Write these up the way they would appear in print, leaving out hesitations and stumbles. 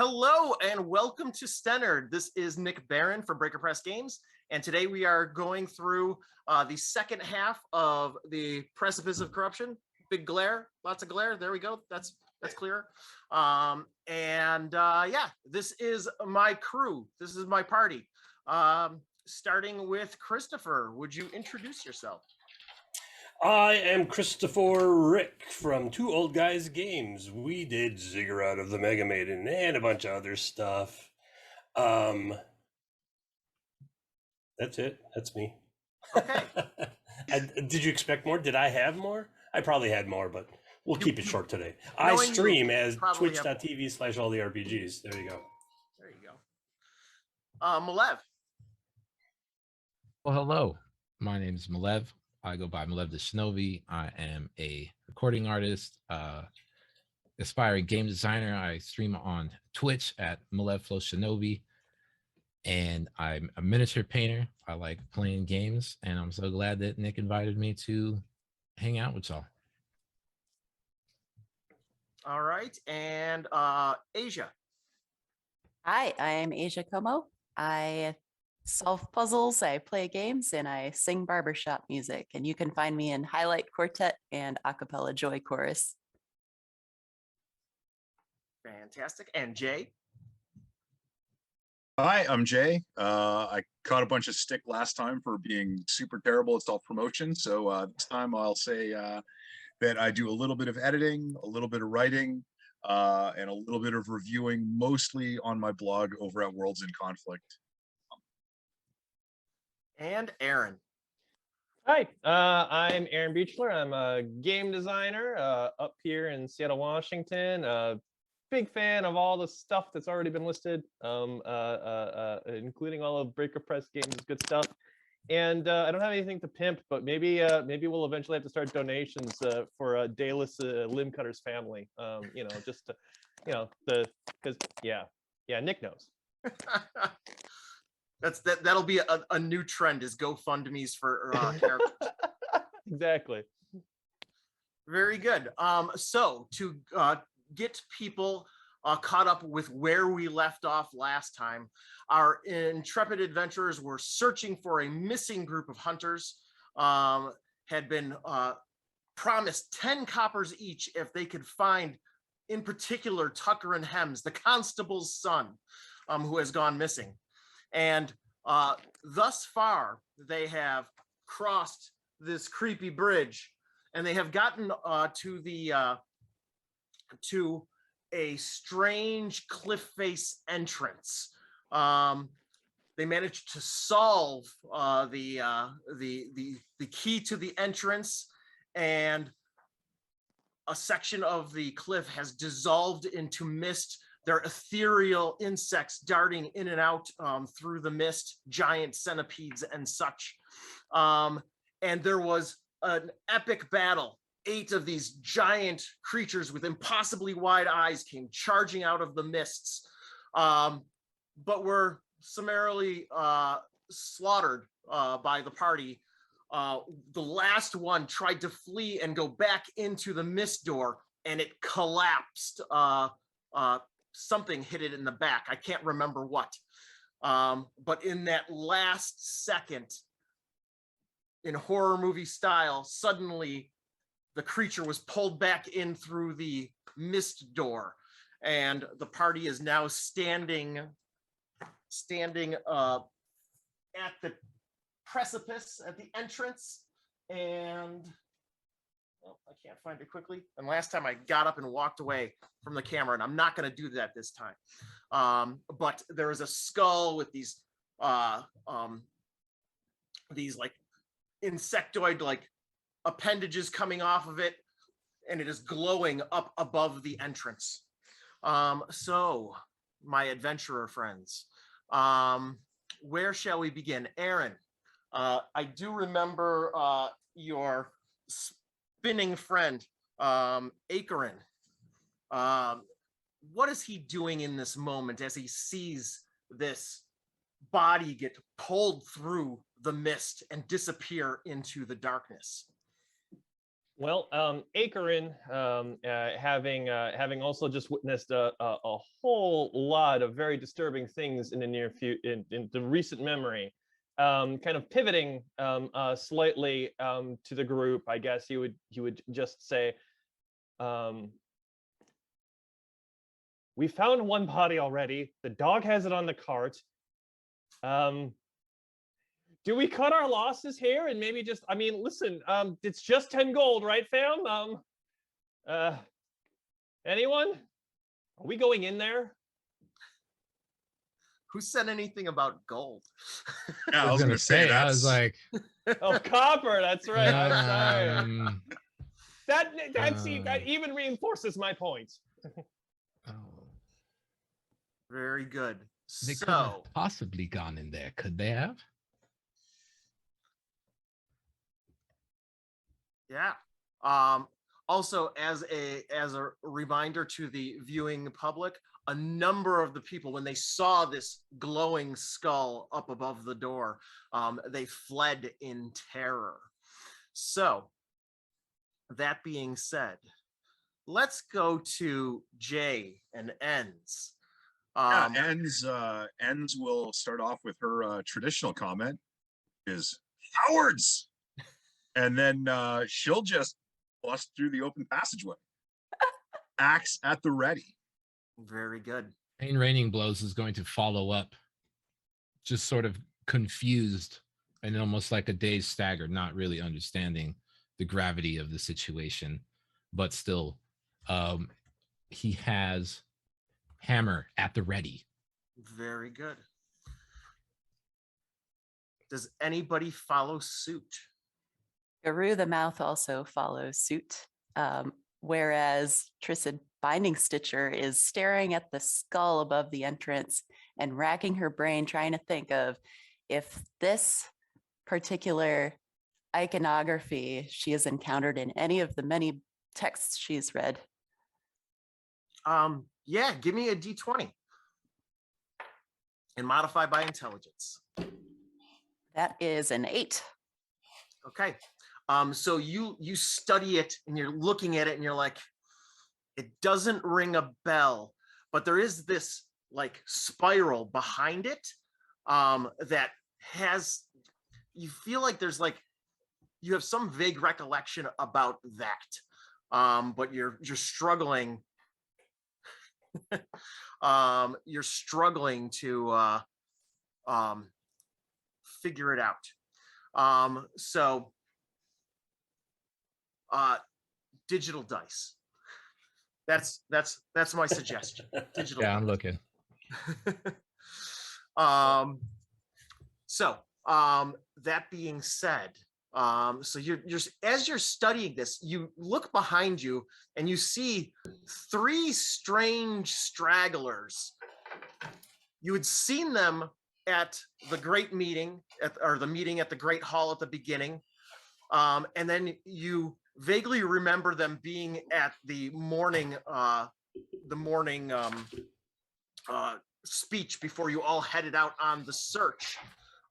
Hello and welcome to Stennard. This is Nick Baran from Breaker Press Games, and today we are going through the second half of the Precipice of Corruption. Big glare, lots of glare. There we go. That's clear. Yeah, this is my crew. This is my party. Starting with Christopher, would you introduce yourself? I am Christopher Rick from Two Old Guys Games. We did Ziggurat of the Mega Maiden and a bunch of other stuff. That's it. That's me. Okay. Did you expect more? Did I have more? I probably had more, but we'll keep it short today. I stream as twitch.tv/alltherpgs. There you go. There you go. Malev. Well, hello. My name is Malev. I go by Malev the Shinobi. I am a recording artist, aspiring game designer. I stream on Twitch at Malev Flow Shinobi. And I'm a miniature painter. I like playing games, and I'm so glad that Nick invited me to hang out with y'all. All right, and Asia. Hi, I am Asia Como. I solve puzzles, I play games, and I sing barbershop music. And you can find me in Highlight Quartet and Acapella Joy Chorus. Fantastic. And Jay? Hi, I'm Jay. I caught a bunch of stick last time for being super terrible at self-promotion. So this time I'll say that I do a little bit of editing, a little bit of writing, and a little bit of reviewing, mostly on my blog over at Worlds in Conflict. And Aaron. Hi, I'm Aaron Beechler. I'm a game designer up here in Seattle, Washington. Big fan of all the stuff that's already been listed, including all of Breaker Press Games, good stuff. And I don't have anything to pimp, but maybe we'll eventually have to start donations for Dallas Limb Cutter's family. Just to, because Nick knows. That'll be a new trend, is GoFundMe's for characters. Exactly. Very good. So to get people caught up with where we left off last time, our intrepid adventurers were searching for a missing group of hunters. Had been promised 10 coppers each if they could find, in particular, Tucker and Hems, the constable's son, who has gone missing. And thus far, they have crossed this creepy bridge, and they have gotten to a strange cliff face entrance. They managed to solve the key to the entrance, and a section of the cliff has dissolved into mist. There are ethereal insects darting in and out through the mist, giant centipedes and such. And there was an epic battle. 8 of these giant creatures with impossibly wide eyes came charging out of the mists, but were summarily slaughtered by the party. The last one tried to flee and go back into the mist door, and it collapsed. Something hit it in the back. I can't remember what. But in that last second, in horror movie style, suddenly the creature was pulled back in through the mist door, and the party is now standing at the precipice at the entrance. And I can't find it quickly. And last time I got up and walked away from the camera, and I'm not going to do that this time. But there is a skull with these like insectoid like appendages coming off of it, and it is glowing up above the entrance. So my adventurer friends, where shall we begin? Aaron, I do remember your spinning friend, Akarin. What is he doing in this moment as he sees this body get pulled through the mist and disappear into the darkness? Well, Akerin, having also just witnessed a whole lot of very disturbing things in the near future, in the recent memory, kind of pivoting slightly to the group, I guess he would just say, "We found one body already. The dog has it on the cart. Do we cut our losses here and maybe just, I mean, listen, it's just 10 gold, right, fam? Anyone? Are we going in there?" Who said anything about gold? Yeah, I was gonna say, I was like, Oh, copper, that's right. I'm sorry. um, That even reinforces my point. oh, Very good. they couldn't have So, possibly gone in there, could they have? yeah. Also, as a reminder to the viewing public, a number of the people, when they saw this glowing skull up above the door, they fled in terror. So, that being said, let's go to Jay and Ends. Yeah, Ends will start off with her traditional comment is cowards, and then she'll just bust through the open passageway. Axe at the ready. Very good. Pain Raining Blows is going to follow up, just sort of confused and almost like a dazed stagger, not really understanding the gravity of the situation, but still, he has Hammer at the ready. Very good. Does anybody follow suit? Guru the Mouth also follows suit, whereas Trissad Binding Stitcher is staring at the skull above the entrance and racking her brain, trying to think of if this particular iconography she has encountered in any of the many texts she's read. Yeah, give me a d20 and modify by intelligence. That is an 8. Okay. So you study it and you're looking at it and you're like, it doesn't ring a bell, but there is this like spiral behind it that has, you feel like there's like, you have some vague recollection about that, but you're struggling. You're struggling to figure it out. So digital dice. That's my suggestion. Digital. Yeah, I'm looking. So that being said, so you're as you're studying this, you look behind you and you see 3 strange stragglers. You had seen them at the great meeting, or the meeting at the Great Hall at the beginning, and then you vaguely remember them being at the morning speech before you all headed out on the search,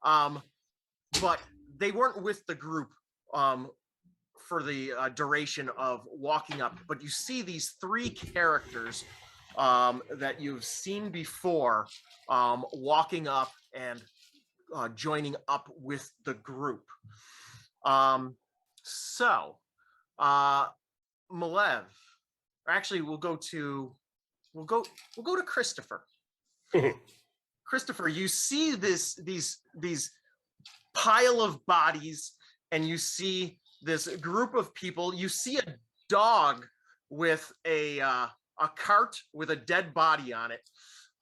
but they weren't with the group for the duration of walking up. But you see these 3 characters that you've seen before walking up and joining up with the group. So Malev, actually we'll go to Christopher. Christopher, you see these pile of bodies, and you see this group of people. You see a dog with a cart with a dead body on it,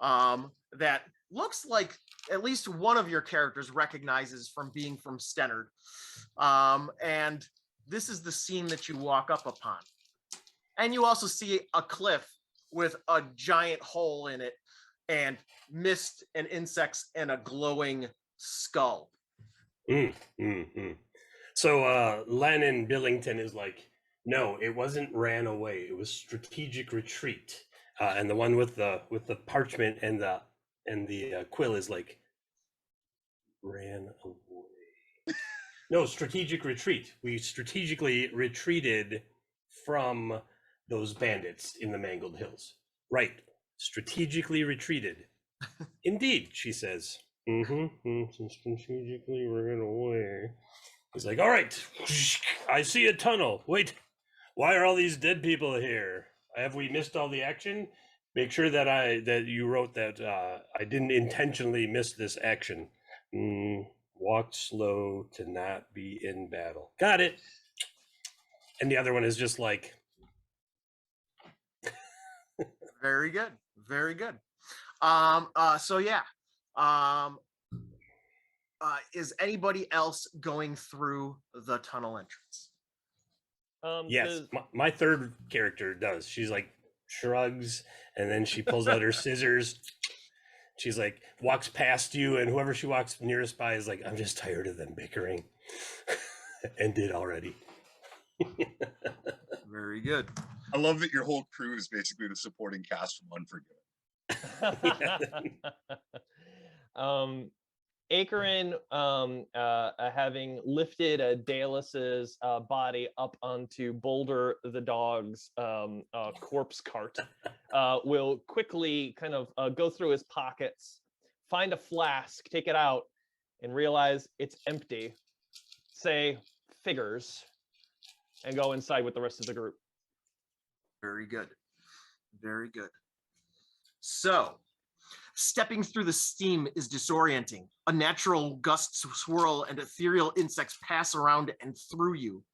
that looks like at least one of your characters recognizes from being from Stennard. And this is the scene that you walk up upon. And you also see a cliff with a giant hole in it, and mist and insects and a glowing skull. So Lennon Billington is like, no, it wasn't ran away. It was strategic retreat. And the one with the parchment and the quill is like, ran away. No, strategic retreat. We strategically retreated from those bandits in the Mangled Hills. Right. Strategically retreated. Indeed, she says. So strategically ran away. He's like, all right, I see a tunnel. Wait, why are all these dead people here? Have we missed all the action? Make sure that you wrote that I didn't intentionally miss this action. Walk slow to not be in battle. Got it. And the other one is just like, Very good. Very good. So yeah. Is anybody else going through the tunnel entrance? yes, my third character does. She's like shrugs and then she pulls out her scissors. She's like, walks past you, and whoever she walks nearest by is like, I'm just tired of them bickering. Ended already. Very good. I love that your whole crew is basically the supporting cast from Unforgiven. Acheron, having lifted Daelus's body up onto Boulder the dog's corpse cart, will quickly kind of go through his pockets, find a flask, take it out, and realize it's empty. Say figures, and go inside with the rest of the group. Very good. Very good. So, stepping through the steam is disorienting. Unnatural gusts swirl and ethereal insects pass around and through you.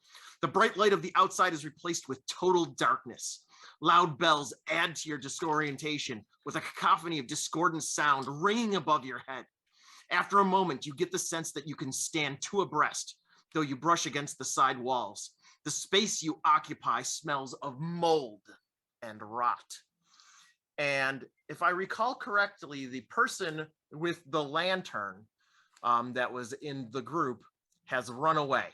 The bright light of the outside is replaced with total darkness. Loud bells add to your disorientation with a cacophony of discordant sound ringing above your head. After a moment, you get the sense that you can stand two abreast, though you brush against the side walls. The space you occupy smells of mold and rot. And if I recall correctly, the person with the lantern that was in the group has run away.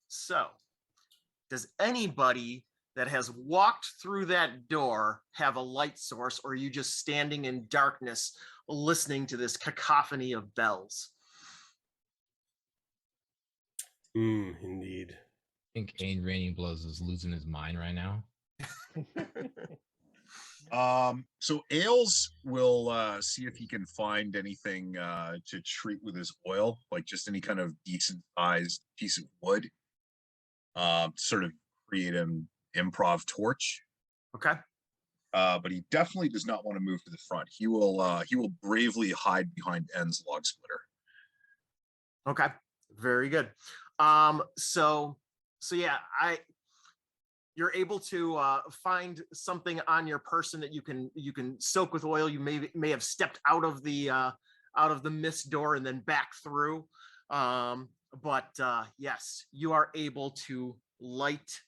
So, does anybody that has walked through that door have a light source, or are you just standing in darkness listening to this cacophony of bells? Indeed. I think Ain Raining Blows is losing his mind right now. So Ailes will see if he can find anything to treat with his oil, like just any kind of decent sized piece of wood, sort of create an improv torch. Okay. But he definitely does not want to move to the front. He will bravely hide behind N's log splitter. Okay. Very good. So yeah, you're able to find something on your person that you can soak with oil. You may have stepped out of the mist door and then back through. But yes, you are able to light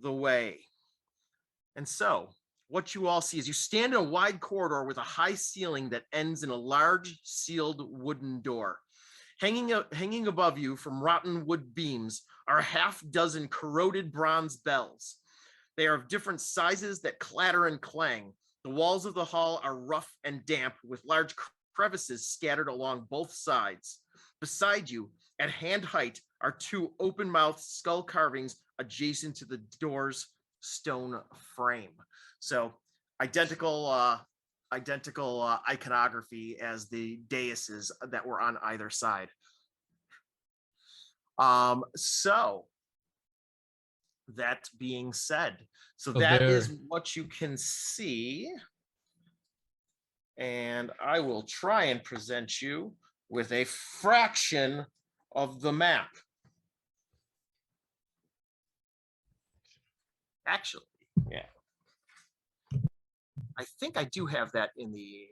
the way. And so what you all see is you stand in a wide corridor with a high ceiling that ends in a large sealed wooden door. Hanging above you from rotten wood beams are a half dozen corroded bronze bells. They are of different sizes that clatter and clang. The walls of the hall are rough and damp with large crevices scattered along both sides. Beside you, at hand height, are two open-mouthed skull carvings adjacent to the door's stone frame. So identical iconography as the daises that were on either side. So that being said, so that is what you can see. And I will try and present you with a fraction of the map. Actually, yeah. I think I do have that in the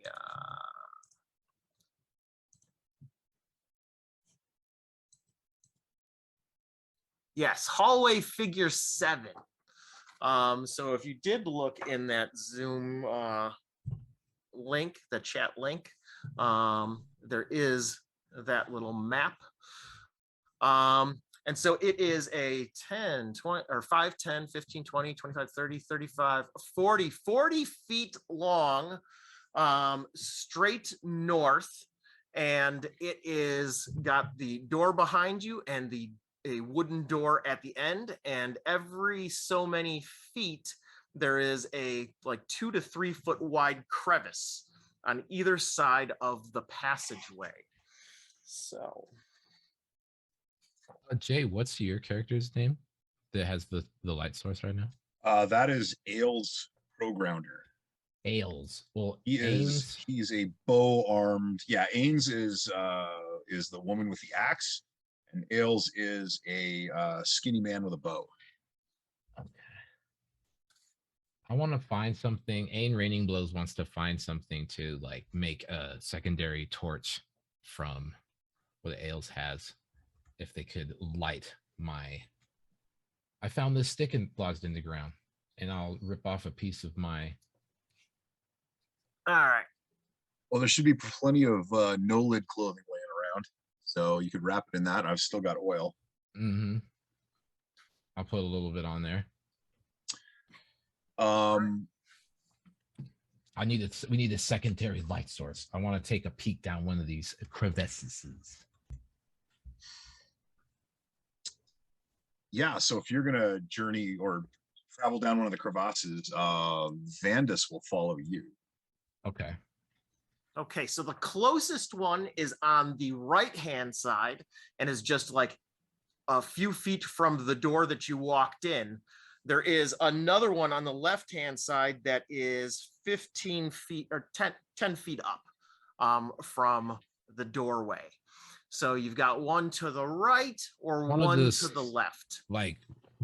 yes, hallway figure 7. So if you did look in that Zoom link, the chat link, there is that little map. And so it is a 10, 20, or 5, 10, 15, 20, 25, 30, 35, 40 feet long, straight north. and it is got the door behind you and a wooden door at the end, and every so many feet there is a like 2 to 3 foot wide crevice on either side of the passageway. So Jay, what's your character's name that has the light source right now? That is Ailes Progrounder. Ailes. Well, He's a bow armed. Yeah, Ains is the woman with the axe, and Ailes is a skinny man with a bow. Okay. I want to find something. Ain Raining Blows wants to find something to like make a secondary torch from what Ailes has. If they could light my, I found this stick lodged in the ground, and I'll rip off a piece of my. all right. Well, there should be plenty of no lid clothing laying around, so you could wrap it in that. I've still got oil. Mm-hmm. I'll put a little bit on there. We need a secondary light source. I want to take a peek down one of these crevices. Yeah, so if you're gonna journey or travel down one of the crevasses, Vandus will follow you. Okay. Okay, so the closest one is on the right-hand side and is just like a few feet from the door that you walked in. There is another one on the left-hand side that is 15 feet or 10 feet up from the doorway. So you've got one to the right or one to the left. Like,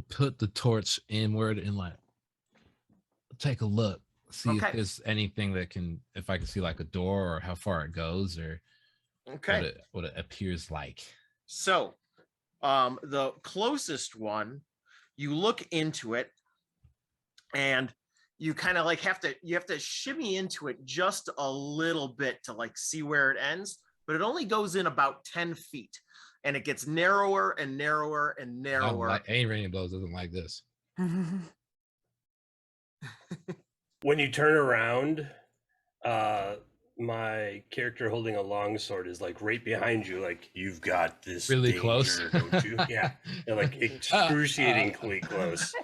put the torch inward and like take a look, see if there's anything that can, if I can see like a door or how far it goes or what it appears like. So the closest one, you look into it and you kind of like have to shimmy into it just a little bit to like see where it ends, but it only goes in about 10 feet and it gets narrower and narrower and narrower. Ain Raining Blows doesn't like this. When you turn around, my character holding a longsword is like right behind you, like, you've got this Really danger, close? don't you? Yeah, they're like excruciatingly close.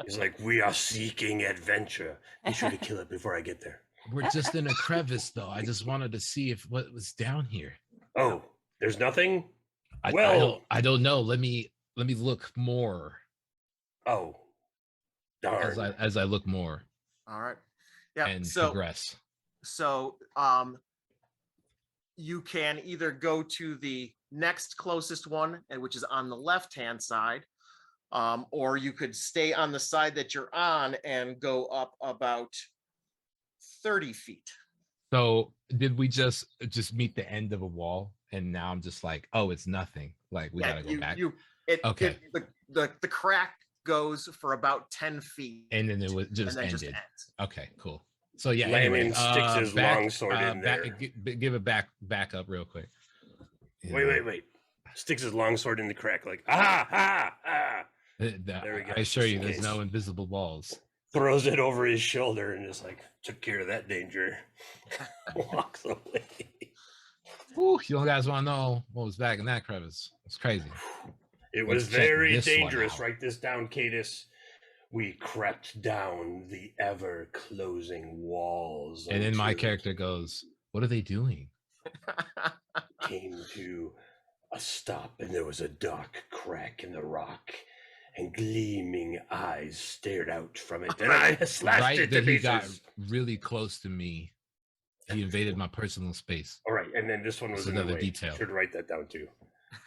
He's like, we are seeking adventure. Be sure to kill it before I get there. We're just in a crevice, though. I just wanted to see if what was down here. Oh, there's nothing? I don't know. Let me look more. Oh, darn. As I look more. All right. Yeah. And so progress. So you can either go to the next closest one, which is on the left-hand side, or you could stay on the side that you're on and go up about 30 feet. So did we just meet the end of a wall? And now I'm just like, oh, it's nothing. Like we gotta go back. Okay. The crack goes for about 10 feet. And then it was just ended. Just ends. Okay, cool. So yeah, Landon sticks his longsword in there. Give it back up real quick. Wait. Sticks his longsword in the crack, like, ah. There we go. I assure you, there's no invisible walls. Throws it over his shoulder and is like, took care of that danger. Walks away. Ooh, you guys want to know what was back in that crevice? It's crazy. It was very dangerous. Write this down, Cadus. We crept down the ever-closing walls. And then my character goes, what are they doing? Came to a stop, and there was a dark crack in the rock, and gleaming eyes stared out from it, and I slashed it to pieces. He got really close to me. He invaded my personal space. All right, and then this one was another detail. Should write that down too.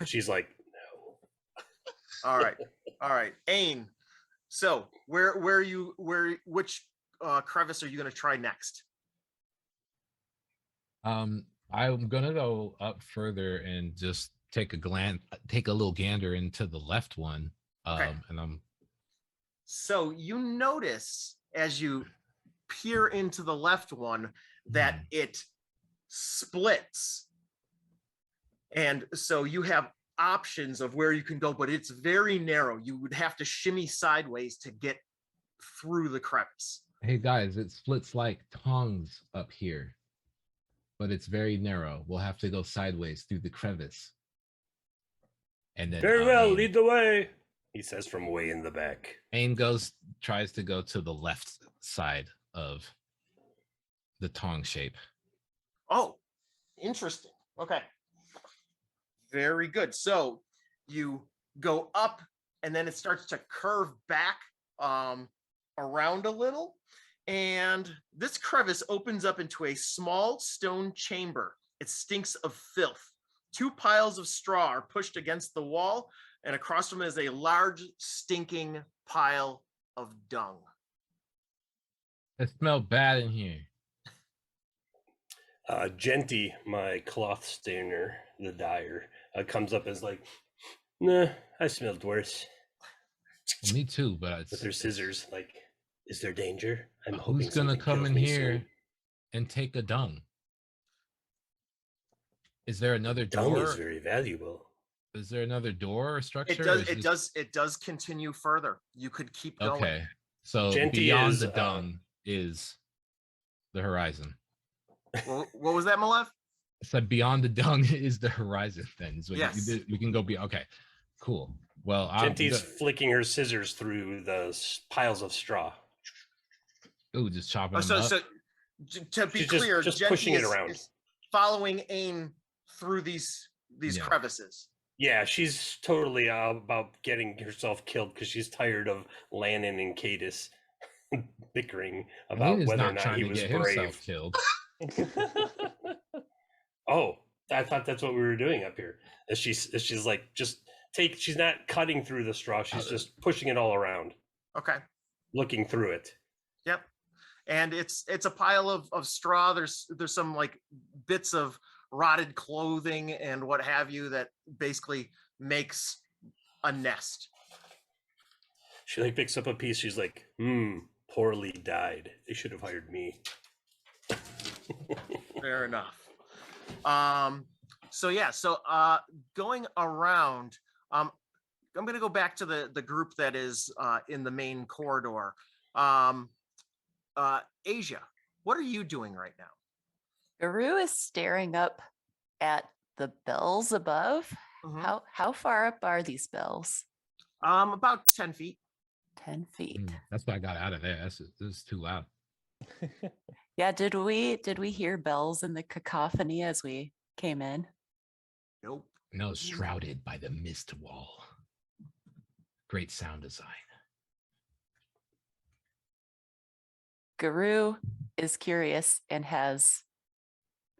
She's like, no. All right, Ain. So which crevice are you going to try next? I'm gonna go up further and just take a little gander into the left one. And so you notice as you peer into the left one that it splits, and so you have options of where you can go, but it's very narrow. You would have to shimmy sideways to get through the crevice. Hey guys, it splits like tongues up here. but it's very narrow. We'll have to go sideways through the crevice. And then Very well, Aim, lead the way, he says from way in the back. Aim tries to go to the left side of the tong shape. Oh, interesting. Okay. Very good. So you go up and then it starts to curve back around a little. And this crevice opens up into a small stone chamber. It stinks of filth. 2 piles of straw are pushed against the wall, and across from it is a large stinking pile of dung. It smells bad in here. Genty, my cloth stainer, the dyer, comes up as like, nah, I smelled worse. Well, me too, but With her scissors, like, is there danger? I'm who's hoping gonna something come kills in me here soon. and take a dung? Is there another Dung door? is very valuable. Is there another door or structure? It does continue further. You could keep going. Okay, so Genty beyond is, the dung is the horizon. What was that, Malev? I said beyond the dung is the horizon. Then so Yes. we can go beyond. Okay, cool. Well, Genty's flicking her scissors through the piles of straw. just chopping Oh, them up. so to be She's clear, just Genty pushing it around. is following Aim through these Yeah. crevices. Yeah, she's totally about getting herself killed because she's tired of Lannon and Cadis bickering about Aim is whether or not not trying he to was get brave. himself killed. Oh, I thought that's what we were doing up here. As she's like she's not cutting through the straw, she's just pushing it all around, Okay. looking through it. Yep. And it's a pile of straw. There's some like bits of rotted clothing and what have you that basically makes a nest. She like picks up a piece, she's like, poorly died. They should have hired me. Fair enough. So going around, I'm gonna go back to the group that is in the main corridor. Asia, what are you doing right now? Guru is staring up at the bells above. Mhm. How far up are these bells? About 10 feet. 10 feet. That's why I got out of there. This is too loud. Yeah, did we hear bells in the cacophony as we came in? Nope. No, shrouded by the mist wall. Great sound design. Guru is curious and has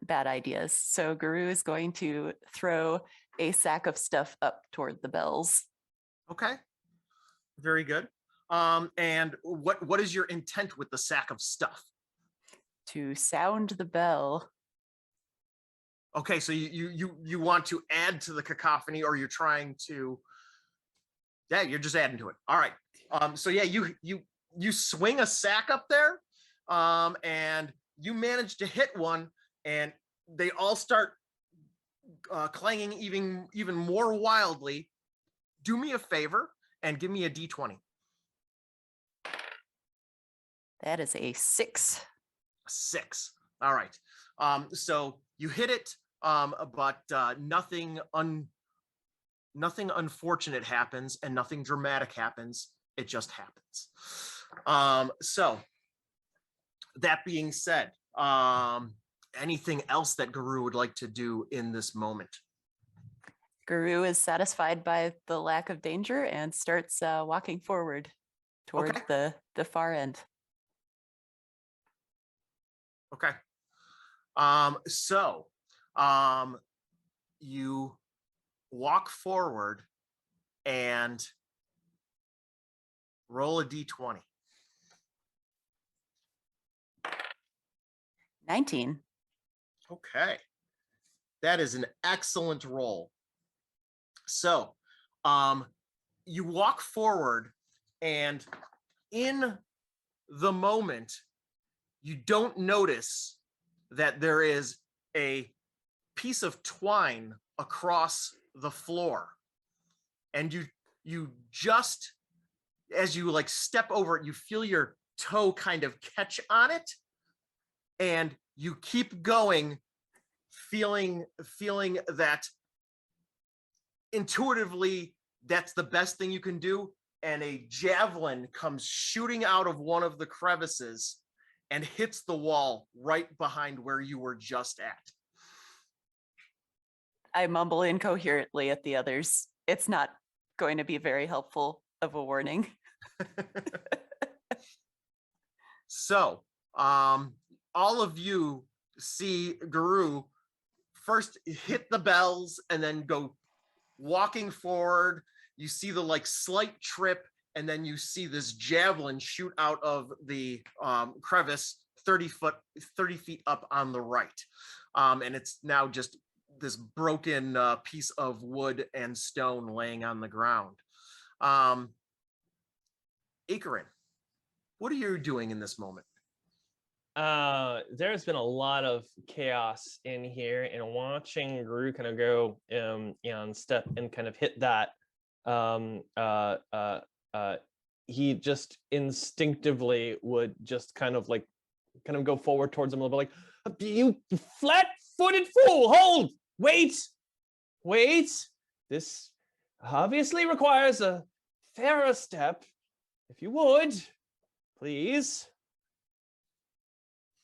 bad ideas. So Guru is going to throw a sack of stuff up toward the bells. Okay. Very good. And what is your intent with the sack of stuff? To sound the bell. Okay, so you want to add to the cacophony, or you're trying to? Yeah, you're just adding to it. All right. So yeah, you swing a sack up there, and you manage to hit one, and they all start clanging even more wildly. Do me a favor and give me a d20. That is a 6. 6. All right. So you hit it, but nothing unfortunate happens and nothing dramatic happens. It just happens. So that being said, anything else that Guru would like to do in this moment? Guru is satisfied by the lack of danger and starts walking forward toward the far end. Okay. So you walk forward and roll a d20. 19. Okay. That is an excellent roll. So you walk forward, and in the moment, you don't notice that there is a piece of twine across the floor. And you just, as you like step over it, you feel your toe kind of catch on it, and you keep going feeling that intuitively that's the best thing you can do, and a javelin comes shooting out of one of the crevices and hits the wall right behind where you were just at. I mumble incoherently at the others. It's not going to be very helpful of a warning. So, all of you see Guru first hit the bells and then go walking forward. You see the like slight trip, and then you see this javelin shoot out of the crevice 30 feet up on the right. And it's now just this broken piece of wood and stone laying on the ground. Akarin, what are you doing in this moment? There's been a lot of chaos in here, and watching Gru kind of go and step and kind of hit that, he just instinctively would just kind of go forward towards him a little bit, like, you flat-footed fool, hold, wait, this obviously requires a fairer step, if you would, please.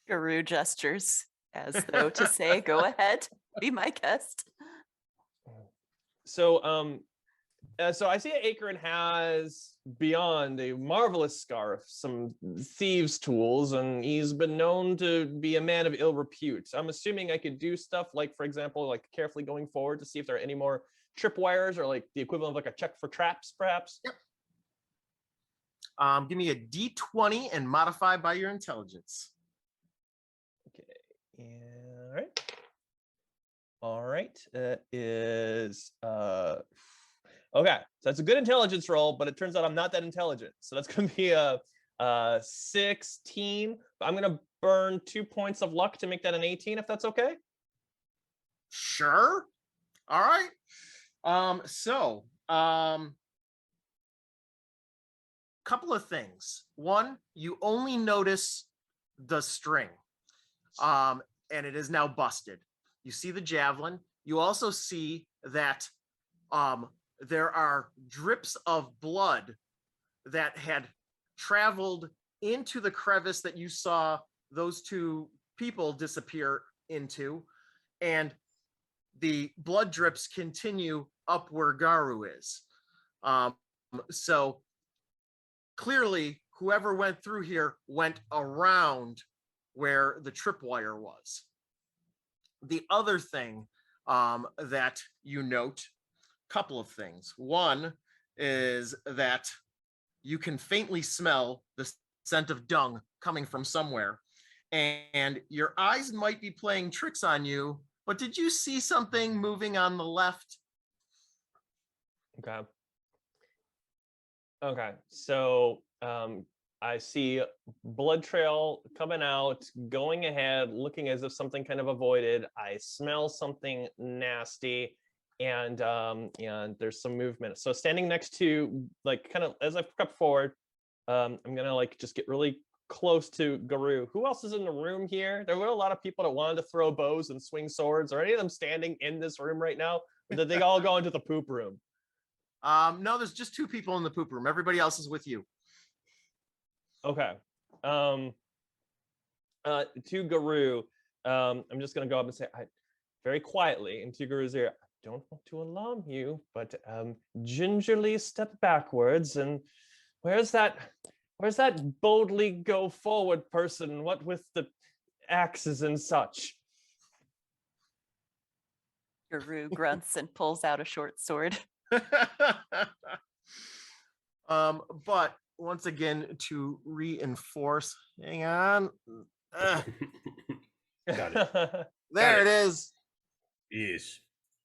Guru gestures as though to say, go ahead, be my guest. So I see Akarin has, beyond a marvelous scarf, some thieves' tools, and he's been known to be a man of ill repute. I'm assuming I could do stuff like, for example, like carefully going forward to see if there are any more tripwires, or like the equivalent of like a check for traps, perhaps. Yep. Give me a D20 and modify by your intelligence. Okay. All right. That is okay. So that's a good intelligence roll, but it turns out I'm not that intelligent. So that's going to be a 16. I'm going to burn 2 points of luck to make that an 18, if that's okay. Sure. All right. Couple of things. One, you only notice the string, and it is now busted. You see the javelin. You also see that there are drips of blood that had traveled into the crevice that you saw those two people disappear into, and the blood drips continue up where Garu is. So clearly, whoever went through here went around where the tripwire was. The other thing that you note, couple of things. One is that you can faintly smell the scent of dung coming from somewhere, and your eyes might be playing tricks on you, but did you see something moving on the left? Okay. So I see blood trail coming out, going ahead, looking as if something kind of avoided. I smell something nasty, and there's some movement. So standing next to, like, kind of as I step forward, I'm gonna like just get really close to Guru. Who else is in the room here? There were a lot of people that wanted to throw bows and swing swords. Are any of them standing in this room right now? Or did they all go into the poop room? No, there's just two people in the poop room. Everybody else is with you. Okay. To Guru, I'm just gonna go up and say, very quietly into Guru's ear, I don't want to alarm you, but gingerly step backwards. And where's that boldly go forward person? What with the axes and such? Guru grunts and pulls out a short sword. But once again, to reinforce, hang on. Got it. There it is. Yes.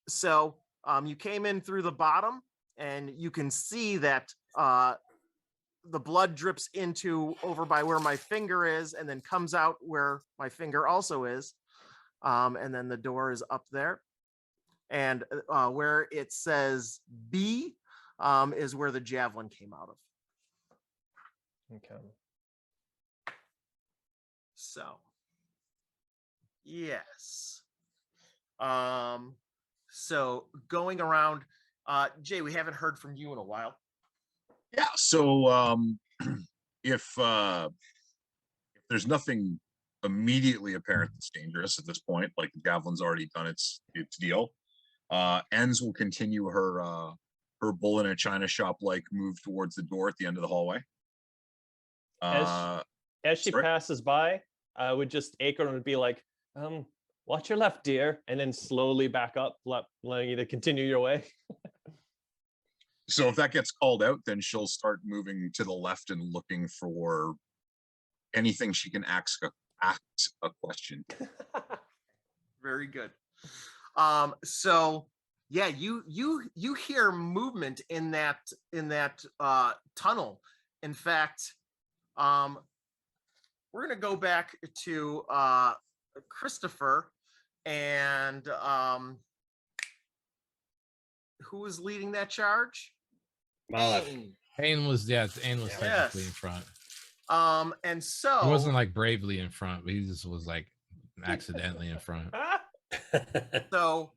So you came in through the bottom, and you can see that the blood drips into over by where my finger is, and then comes out where my finger also is. And then the door is up there. And where it says B is where the javelin came out of. Okay. So, yes. So going around, Jay, we haven't heard from you in a while. Yeah. So if there's nothing immediately apparent that's dangerous at this point, like the javelin's already done its deal, Enns will continue her bull in a china shop like move towards the door at the end of the hallway. As she sorry? passes by, I would just Acorn would be like, watch your left, dear, and then slowly back up, letting you to continue your way. So if that gets called out, then she'll start moving to the left and looking for anything she can ask a question. Very good. So yeah, you hear movement in that tunnel. In fact, we're gonna go back to Christopher and who was leading that charge? Malav. Ain was technically Yes. in front. And so He wasn't like bravely in front, but he just was like accidentally in front. so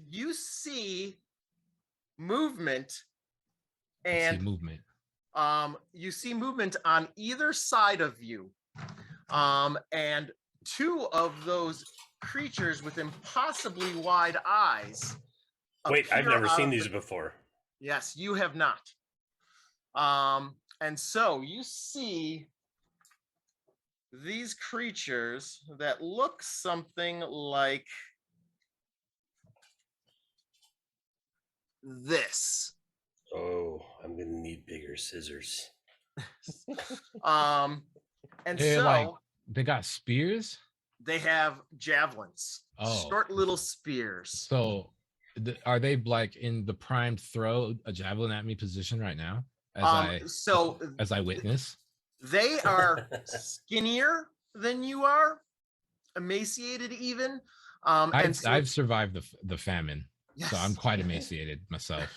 you see movement, See and movement. you see movement on either side of you, and two of those creatures with impossibly wide eyes. Wait, I've appear never out seen of these the- before. Yes, you have not. And so you see these creatures that look something like this. Oh, I'm gonna need bigger scissors. And They're so like they got spears. they have javelins, Oh. short little spears. So are they like in the primed throw a javelin at me position right now? As I witness. They are skinnier than you are, emaciated even. I've survived the famine, yes. so I'm quite emaciated myself.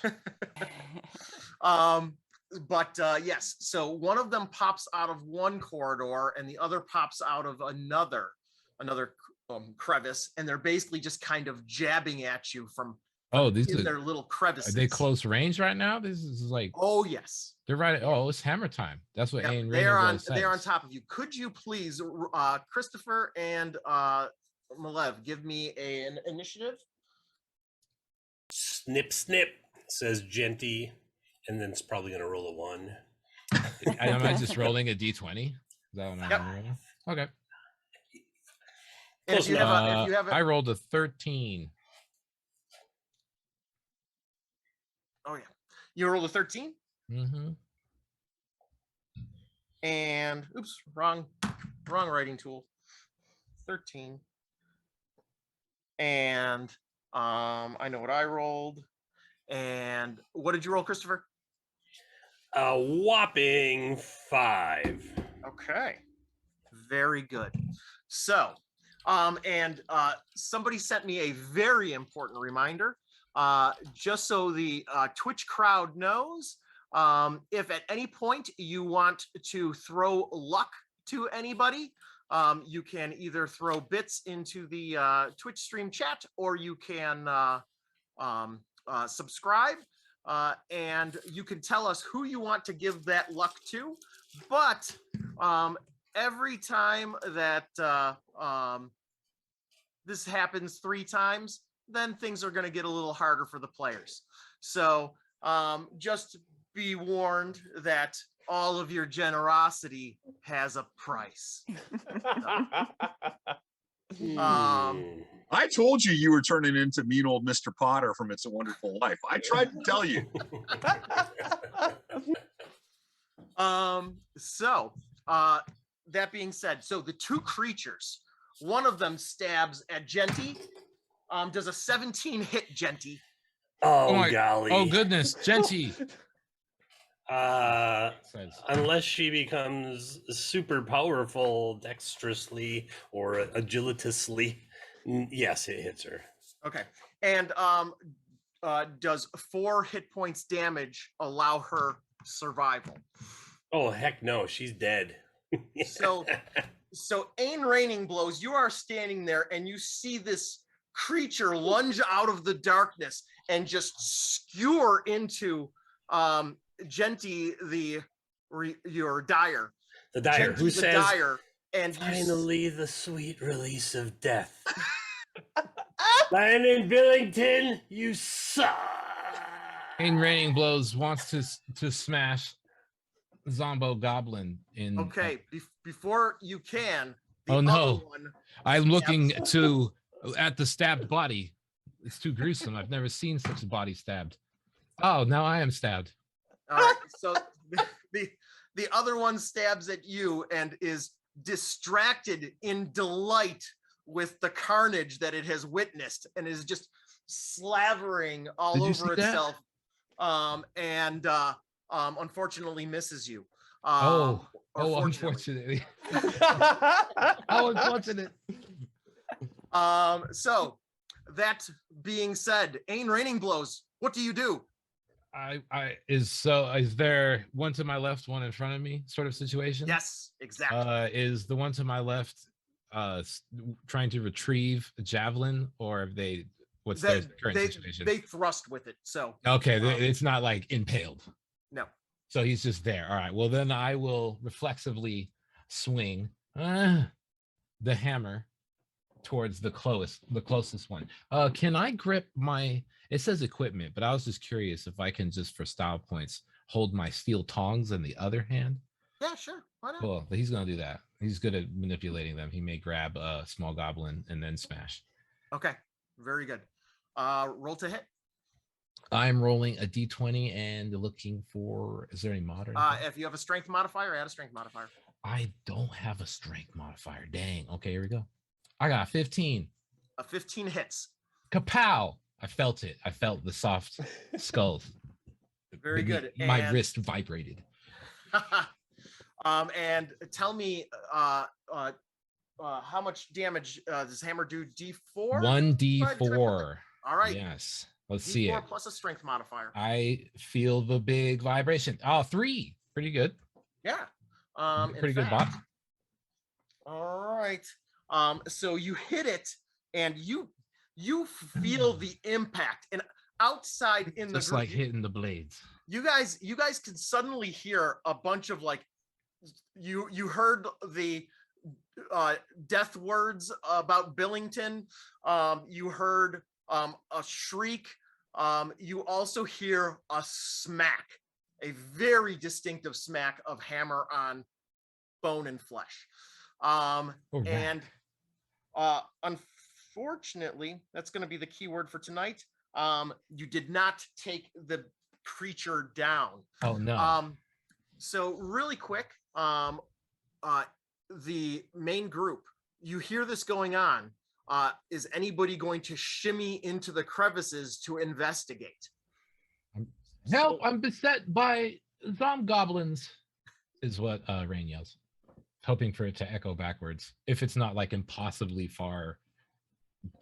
But yes, so one of them pops out of one corridor and the other pops out of another crevice, and they're basically just kind of jabbing at you from their little crevices. Are they close range right now? This is like, oh yes, they're right. Oh, it's hammer time. That's what Ain they are on. says. They are on top of you. Could you please, Christopher and Malev, give me an initiative? Snip, snip, says Genty, and then it's probably gonna roll a 1. Am I just rolling a d20? Is that what I'm rolling? Okay. And if you have I rolled a 13. Oh yeah, you rolled a 13. Mm-hmm. And oops, wrong writing tool. 13. And I know what I rolled. And what did you roll, Christopher? A whopping 5. Okay. Very good. So, somebody sent me a very important reminder. Just so the Twitch crowd knows, if at any point you want to throw luck to anybody, you can either throw bits into the Twitch stream chat, or you can subscribe, and you can tell us who you want to give that luck to. But every time that this happens 3 times, then things are going to get a little harder for the players. So just be warned that all of your generosity has a price. I told you were turning into mean old Mr. Potter from It's a Wonderful Life. I tried to tell you. So that being said, so the 2 creatures, one of them stabs at Genty. Does a 17 hit Genty? Oh golly. Oh goodness, Genty. Unless she becomes super powerful dexterously or agilitously, yes, it hits her. Okay. And does 4 hit points damage allow her survival? Oh heck no, she's dead. So Ain Raining Blows, you are standing there and you see this creature lunge out of the darkness and just skewer into Genty your dyer. The dyer Genty who the says, dyer, and finally the sweet release of death. Land in Billington, you suck. In Raining Blows wants to smash Zombo Goblin in. Okay, before you can. The Oh, no. other one I'm looking stabs- at the stabbed body. It's too gruesome. I've never seen such a body stabbed. Oh, now I am stabbed. All right, so the other one stabs at you and is distracted in delight with the carnage that it has witnessed and is just slavering all Did you over see that? itself. And unfortunately misses you. Oh, or unfortunately. How unfortunate. So that being said, Ain Raining Blows, what do you do? Is there one to my left, one in front of me, sort of situation? Yes, exactly. Is the one to my left trying to retrieve a javelin, or have they? What's their current situation? They thrust with it. So okay, it's not like impaled. No. So he's just there. All right. Well, then I will reflexively swing the hammer towards the closest one. Can I grip my? It says equipment, but I was just curious if I can just for style points hold my steel tongs in the other hand. Yeah, sure. Why not? Cool. But he's gonna do that. He's good at manipulating them. He may grab a small goblin and then smash. Okay. Very good. Roll to hit. I'm rolling a d20 and looking for. Is there any modern? If you have a strength modifier, add a strength modifier. I don't have a strength modifier. Dang. Okay, here we go. I got 15. A 15 hits. Kapow! I felt it. I felt the soft skull. Very good. My And- wrist vibrated. And tell me how much damage does hammer do? D4? 1d4. All right. Yes. Let's see D4 it. plus a strength modifier. I feel the big vibration. Oh, 3. Pretty good. Yeah. Pretty good bot. All right. So you hit it and you feel the impact, and outside in the Just group, like hitting the blades. you guys can suddenly hear a bunch of like you heard the death words about Billington. You heard a shriek. You also hear a smack, a very distinctive smack of hammer on bone and flesh. And unfortunately, that's going to be the key word for tonight. You did not take the creature down. Oh no. So really quick, the main group, you hear this going on. Is anybody going to shimmy into the crevices to investigate? Help! I'm beset by zomgoblins, is what Rain yells, hoping for it to echo backwards. If it's not like impossibly far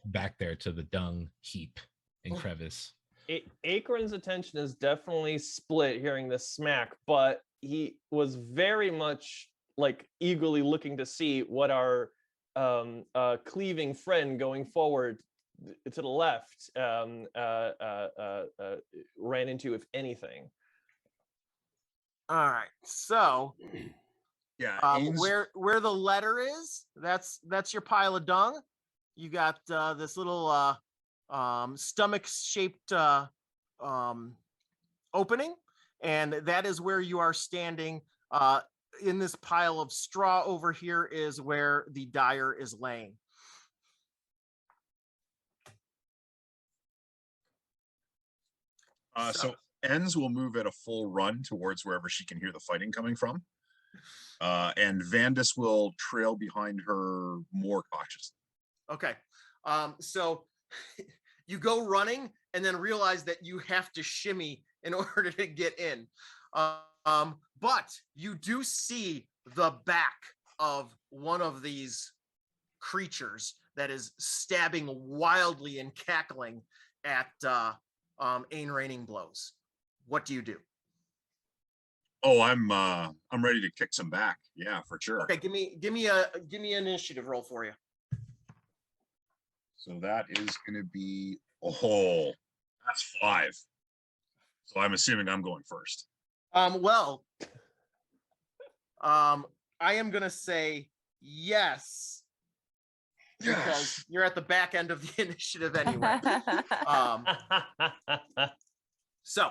back there to the dung heap and crevice. Acorn's attention is definitely split hearing this smack, but he was very much like eagerly looking to see what our cleaving friend going forward to the left ran into, if anything. All right, so Yeah. where the letter is, that's your pile of dung. You got this little stomach-shaped opening, and that is where you are standing. In this pile of straw over here is where the dyer is laying. So Enz will move at a full run towards wherever she can hear the fighting coming from. And Vandus will trail behind her more cautiously. Okay. So you go running and then realize that you have to shimmy in order to get in. But you do see the back of one of these creatures that is stabbing wildly and cackling at Ain Raining Blows. What do you do? Oh, I'm ready to kick some back. Yeah, for sure. Okay, give me an initiative roll for you. So that is going to be, oh, that's 5. So I'm assuming I'm going first. Well, I am gonna say yes because Yes. you're at the back end of the initiative anyway. Um, so,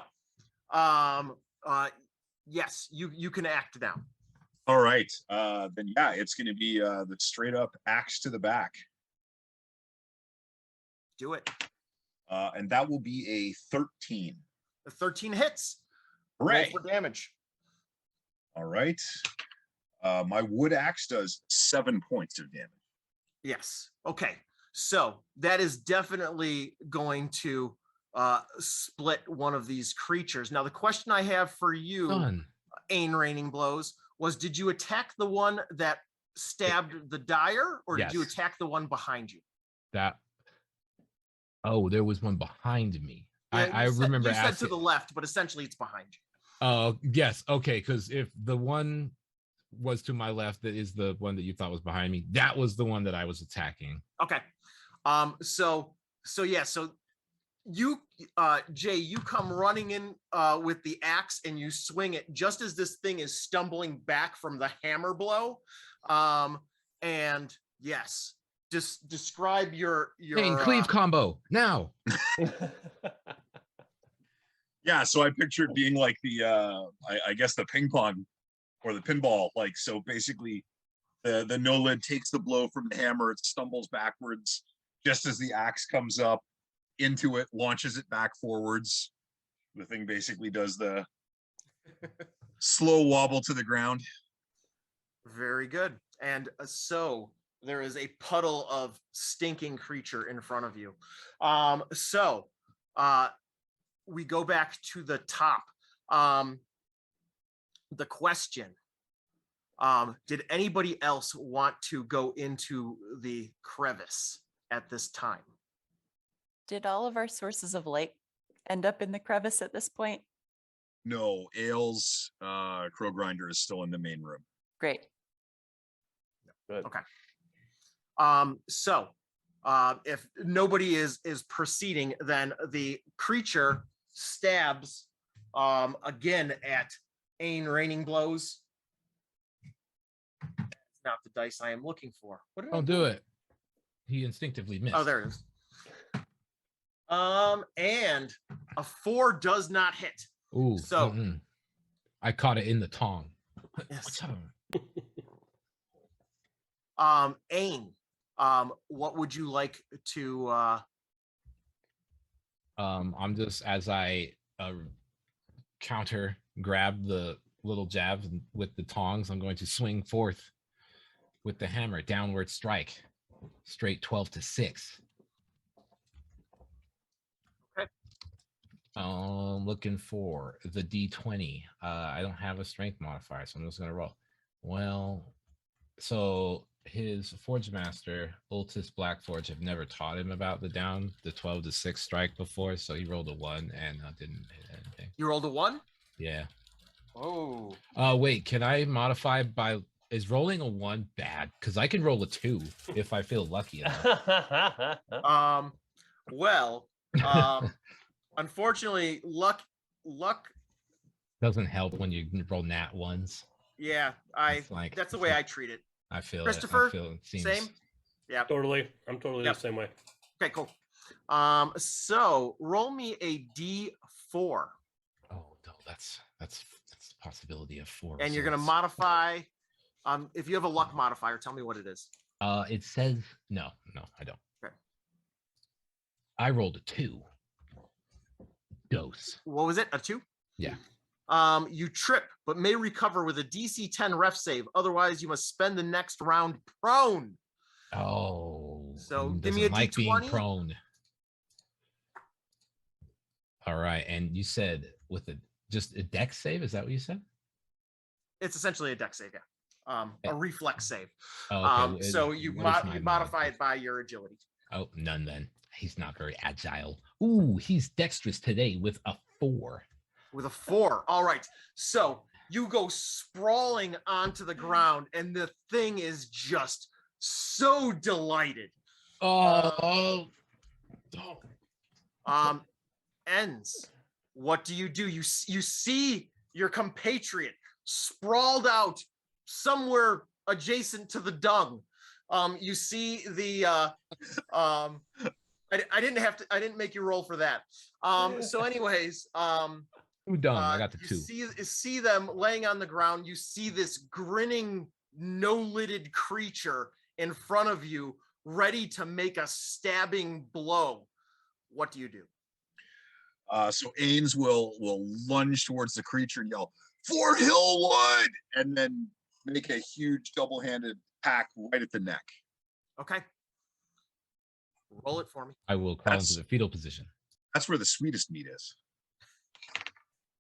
yes, you can act now. All right. Then yeah, it's going to be the straight up axe to the back. Do it. And that will be a 13. The 13 hits. Roll Hooray. for damage. All right. My wood axe does 7 points of damage. Yes. Okay. So that is definitely going to split one of these creatures. Now, the question I have for you, Done. Ain Raining Blows, was did you attack the one that stabbed the dyer, or did you Yes. attack the one behind you? That. Oh, there was one behind me. Yeah, I remember you said to asking. the left, but essentially it's behind you. Oh, yes. Okay. Because if the one was to my left, that is the one that you thought was behind me. That was the one that I was attacking. Okay. So you, Jay, you come running in with the axe and you swing it just as this thing is stumbling back from the hammer blow. And yes, just describe your Hey, cleave combo now. Yeah, so I picture it being like the I guess the ping pong or the pinball. Like, so basically the no lid takes the blow from the hammer, it stumbles backwards just as the axe comes up into it, launches it back forwards. The thing basically does the slow wobble to the ground. Very good. And so there is a puddle of stinking creature in front of you. We go back to the top. The question, did anybody else want to go into the crevice at this time? Did all of our sources of light end up in the crevice at this point? No, Ailes Crow Grinder is still in the main room. Great. Good. Okay. If nobody is proceeding, then the creature stabs again at Ain Raining Blows. It's not the dice I am looking for. What did I Don't do it. He instinctively missed. Oh, there it is. And a 4 does not hit. Ooh. So- I caught it in the tongue. Yes. What's up? Ain, what would you like to I'm just, as I counter grab the little jab with the tongs, I'm going to swing forth with the hammer, downward strike, straight 12 to 6. Okay. Looking for the D20. I don't have a strength modifier, so I'm just gonna roll. Well, so his Forge Master, Ultis Blackforge, have never taught him about the 12 to 6 strike before, so he rolled a 1 and didn't hit anything. you rolled a 1? Yeah. Oh. Wait, can I modify by, is rolling a 1 bad? Because I can roll a 2 if I feel lucky enough. Unfortunately, luck Doesn't help when you roll nat ones. yeah, It's like- that's the way I treat it. I feel Christopher, it. I feel it seems... Same? Yeah. Totally. I'm totally Yep. the same way. Okay, cool. So roll me a D4. Oh no, that's a possibility of 4. And you're gonna results. modify. If you have a luck modifier, tell me what it is. It says no, I don't. Okay. I rolled a 2. Dose. What was it? A 2? Yeah. You trip, but may recover with a DC 10 ref save. Otherwise, you must spend the next round prone. Oh. So who give me a doesn't like being D20. prone. All right, and you said with just a dex save, is that what you said? It's essentially a dex save, yeah. A reflex save. Oh, okay. So you what is my modify mod? it by your agility. Oh, none then. He's not very agile. Ooh, he's dexterous today with a 4. With a 4. All right. So you go sprawling onto the ground, and the thing is just so delighted. Oh, Ends. What do? You see your compatriot sprawled out somewhere adjacent to the dung. You see the I didn't make you roll for that. So anyways, two dung. I got the you two. see them laying on the ground. You see this grinning, no-lidded creature in front of you, ready to make a stabbing blow. What do you do? So Ains will lunge towards the creature and yell, "Fort Hillwood!" and then make a huge double-handed hack right at the neck. Okay. Roll it for me. I will crawl into the fetal position. That's where the sweetest meat is.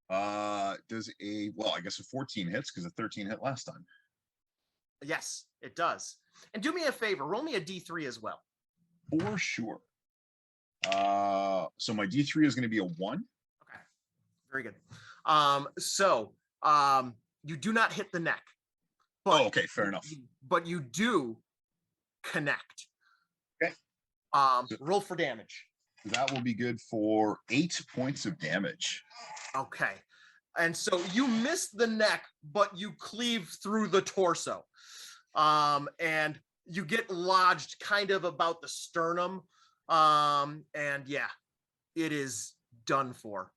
Does I guess a 14 hits because a 13 hit last time. Yes, it does. And do me a favor, roll me a D3 as well. For sure. So my D3 is going to be a 1. Okay, very good. You do not hit the neck. But okay, fair enough. But you do connect. Okay. Roll for damage. That will be good for 8 points of damage. Okay. And so you miss the neck, but you cleave through the torso. And you get lodged kind of about the sternum. And yeah, it is done for.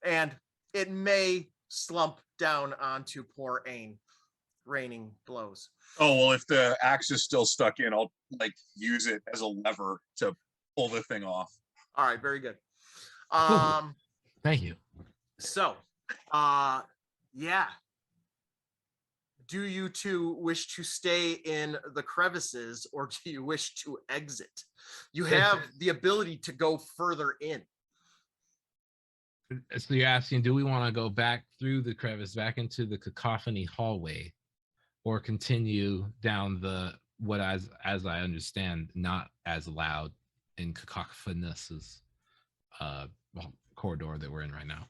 And it may slump down onto poor Ain, raining blows. Oh, well, if the axe is still stuck in, I'll use it as a lever to pull the thing off. All right, very good. Thank you. So, yeah. Do you two wish to stay in the crevices, or do you wish to exit? You have the ability to go further in. So you're asking, do we want to go back through the crevice, back into the cacophony hallway, or continue down the, what as I understand, not as loud and cacophonous corridor that we're in right now?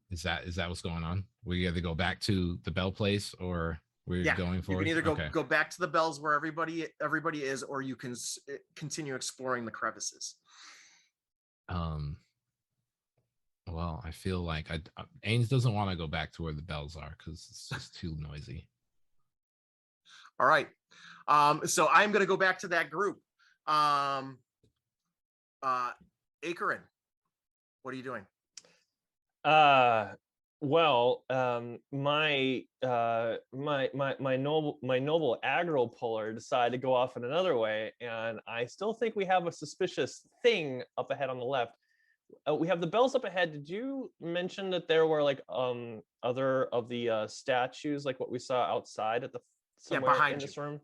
Is that what's going on? We either go back to the bell place, or we're going for. You can either go back to the bells where everybody is, or you can continue exploring the crevices. Well, I feel like Ains doesn't want to go back to where the bells are because it's just too noisy. All right. So I'm going to go back to that group. Akarin, what are you doing? Well, my noble aggro puller decided to go off in another way, and I still think we have a suspicious thing up ahead on the left. We have the bells up ahead. Did you mention that there were other of the statues, like what we saw outside at the somewhere behind in you. This room?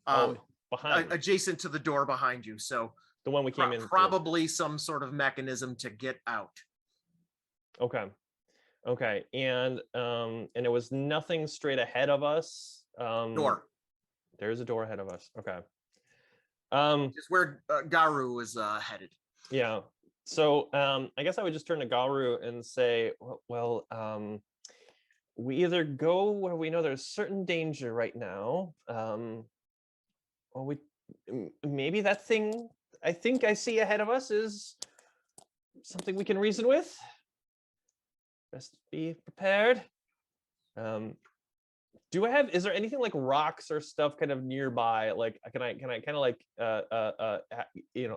Behind, adjacent to the door behind you. So the one we came in. Probably some sort of mechanism to get out. Okay, and it was nothing straight ahead of us. Door. There's a door ahead of us. Okay. Just where Garu is headed. Yeah. So I guess I would just turn to Garu and say, well, we either go where we know there's certain danger right now, or maybe that thing I think I see ahead of us is something we can reason with. Best be prepared. Is there anything like rocks or stuff kind of nearby? Like, can I kind of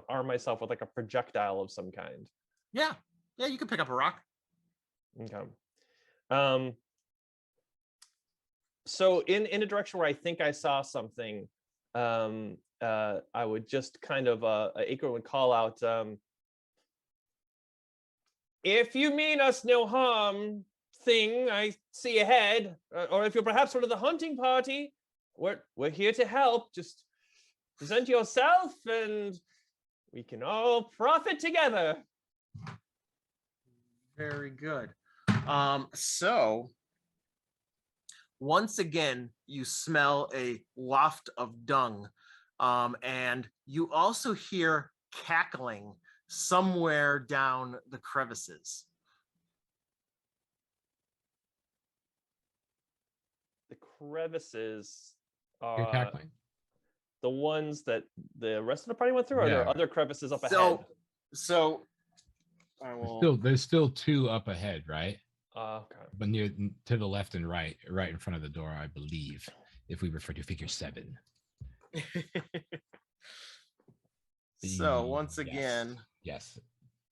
arm myself with like a projectile of some kind? Yeah, you can pick up a rock. Okay. So in a direction where I think I saw something, I would just kind of Acre would call out, if you mean us no harm, thing I see ahead, or if you're perhaps one of the hunting party, we're here to help. Just present yourself and we can all profit together. Very good. So once again, you smell a waft of dung, and you also hear cackling somewhere down the crevices. The crevices You're cackling? the ones that the rest of the party went through, or are there Yeah. other crevices up ahead? So I There's will. there's still 2 up ahead, right? Okay. But near to the left and right in front of the door, I believe, if we refer to figure 7. So once Yes. again, Yes,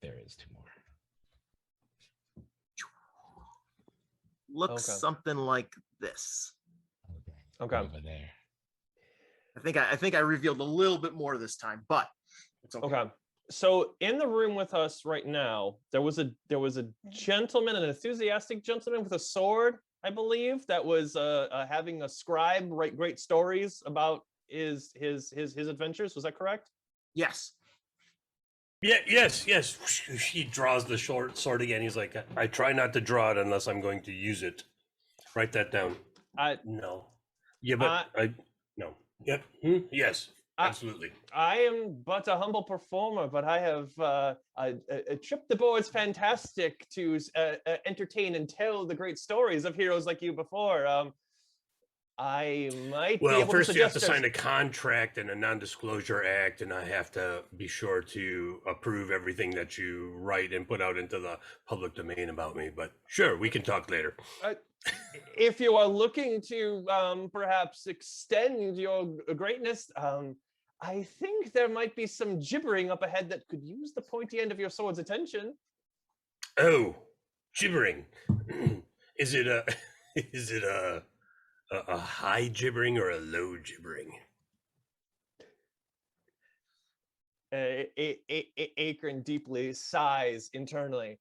there is 2 more. looks Okay. something like this. Okay. Over there. I think I revealed a little bit more this time, but it's okay. Okay. So in the room with us right now, there was a gentleman, an enthusiastic gentleman with a sword, I believe, that was having a scribe write great stories about his adventures. Was that correct? Yes. Yeah, yes. He draws the short sword again. He's like, I try not to draw it unless I'm going to use it. Write that down. No. Yeah, but no. Yep. Yes. Absolutely. I am but a humble performer, but I have tripped the boards fantastic to entertain and tell the great stories of heroes like you before. I might be Well, able first to you have to suggest sign a contract and a non-disclosure act, and I have to be sure to approve everything that you write and put out into the public domain about me. But sure, we can talk later. if you are looking to perhaps extend your greatness, I think there might be some gibbering up ahead that could use the pointy end of your sword's attention. Oh, gibbering. Is it a high gibbering or a low gibbering? Akron deeply sighs internally.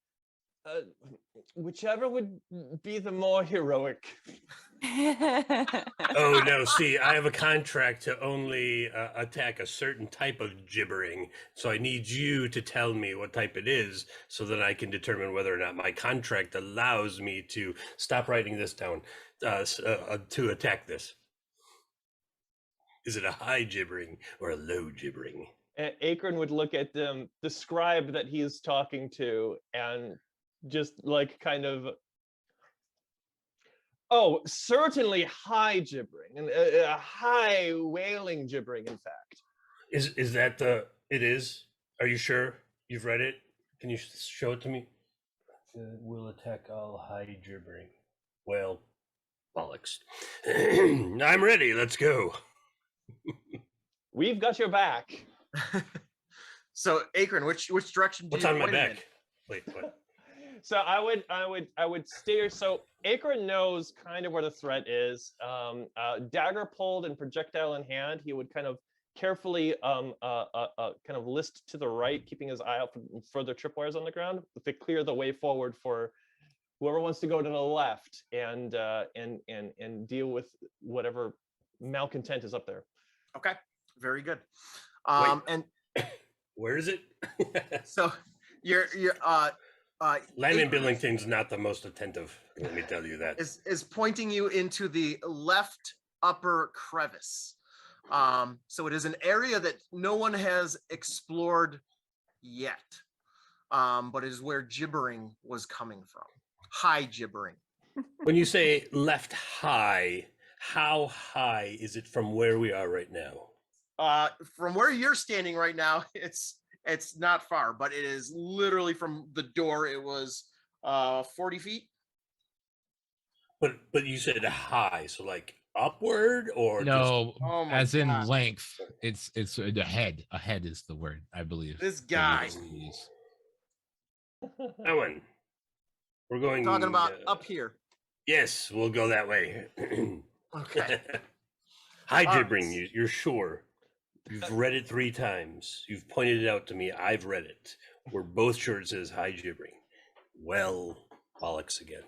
Whichever would be the more heroic. Oh no, see, I have a contract to only attack a certain type of gibbering, so I need you to tell me what type it is so that I can determine whether or not my contract allows me to stop writing this down to attack this. Is it a high gibbering or a low gibbering? Akron would look at the scribe that he is talking to and just like kind of, oh, certainly high gibbering, and a high wailing gibbering, in fact. Is that the, it is? Are you sure you've read it? Can you show it to me? Will attack all high gibbering. Well, bollocks. I'm ready, let's go. We've got your back. So Akron, which direction do What's you on my point him in? back? Wait, what? So I would steer. So Akron knows kind of where the threat is. Dagger pulled and projectile in hand, he would kind of carefully kind of list to the right, keeping his eye out for further tripwires on the ground to clear the way forward for whoever wants to go to the left and deal with whatever malcontent is up there. Okay, very good. Wait. And Where is it? so you're Landon Akron Billington's not the most attentive, let me tell you that. is pointing you into the left upper crevice. So it is an area that no one has explored yet, but it is where gibbering was coming from. High gibbering. When you say left high, how high is it from where we are right now? From where you're standing right now, it's not far, but it is literally from the door. It was 40 feet. But you said high, so like upward or No, Oh my as in God. length. It's the head. Ahead is the word, I believe. This that guy we use. just that one? We're going talking about up here. Yes, we'll go that way. Okay. High All right. gibbering, you're sure? You've read it 3 times. You've pointed it out to me. I've read it. We're both sure it says high gibbering. Well, bollocks again.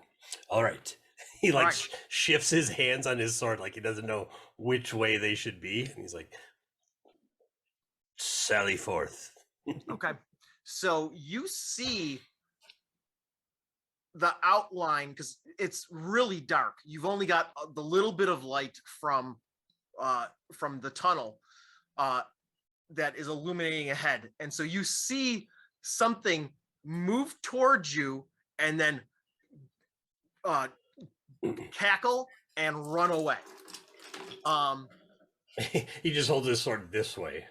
All right. He like Right. shifts his hands on his sword like he doesn't know which way they should be. And he's like, sally forth. Okay. So you see the outline because it's really dark. You've only got the little bit of light from the tunnel that is illuminating ahead, and so you see something move towards you and then cackle and run away. He just holds his sword this way.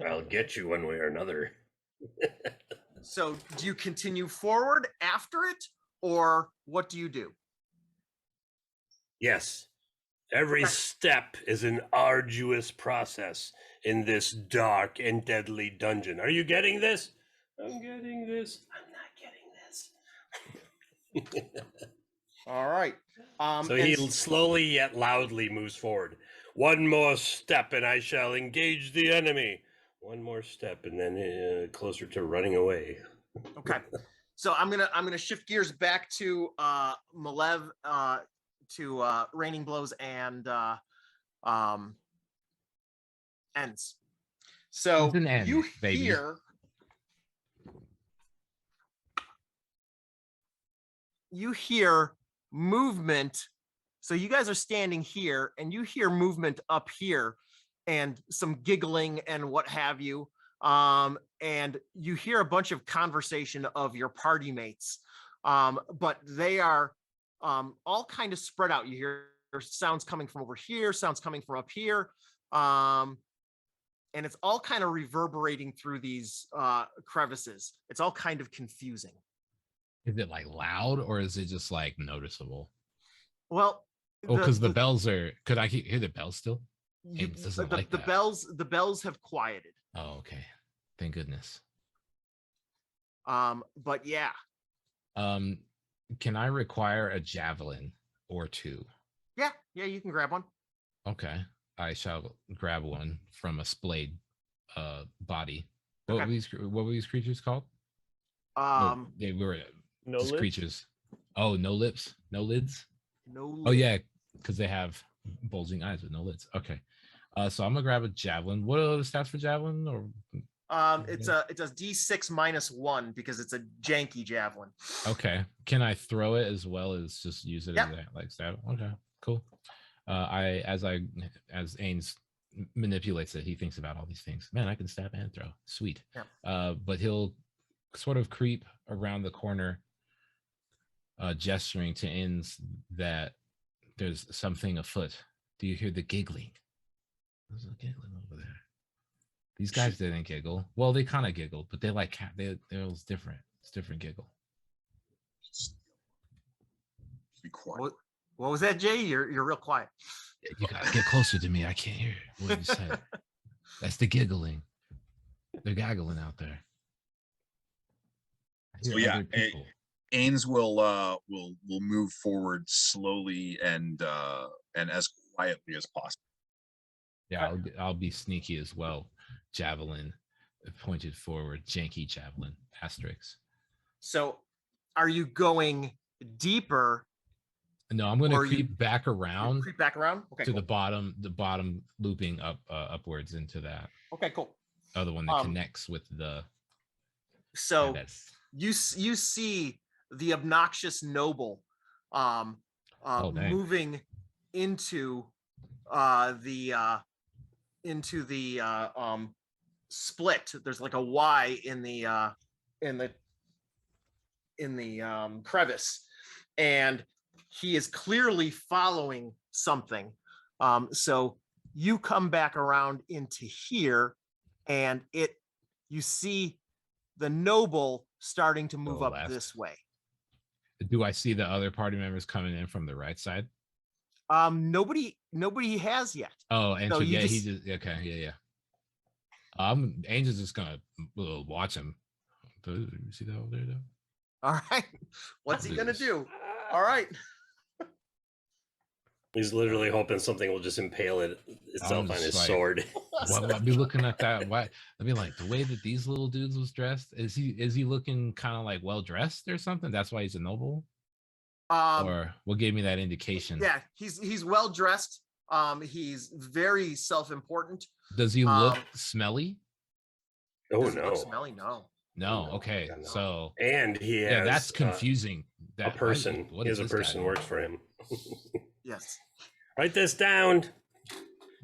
I'll get you one way or another. So do you continue forward after it, or what do you do? Yes. Every Okay. step is an arduous process in this dark and deadly dungeon. Are you getting this? I'm getting this. I'm not getting this. All right. So and he slowly yet loudly moves forward. One more step and I shall engage the enemy. One more step and then closer to running away. Okay. So I'm gonna shift gears back to Malev, to Raining Blows and Ends. So It's an end, you baby. hear movement. So you guys are standing here and you hear movement up here and some giggling and what have you. And you hear a bunch of conversation of your party mates. But they are all kind of spread out. You hear sounds coming from over here, sounds coming from up here. And it's all kind of reverberating through these crevices. It's all kind of confusing. Is it like loud or is it just like noticeable? Well, Oh, because the bells are. Could I hear the bells still? It doesn't like the that. bells have quieted. Oh, okay. Thank goodness. But yeah. Can I require a javelin or two? Yeah, you can grab one. Okay. I shall grab one from a splayed body. What Okay. were these creatures called? They were No just lips? creatures. Oh, no lips, no lids. No. Oh yeah, because they have bulging eyes with no lids. Okay. So I'm gonna grab a javelin. What are the stats for javelin? Or It's a D6 -1 because it's a janky javelin. okay. Can I throw it as well as just use it Yep. as a like stab? Okay, cool. As Ains manipulates it, he thinks about all these things. Man, I can stab and throw. Sweet. Yep. But he'll sort of creep around the corner, gesturing to Ains that there's something afoot. Do you hear the giggling? There's a giggling over there. These guys didn't giggle. Well, they kind of giggled, but they like it was different. It's different giggle. Be quiet. What was that, Jay? You're real quiet. You gotta get closer to me. I can't hear what you said. That's the giggling. They're gaggling out there. So yeah, Ains will move forward slowly and as quietly as possible. Yeah, I'll be sneaky as well. Javelin pointed forward, janky javelin, asterisk. So are you going deeper? No, I'm gonna creep back around. Creep back around? Okay. To cool. the bottom looping upwards into that. Okay, cool. Other one that connects with the so you see the obnoxious noble moving into the split. There's like a Y in the crevice, and he is clearly following something. So you come back around into here, and you see the noble starting to move up this way. Do I see the other party members coming in from the right side? Nobody has yet. Oh, and so yeah, he just okay, yeah. Angel's just gonna watch him. You see that over there, though? All right. What's he gonna do? All right. He's literally hoping something will just impale itself on his sword. I'd be looking at that. Why? I'd be like, the way that these little dudes was dressed. Is he looking kind of like well dressed or something? That's why he's a noble. Or what gave me that indication? Yeah, he's well dressed. He's very self-important. Does he look smelly? Oh no, smelly? No. No. Okay. No. So and he has, that's confusing. He has a person works for him. Yes. Write this down.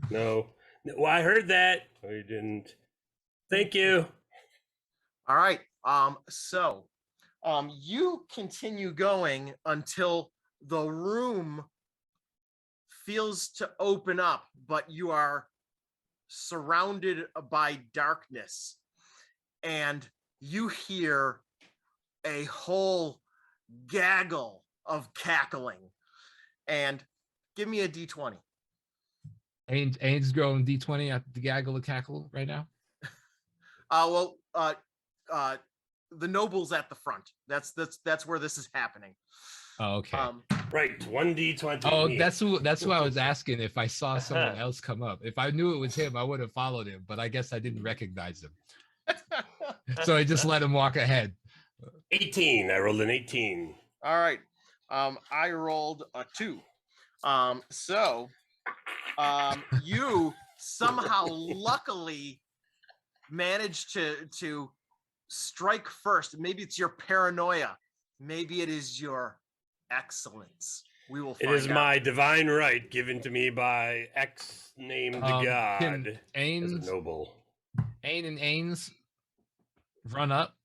No. Well, I heard that. Oh, you didn't. Thank you. All right. So you continue going until the room feels to open up, but you are surrounded by darkness, and you hear a whole gaggle of cackling. And give me a d20. Ain's growing D20 at the gaggle of cackle right now. The noble's at the front. That's where this is happening. Oh, okay. Right, 1d20. Oh, me. that's who I was asking if I saw someone else come up. If I knew it was him, I would have followed him, but I guess I didn't recognize him. So I just let him walk ahead. 18. I rolled an 18. All right. I rolled a 2. You somehow luckily managed to strike first. Maybe it's your paranoia. Maybe it is your excellence. We will find It is out. my divine right given to me by X named Can God as a Ains, noble. Ain and Ains run up?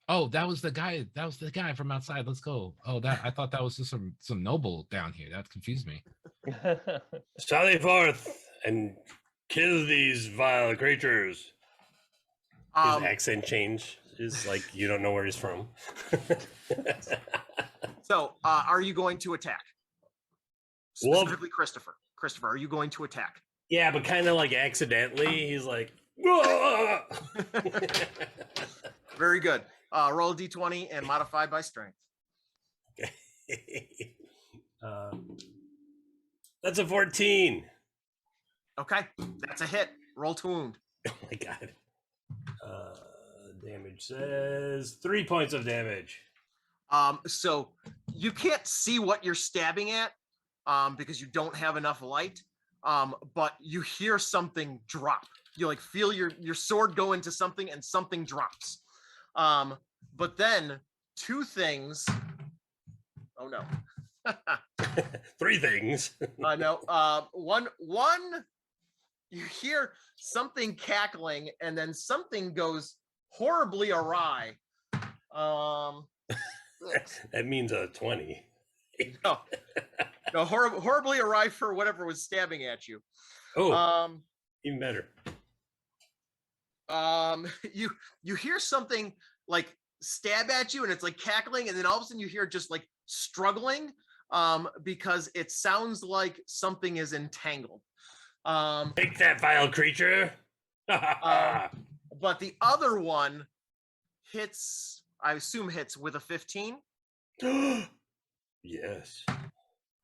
Oh, that was the guy. That was the guy from outside. Let's go. Oh, I thought that was just some noble down here. That confused me. Sally forth and kill these vile creatures. His accent change is like you don't know where he's from. So, are you going to attack? Well- Specifically, Christopher. Christopher, are you going to attack? Yeah, but kind of like accidentally. He's like, "Whoa!" Very good. Roll a d20 and modify by strength. That's a 14. Okay, that's a hit. Roll to wound. Oh my god. Damage says 3 points of damage. So you can't see what you're stabbing at because you don't have enough light. But you hear something drop. You like feel your sword go into something and something drops. But then 2 things. Oh no. 3 things. No. One. You hear something cackling, and then something goes horribly awry. That means a 20. No, horribly awry for whatever was stabbing at you. Oh, even better. You hear something like stab at you, and it's like cackling, and then all of a sudden you hear just like struggling, because it sounds like something is entangled. Take that vile creature. But the other one hits, I assume hits with a 15. Yes.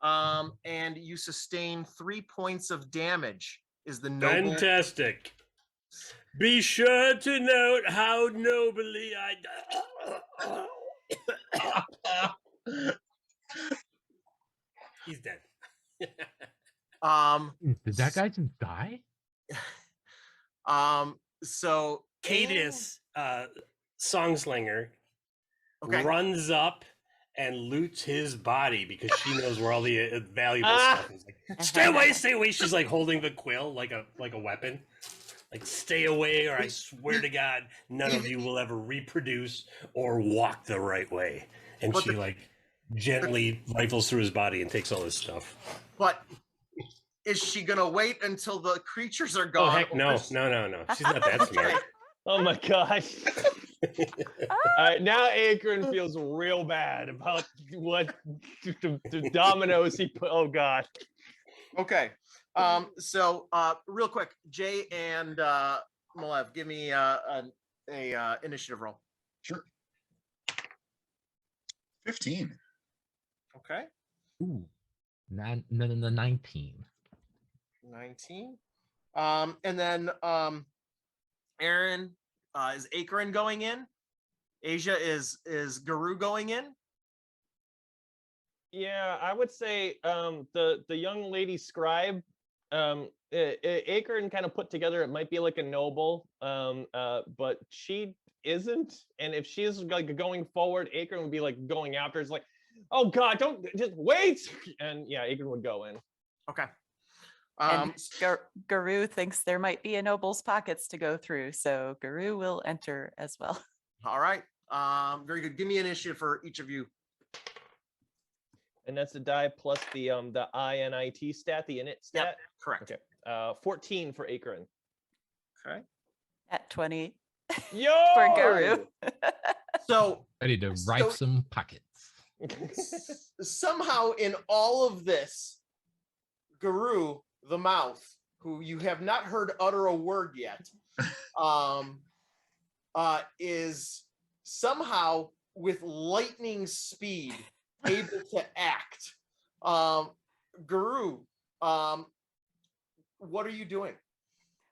And you sustain 3 points of damage. Is the noble Fantastic. Be sure to note how nobly He's dead. Did that guy just die? So Cadius, Songslinger, Okay. runs up and loots his body because she knows where all the valuable stuff is. Like, stay away, stay away. She's like holding the quill like a weapon. Like, stay away, or I swear to God, none of you will ever reproduce or walk the right way. And But she like gently rifles through his body and takes all his stuff. But is she gonna wait until the creatures are Oh gone? heck no, no. She's not that smart. Oh my gosh. All right, now Akron feels real bad about what the dominoes he put. Oh god. Okay. So real quick, Jay and Malev, give me a initiative roll. Sure. 15. Okay. Ooh, 19. 19. And then Aaron, is Akron going in? Asia is Guru going in? Yeah, I would say the young lady scribe, Akron kind of put together. It might be like a noble, but she isn't. And if she's like going forward, Akron would be like going after. It's like, oh god, don't just wait. And yeah, Akron would go in. Okay. And Guru thinks there might be a noble's pockets to go through, so Guru will enter as well. All right. Very good. Give me an initiative for each of you. And that's the die plus the INIT stat, the init stat. Yep, correct. Okay. 14 for Akron. Okay. At 20 Yo! for Garu. So Ready to ripe So- some pockets. somehow in all of this, Guru, the mouth, who you have not heard utter a word yet, is somehow with lightning speed able to act. Guru, what are you doing?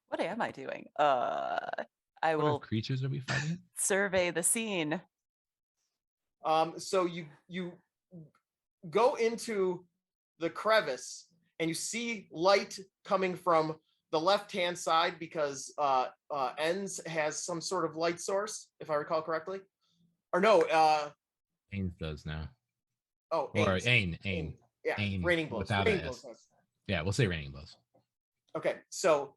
What am I doing? I What will creatures are we fighting? survey the scene. So you go into the crevice and you see light coming from the left-hand side because Ends has some sort of light source, if I recall correctly. Or no, Ains does now. oh, Or Ains. Ain. Yeah, Ain raining blows. without Raining a blows S. does. Yeah, we'll say raining blows. Okay, so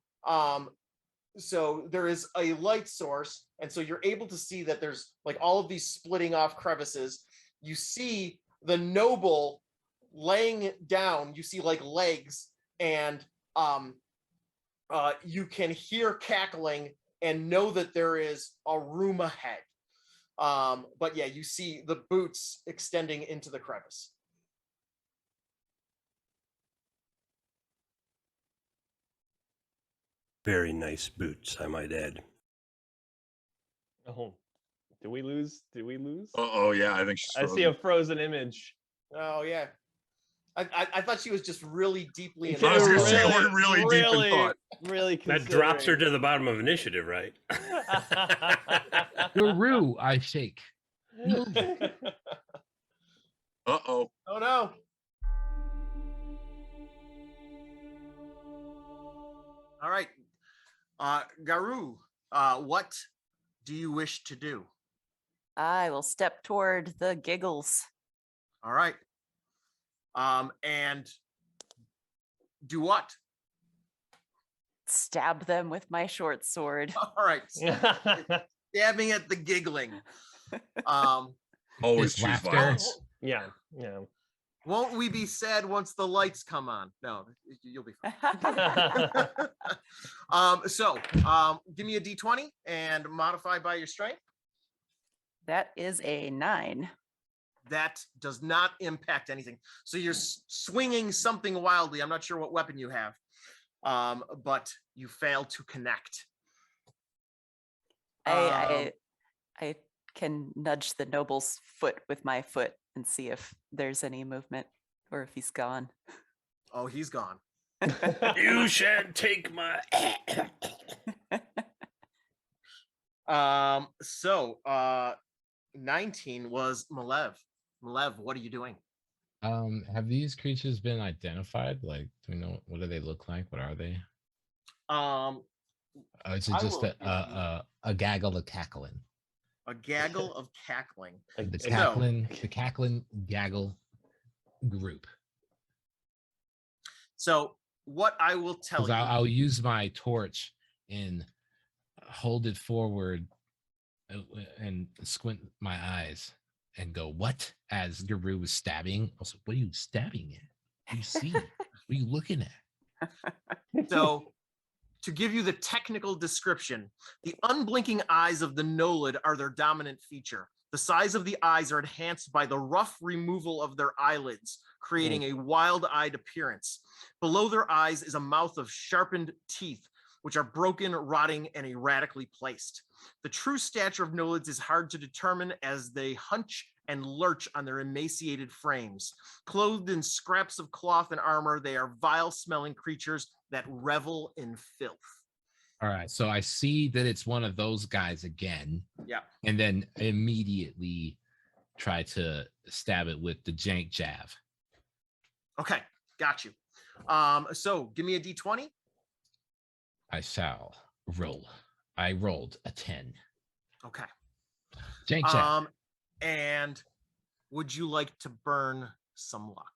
there is a light source, and so you're able to see that there's like all of these splitting off crevices. You see the noble laying down, you see like legs, and you can hear cackling and know that there is a room ahead. But yeah, you see the boots extending into the crevice. Very nice boots, I might add. Oh, did we lose? Did we lose? Oh yeah, I think she's I see a frozen image. Oh yeah. I thought she was just really deeply in I was gonna say, Really, we're really deep in thought. Really That drops her considering. to the bottom of initiative, right? Guru, I shake. Uh-oh. Oh no. All right. Garu, what do you wish to do? I will step toward the giggles. All right. And do what? Stab them with my short sword. All right. Stabbing at the giggling. Always His choose laughter. violence. Yeah, yeah. Won't we be sad once the lights come on? No, you'll be fine. Give me a d20 and modify by your strength. That is a 9. That does not impact anything. So you're swinging something wildly. I'm not sure what weapon you have, but you fail to connect. I can nudge the noble's foot with my foot and see if there's any movement or if he's gone. Oh, he's gone. You shan't take my. 19 was Malev. Malev, what are you doing? Have these creatures been identified? Like, do we know what do they look like? What are they? Is it I just will a gaggle of cackling? A gaggle of cackling. The So- cackling gaggle group. So what I will tell 'Cause you. I'll use my torch and hold it forward and squint my eyes and go, what? As Guru was stabbing. I was like, what are you stabbing at? What do you see? What are you looking at? So, to give you the technical description, the unblinking eyes of the Nolid are their dominant feature. The size of the eyes are enhanced by the rough removal of their eyelids, creating a wild-eyed appearance. Below their eyes is a mouth of sharpened teeth, which are broken, rotting, and erratically placed. The true stature of Nolids is hard to determine as they hunch and lurch on their emaciated frames. Clothed in scraps of cloth and armor, they are vile-smelling creatures that revel in filth. All right. So I see that it's one of those guys again. Yeah. And then immediately try to stab it with the jank jab. Okay, got you. So give me a d20. I shall roll. I rolled a 10. Okay. Jank jab. And would you like to burn some luck?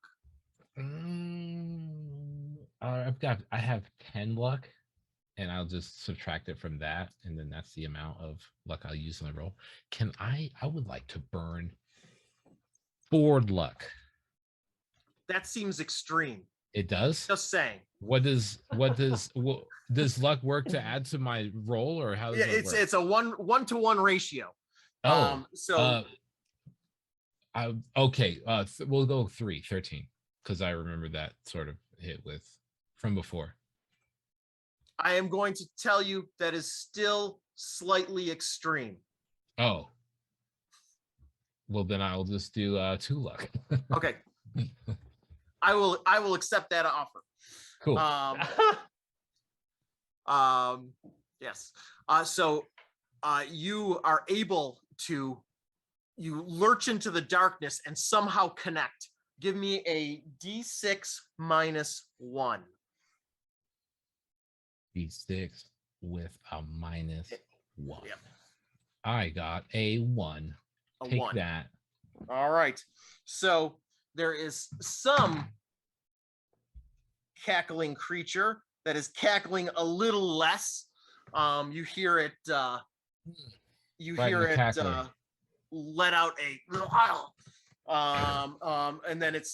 I have 10 luck, and I'll just subtract it from that, and then that's the amount of luck I'll use in the roll. I would like to burn 4 luck. That seems extreme. It does. Just saying. Does luck work to add to my roll, or how does Yeah, it work? it's a 1-to-1 ratio. Oh, So okay. We'll go 13 because I remember that sort of hit with from before. I am going to tell you that is still slightly extreme. Oh, well then I'll just do 2 luck. Okay. I will accept that offer. Cool. Yes. So you are able to, you lurch into the darkness and somehow connect. Give me a D6 minus 1. D6 with a minus 1. Yep. I got a 1. A Take 1. that. All right. So there is some cackling creature that is cackling a little less. You hear it. You Right in hear the it cackler. let out a and then it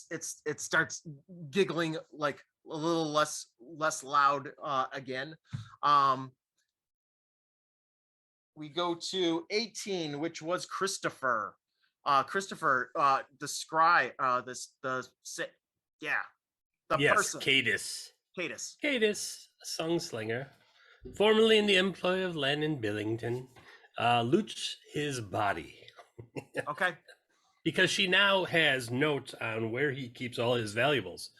starts giggling like a little less loud again. We go to 18, which was Christopher. Christopher, describe the Yes, person. Cadis. Cadis. Cadis, a songslinger, formerly in the employ of Lennon Billington, loots his body. Okay. Because she now has notes on where he keeps all his valuables.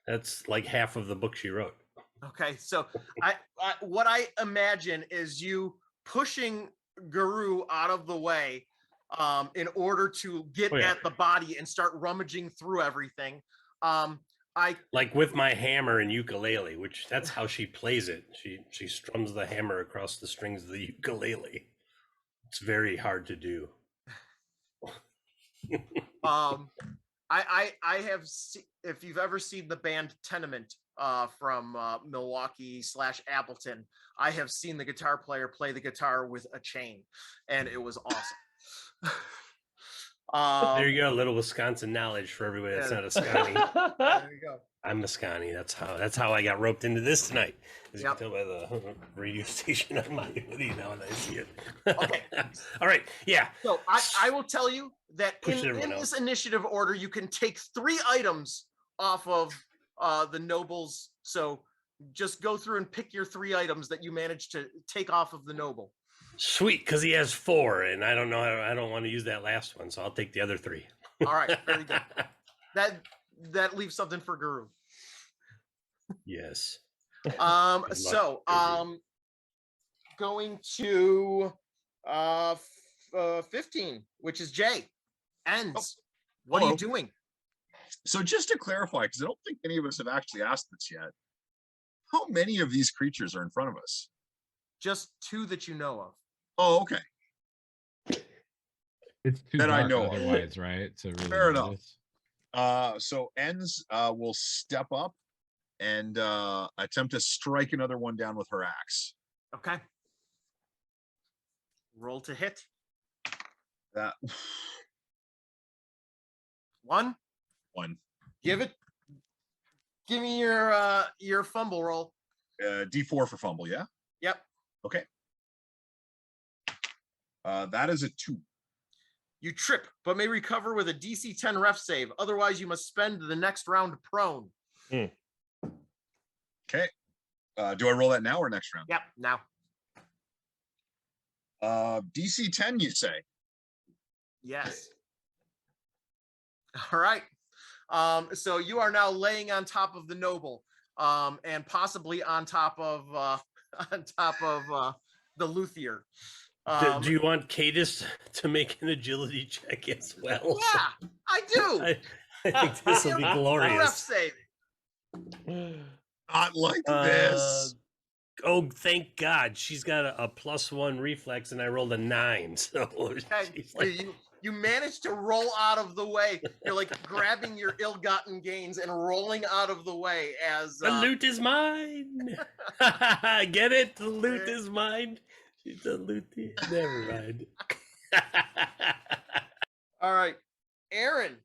That's like half of the book she wrote. Okay. So I what I imagine is you pushing Guru out of the way in order to get at the body and start rummaging through everything. I like with my hammer and ukulele, which that's how she plays it. She strums the hammer across the strings of the ukulele. It's very hard to do. I have if you've ever seen the band Tenement from Milwaukee / Appleton, I have seen the guitar player play the guitar with a chain, and it was awesome. There you go, a little Wisconsin knowledge for everybody that's not a Scotty. There you go. I'm a Scotty. That's how I got roped into this tonight. As you Yep. can tell by the radio station I'm on with you now, and I see it. Okay. All right. Yeah. So I will tell you that Push in everyone this out. initiative order, you can take 3 items off of the nobles. So just go through and pick your 3 items that you managed to take off of the noble. Sweet, because he has 4, and I don't know. I don't want to use that last one, so I'll take the other 3. All right, very good. That leaves something for Guru. Yes. So going to 15, which is Jay. Ends. What are you doing? So just to clarify, because I don't think any of us have actually asked this yet, how many of these creatures are in front of us? Just 2 that you know of. Oh, okay. It's too That I dark know of. otherwise, right? To really Fair enough. notice. So Ends will step up and attempt to strike another one down with her axe. Okay. Roll to hit. That 1. 1. Give me your fumble roll. D4 for fumble, yeah? Yep. Okay. That is a 2. You trip, but may recover with a DC 10 ref save. Otherwise, you must spend the next round prone. Okay. Do I roll that now or next round? Yep. Now. DC 10, you say? Yes. All right. So you are now laying on top of the noble, and possibly on top of the luthier. Do you want Cadis to make an agility check as well? Yeah, I do. I think this will be Ref glorious. save. Not like this. Oh, thank God. She's got a +1 reflex, and I rolled a 9. So Okay. she's like, You managed to roll out of the way. You're like grabbing your ill-gotten gains and rolling out of the way as the loot is mine. Get it? The loot is mine. She's a loot. Never mind. All right, Aaron,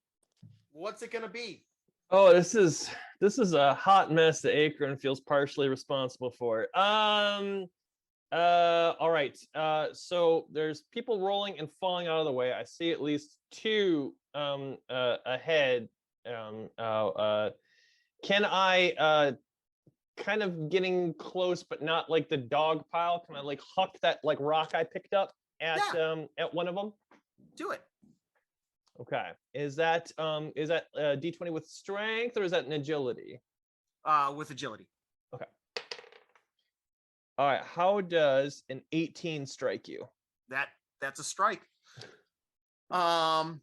what's it gonna be? Oh, this is a hot mess that Akron feels partially responsible for. All right. So there's people rolling and falling out of the way. I see at least two ahead. Can I kind of getting close, but not like the dog pile? Can I like huck that like rock I picked up at one of them? Do it. Okay. Is that D20 with strength or is that an agility? With agility. Okay. All right. How does an 18 strike you? That's a strike. Now,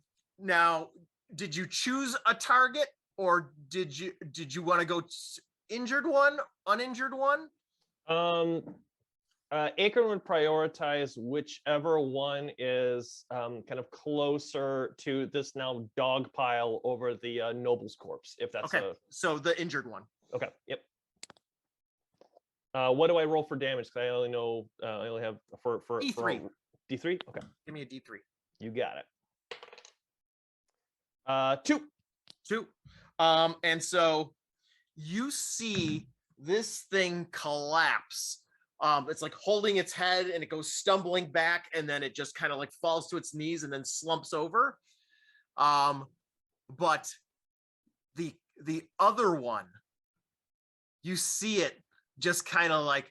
did you choose a target, or did you want to go injured one, uninjured one? Akron would prioritize whichever one is kind of closer to this now dog pile over the noble's corpse, if that's okay. So the injured one. Okay. Yep. What do I roll for damage? Because I only know I only have for D3. D3. Okay. Give me a D3. You got it. 2. 2. And so you see this thing collapse. It's like holding its head and it goes stumbling back, and then it just kind of like falls to its knees and then slumps over. But the other one, you see it just kind of like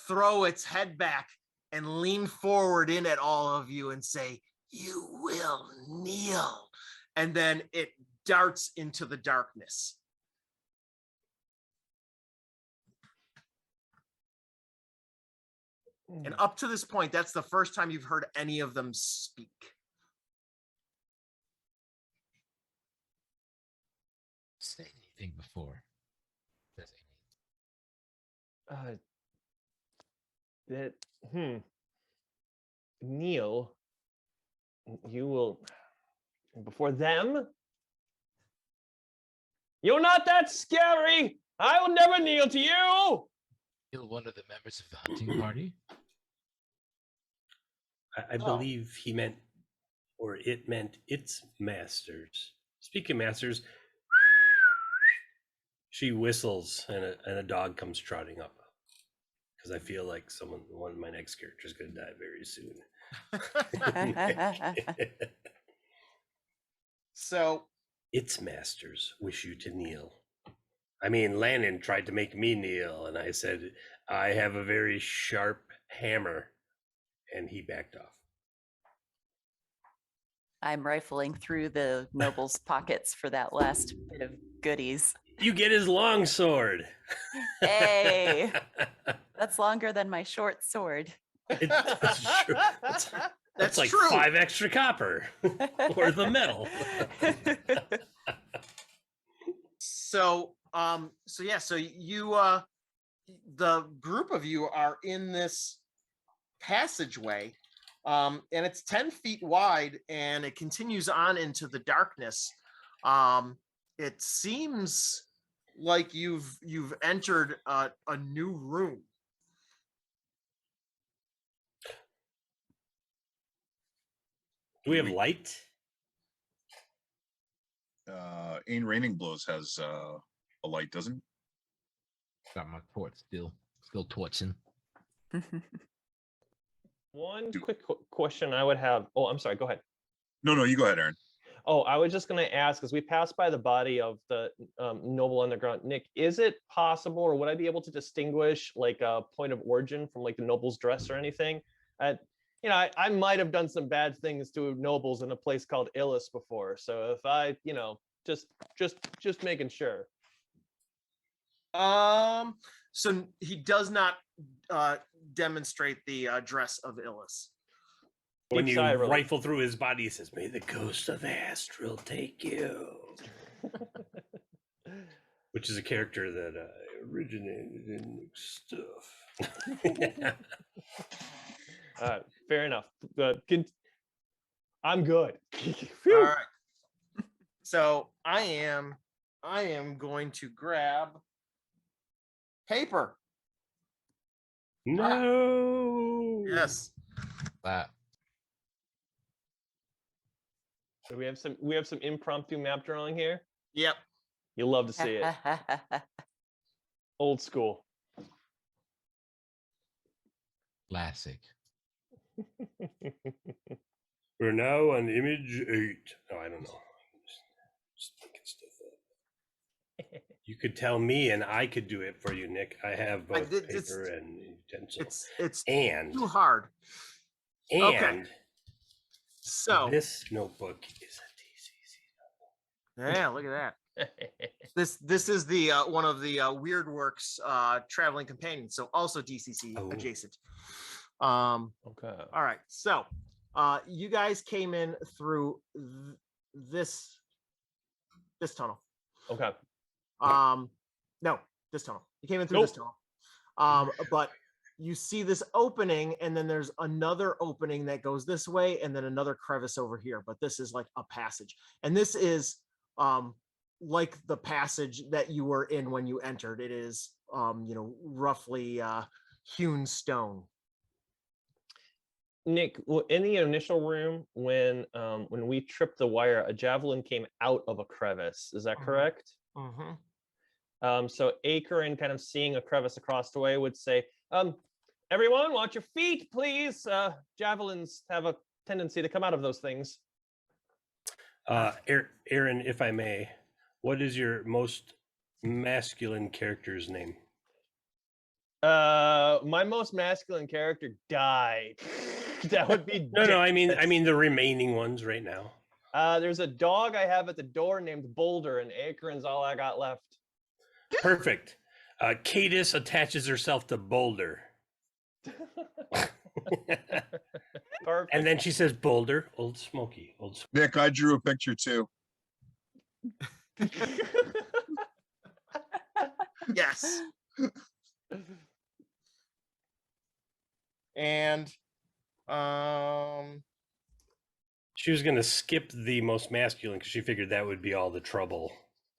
throw its head back and lean forward in at all of you and say, "You will kneel." And then it darts into the darkness. And up to this point, that's the first time you've heard any of them speak. Say anything before. Does Neil, you will before them. You're not that scary. I will never kneel to you. Kill one of the members of the hunting party? I believe he meant, or it meant, its masters. Speaking of masters, she whistles and a dog comes trotting up. Because I feel like one of my next characters is going to die very soon. So its masters wish you to kneel. I mean, Lannon tried to make me kneel, and I said, I have a very sharp hammer, and he backed off. I'm rifling through the noble's pockets for that last bit of goodies. You get his long sword. Hey, that's longer than my short sword. That's true. That's like true. 5 extra copper or the metal. So you the group of you are in this passageway, and it's 10 feet wide, and it continues on into the darkness. It seems like you've entered a new room. Do we have light? Ain Raining Blows has a light, doesn't it? Got my torch still torching. One quick question I would have. Oh, I'm sorry. Go ahead. No, you go ahead, Aaron. Oh, I was just going to ask, as we passed by the body of the noble underground, Nick, is it possible, or would I be able to distinguish like a point of origin from like the noble's dress or anything? I might have done some bad things to nobles in a place called Illis before. So if I, just making sure. So he does not demonstrate the dress of Illis. When Deep you sigh, really. rifle through his body, he says, "May the ghost of Astral take you." Which is a character that originated in stuff. Fair enough. I'm good. All right. So I am going to grab paper. No. Yes. So we have some impromptu map drawing here. Yep. You love to see it. Old school. Classic. We're now on image 8. No, I don't know. Just thinking stuff up. You could tell me, and I could do it for you, Nick. I have both paper and utensil. It's and too hard. Okay. and So this notebook is a DCC. yeah, look at that. This is the one of the Weird Works traveling companions, so also DCC Oh. adjacent. Okay. All right, so you guys came in through this tunnel. Okay. No, this tunnel. You came in through this tunnel. But you see this opening, and then there's another opening that goes this way, and then another crevice over here. But this is like a passage, and this is like the passage that you were in when you entered. It is roughly hewn stone. Nick, in the initial room, when we tripped the wire, a javelin came out of a crevice. Is that correct? Mm-hmm. So Akerin, kind of seeing a crevice across the way, would say, everyone, watch your feet, please. Javelins have a tendency to come out of those things. Aaron, if I may, what is your most masculine character's name? My most masculine character died. That would be No, I mean the remaining ones right now. There's a dog I have at the door named Boulder, and Akerin's all I got left. Perfect. Cadis attaches herself to Boulder. Perfect. And then she says, Boulder, Old Smoky. Nick, I drew a picture too. Yes. And she was gonna skip the most masculine because she figured that would be all the trouble.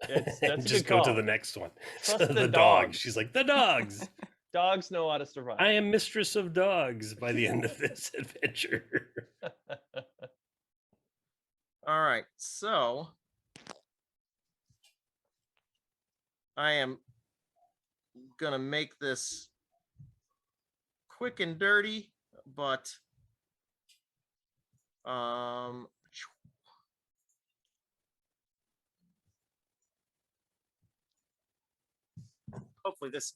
That's and a just good go to call. the next one. Trust So the the dogs. dogs. She's like, the dogs. Dogs know how to survive. I am mistress of dogs by the end of this adventure. all right, so I am gonna make this quick and dirty, but hopefully this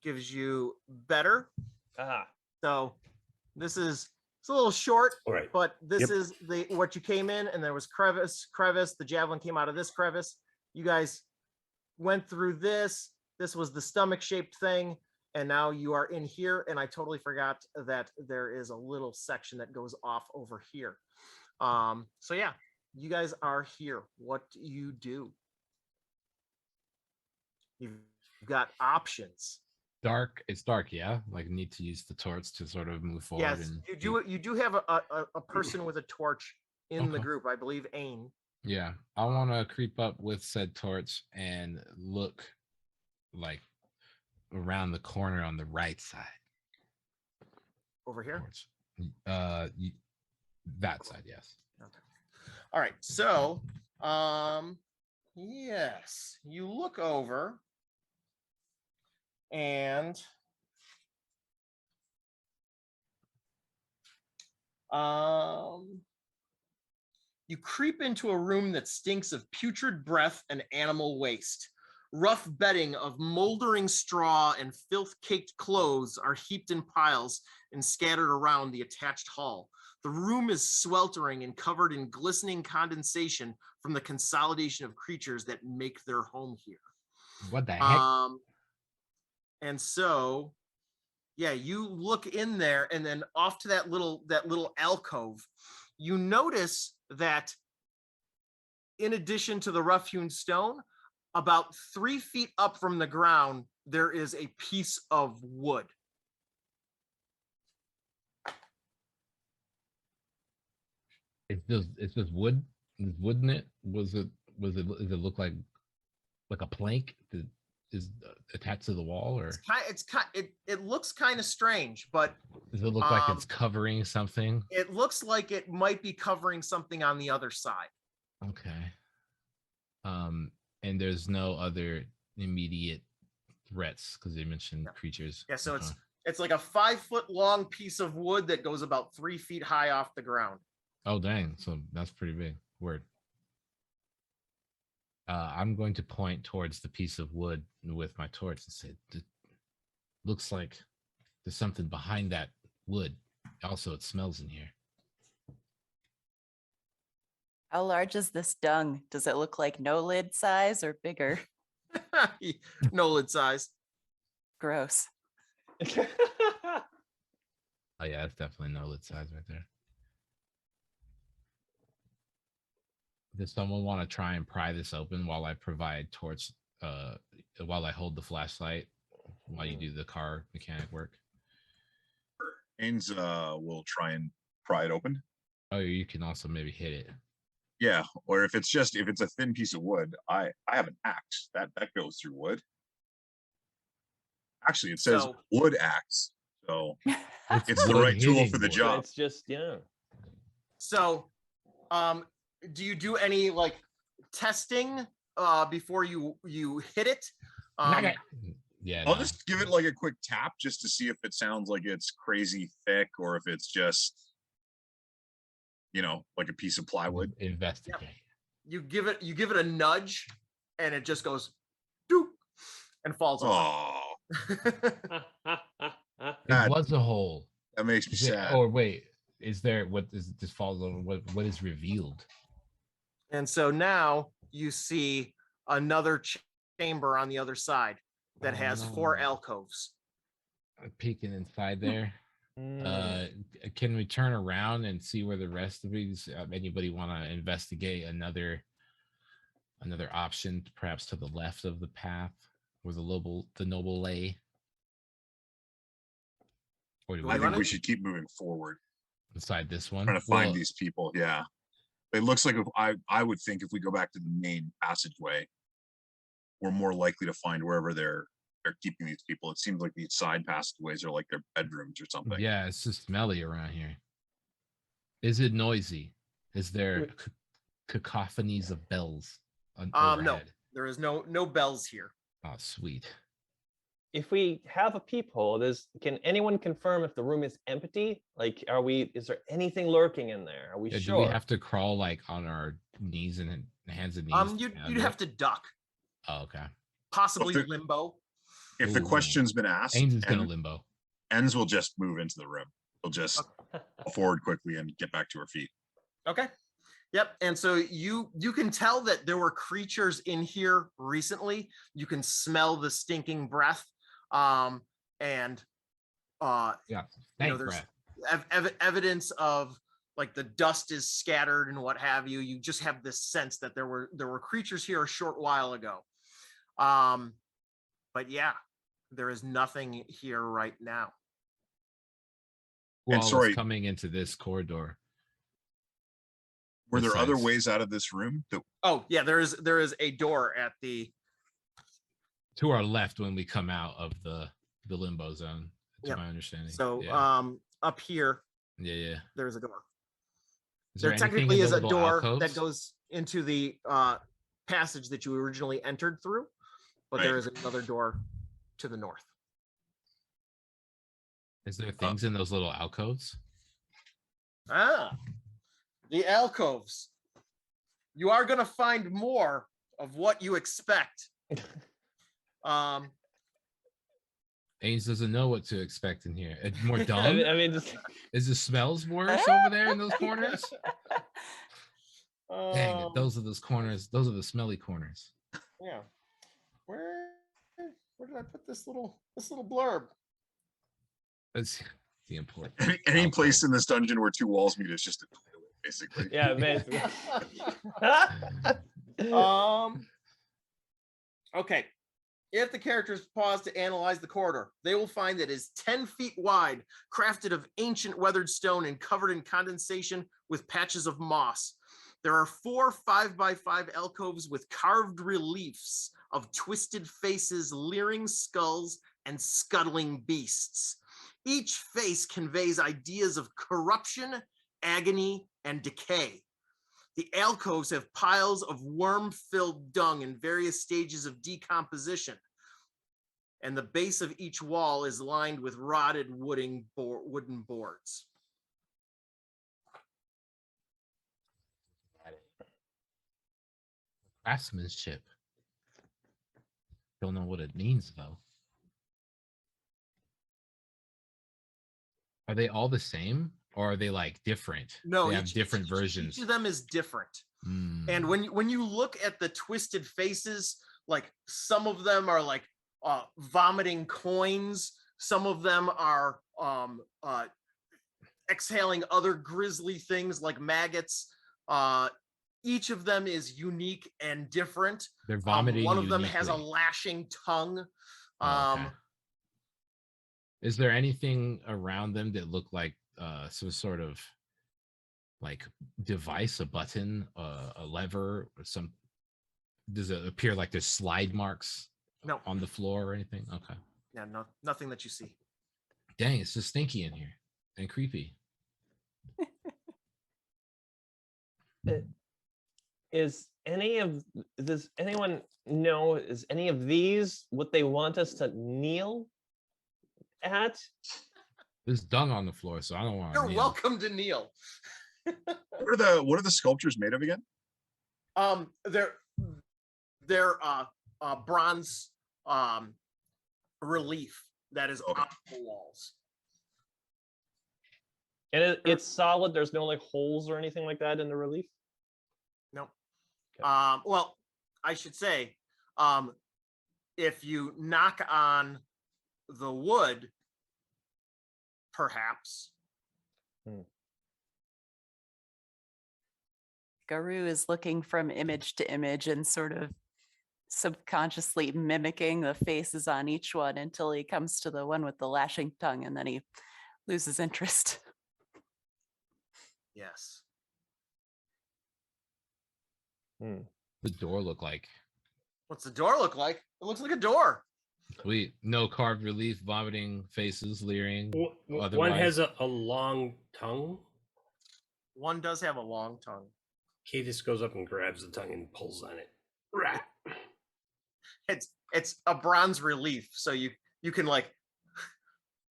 gives you better. So this is, it's a little short, All right. but this Yep. is what you came in, and there was crevice. The javelin came out of this crevice. You guys went through this. This was the stomach shaped thing. And now you are in here. And I totally forgot that there is a little section that goes off over here. So yeah, you guys are here. What do you do? You've got options. Dark. It's dark, yeah. Like need to use the torch to sort of move forward. Yes, and you do. You do have a person with a torch in the Okay. group. I believe Ain. Yeah, I want to creep up with said torch and look like around the corner on the right side. Over here. Torch. That side, yes. Okay. All right. So, yes, you look over and you creep into a room that stinks of putrid breath and animal waste. Rough bedding of moldering straw and filth-caked clothes are heaped in piles and scattered around the attached hall. The room is sweltering and covered in glistening condensation from the consolidation of creatures that make their home here. What the heck? And so, yeah, you look in there, and then off to that little alcove, you notice that in addition to the rough-hewn stone, about 3 feet up from the ground, there is a piece of wood. It's just wood. It's wood in it. Does it look like a plank that is attached to the wall, or It looks kind of strange, but does it look like it's covering something? it looks like it might be covering something on the other side. Okay. And there's no other immediate threats because they mentioned No. creatures. Yeah, so Uh-huh. it's like a 5-foot long piece of wood that goes about 3 feet high off the ground. Oh dang! So that's pretty big. Word. I'm going to point towards the piece of wood with my torch and say, "Looks like there's something behind that wood. Also, it smells in here." How large is this dung? Does it look like no lid size or bigger? No lid size. Gross. Oh yeah, that's definitely no lid size right there. Does someone want to try and pry this open while I provide torch? While I hold the flashlight, while you do the car mechanic work. Ains will try and pry it open. Oh, you can also maybe hit it. Yeah, or if it's a thin piece of wood, I have an axe that goes through wood. Actually, it says So- wood axe, so it's the wood right tool hitting for the wood. job. It's just, yeah. So, do you do any like testing before you hit it? Yeah, I'll no. just give it like a quick tap just to see if it sounds like it's crazy thick or if it's just, like a piece of plywood. Investigate. You give it a nudge, and it just goes, doop, and falls off. Oh, It that- was a hole. that makes me Is it- sad. or wait, is there what is this falls on what is revealed? And so now you see another chamber on the other side that Oh, has 4 no. alcoves. Peeking inside there. Mm. Can we turn around and see where the rest of these? Anybody want to investigate another option, perhaps to the left of the path where the noble lay? Or do Do we I you think wanna- we should keep moving forward, inside this one? trying to find Well, these people. Yeah, it looks like if I would think if we go back to the main passageway, we're more likely to find wherever they're keeping these people. It seems like these side passageways are like their bedrooms or something. yeah, it's just smelly around here. Is it noisy? Is there Wait. cacophonies of bells No, overhead? there is no bells here. Oh, sweet. If we have a peephole, can anyone confirm if the room is empty? Like, is there anything lurking in there? Are we Do sure? we have to crawl like on our knees and hands and knees? You'd have to duck, Oh, okay. possibly Well, limbo. If the Ooh. question's been asked, Ains is gonna and limbo. Ends will just move into the room. We'll just fall forward quickly and get back to our feet. Okay. Yep. And so you can tell that there were creatures in here recently. You can smell the stinking breath. And Yeah. Thank there's breath. evidence of like the dust is scattered and what have you. You just have this sense that there were creatures here a short while ago. But yeah, there is nothing here right now. Who And all sorry- is coming into this corridor? Were there other Besides- ways out of this room? Oh yeah, there is a door at the To our left when we come out of the limbo zone, to Yep. my understanding. so yeah. up here Yeah. there's a door. Is There anything technically in is the a little door that alcoves? goes into the passage that you originally entered through, but there Right. is another door to the north. Is there things in those little alcoves? The alcoves. You are going to find more of what you expect. Ains doesn't know what to expect in here. It's more I dumb. mean, just Is the smells worse over there in those corners? Dang it! Those are those corners. Those are the smelly corners. Yeah. Where did I put this little blurb? That's the important. Any place alcove. in this dungeon where 2 walls meet is just a toilet, basically. yeah, basically. Okay. If the characters pause to analyze the corridor, they will find that it is 10 feet wide, crafted of ancient weathered stone and covered in condensation with patches of moss. There are 4 5x5 alcoves with carved reliefs of twisted faces, leering skulls, and scuttling beasts. Each face conveys ideas of corruption, agony, and decay. The alcoves have piles of worm-filled dung in various stages of decomposition, and the base of each wall is lined with rotted wooden boards. Craftsmanship. Don't know what it means though. Are they all the same, or are they like different? No, they have different versions. Each of them is different. Mm. And when you look at the twisted faces, like some of them are like vomiting coins, some of them are exhaling other grisly things like maggots. Each of them is unique and different. They're vomiting. One of them has a uniquely. lashing tongue. Oh, okay. Is there anything around them that look like some sort of like device, a button, a lever, or some? Does it appear like there's slide marks No. on the floor or anything? Okay. Yeah, no, nothing that you see. Dang, it's just stinky in here and creepy. Does anyone know, is any of these what they want us to kneel at? There's dung on the floor, so I don't want to. You're welcome to kneel. What are the sculptures made of again? They're bronze relief that is Okay. on the walls. And it's solid. There's no like holes or anything like that in the relief. No. Okay. Well, I should say, if you knock on the wood, perhaps. Garu is looking from image to image and sort of subconsciously mimicking the faces on each one until he comes to the one with the lashing tongue, and then he loses interest. Yes. The door look like? What's the door look like? It looks like a door. Sweet. No carved relief, vomiting faces, leering. One Otherwise- has a long tongue. One does have a long tongue. Cadis goes up and grabs the tongue and pulls on it. Right. It's a bronze relief, so you can like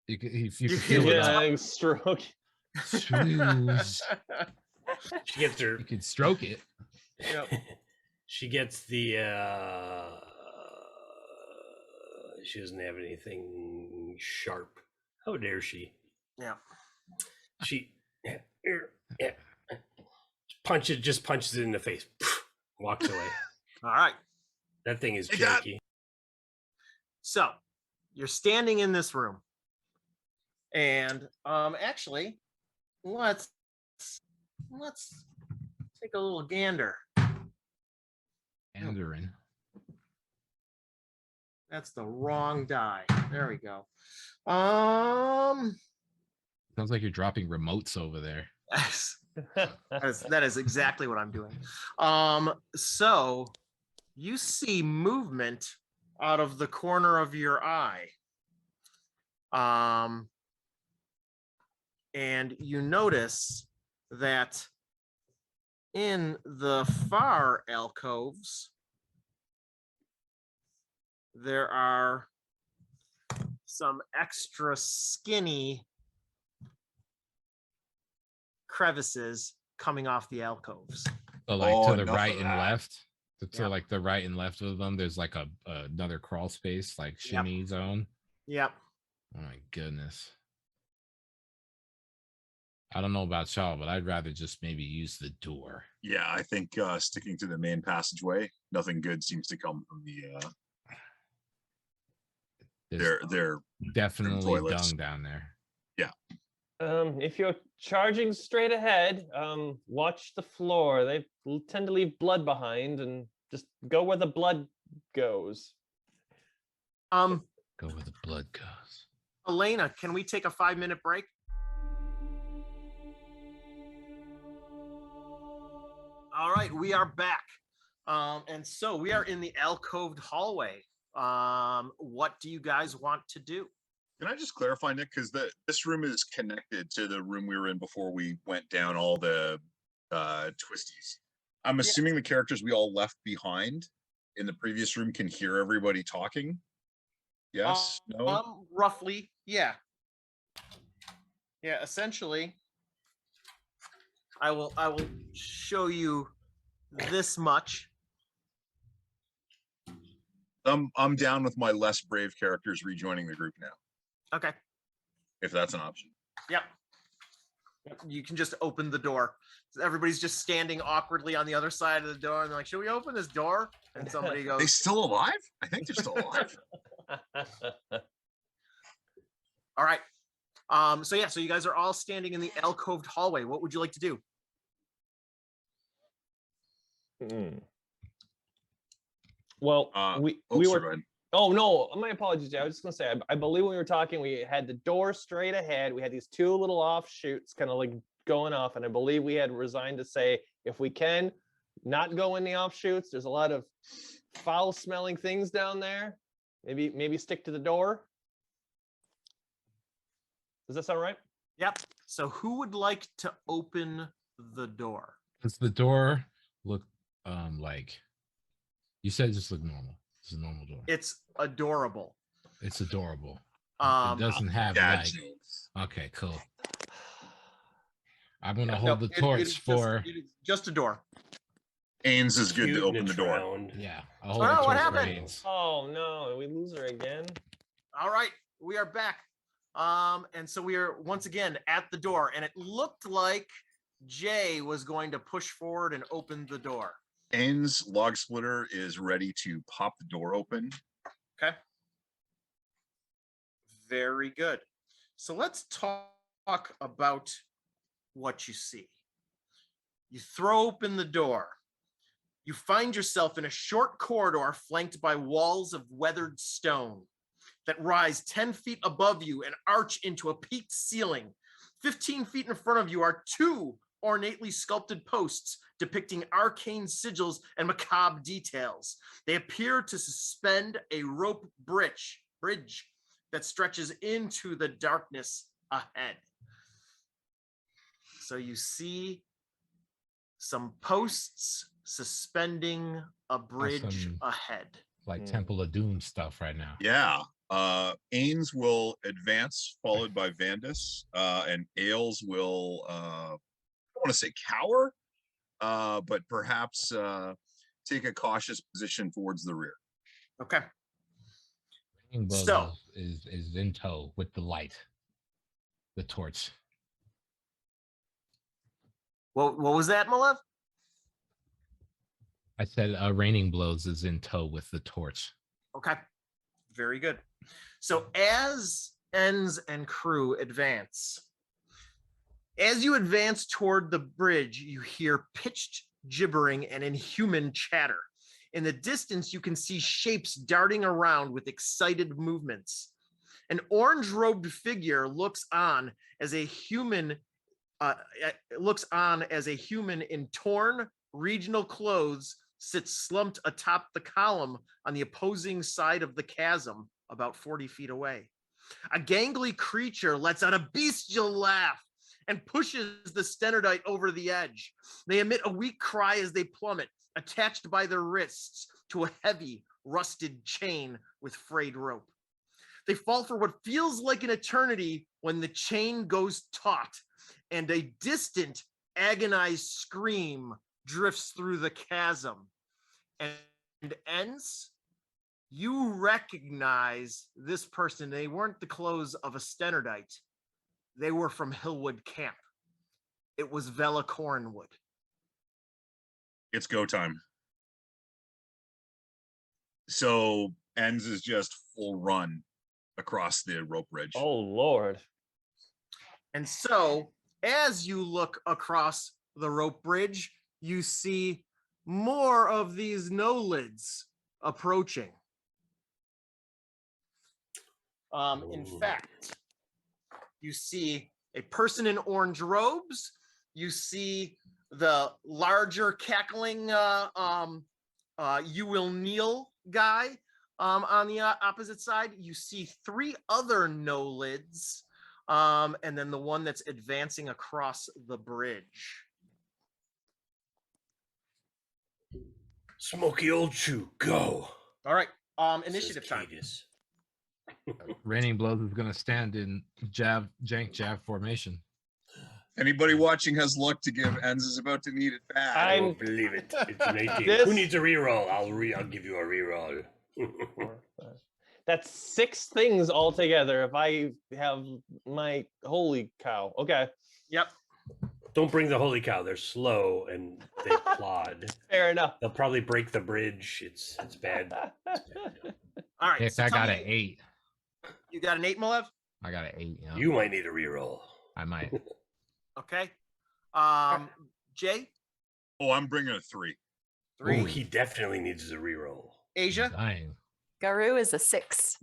You can You feel it. out. Yeah, stroke. Smoosh. She gets her. You can stroke it. Yep. She gets the. She doesn't have anything sharp. How dare she? Yeah. She just punches it in the face. Walks away. All right. That thing is Hey, Dad. janky. So you're standing in this room, and actually, let's take a little gander. Mandarin. That's the wrong die. There we go. Sounds like you're dropping remotes over there. Yes, that is exactly what I'm doing. So you see movement out of the corner of your eye. And you notice that in the far alcoves, there are some extra skinny crevices coming off the alcoves. So like Oh, to the enough right of and that. left. To Yeah. like the right and left of them, there's like another crawl space, like shimmy zone. Yep. Oh my goodness. I don't know about y'all, but I'd rather just maybe use the door. Yeah, I think sticking to the main passageway, nothing good seems to come from the There's their definitely toilets. dung down there. If you're charging straight ahead, watch the floor. They tend to leave blood behind, and just go where the blood goes. Go where the blood goes. Elena, can we take a 5-minute break? All right, we are back. And so we are in the alcoved hallway. What do you guys want to do? Can I just clarify, Nick? Because this room is connected to the room we were in before we went down all the twisties. I'm assuming the characters we all left behind in the previous room can hear everybody talking. Yes? No? Roughly, yeah. Yeah, essentially, I will show you this much. I'm down with my less brave characters rejoining the group now, Okay. if that's an option. Yep. You can just open the door. Everybody's just standing awkwardly on the other side of the door, and they're like, "Should we open this door?" And somebody They goes, still alive? I think they're still alive. "All right." So yeah, so you guys are all standing in the alcoved hallway. What would you like to do? Well, we were. sorry, go ahead. Oh no, my apologies. I was just gonna say, I believe when we were talking, we had the door straight ahead. We had these two little offshoots, kind of like going off, and I believe we had resigned to say, if we can, not go in the offshoots. There's a lot of foul-smelling things down there. Maybe stick to the door. Does that sound right? Yep. So who would like to open the door? Does the door look like you said? Just look normal. It's a normal door. It's adorable. It's adorable. It Um, doesn't have Dad like. jokes. Okay, cool. I'm gonna no, hold the it torch is for. it is just a door. Ains is good to Cute open and the door. round. Yeah, I'll hold Oh, the what torch for happened? Haynes. Oh no, did we lose her again? All right, we are back. And so we are once again at the door, and it looked like Jay was going to push forward and open the door. Ains log splitter is ready to pop the door open. Okay. Very good. So let's talk about what you see. You throw open the door. You find yourself in a short corridor flanked by walls of weathered stone that rise 10 feet above you and arch into a peaked ceiling. 15 feet in front of you are two ornately sculpted posts depicting arcane sigils and macabre details. They appear to suspend a rope bridge that stretches into the darkness ahead. So you see some posts suspending a bridge Awesome. ahead. Like Temple of Doom stuff right now. Yeah. Ains will advance, followed by Vandus, and Ailes will I don't want to say cower, but perhaps take a cautious position towards the rear. Okay. Raining Blows So- is in tow with the light, the torch. What was that, Malev? I said Raining Blows is in tow with the torch. Okay. Very good. So as Enns and crew advance, as you advance toward the bridge, you hear pitched gibbering and inhuman chatter. In the distance, you can see shapes darting around with excited movements. An orange-robed figure looks on as a human in torn regional clothes sits slumped atop the column on the opposing side of the chasm about 40 feet away. A gangly creature lets out a bestial laugh and pushes the Stennardite over the edge. They emit a weak cry as they plummet, attached by their wrists to a heavy, rusted chain with frayed rope. They fall for what feels like an eternity when the chain goes taut and a distant, agonized scream drifts through the chasm and ends. You recognize this person. They weren't the clothes of a Stennardite. They were from Hillwood Camp. It was Vela Cornwood. It's go time. So Ains is just full run across the rope bridge. Oh Lord. And so, as you look across the rope bridge, you see more of these no-lids approaching. In fact, you see a person in orange robes. You see the larger cackling you will kneel guy on the opposite side. You see three other no-lids, and then the one that's advancing across the bridge. Smoky old shoe, go. All right. Says Initiative time. Cadus. Raining Blows is going to stand in jank jab formation. Anybody watching has luck to give. Enz is about to need it bad. I I'm- don't believe it. It's an 18. This- Who needs a reroll? I'll give you a reroll. 4, 5. That's 6 things altogether. If I have my holy cow. Okay, Yep. Don't bring the holy cow. They're slow and they plod. fair enough. They'll probably break the bridge. It's bad. All right. If so I tell got me, an 8. You got an 8, Malev? I got an 8. Yeah. You might need a reroll. I might. Okay. Jay? Oh, I'm bringing a 3. 3. Ooh, he definitely needs a reroll. Asia? Dying. Garu is a 6.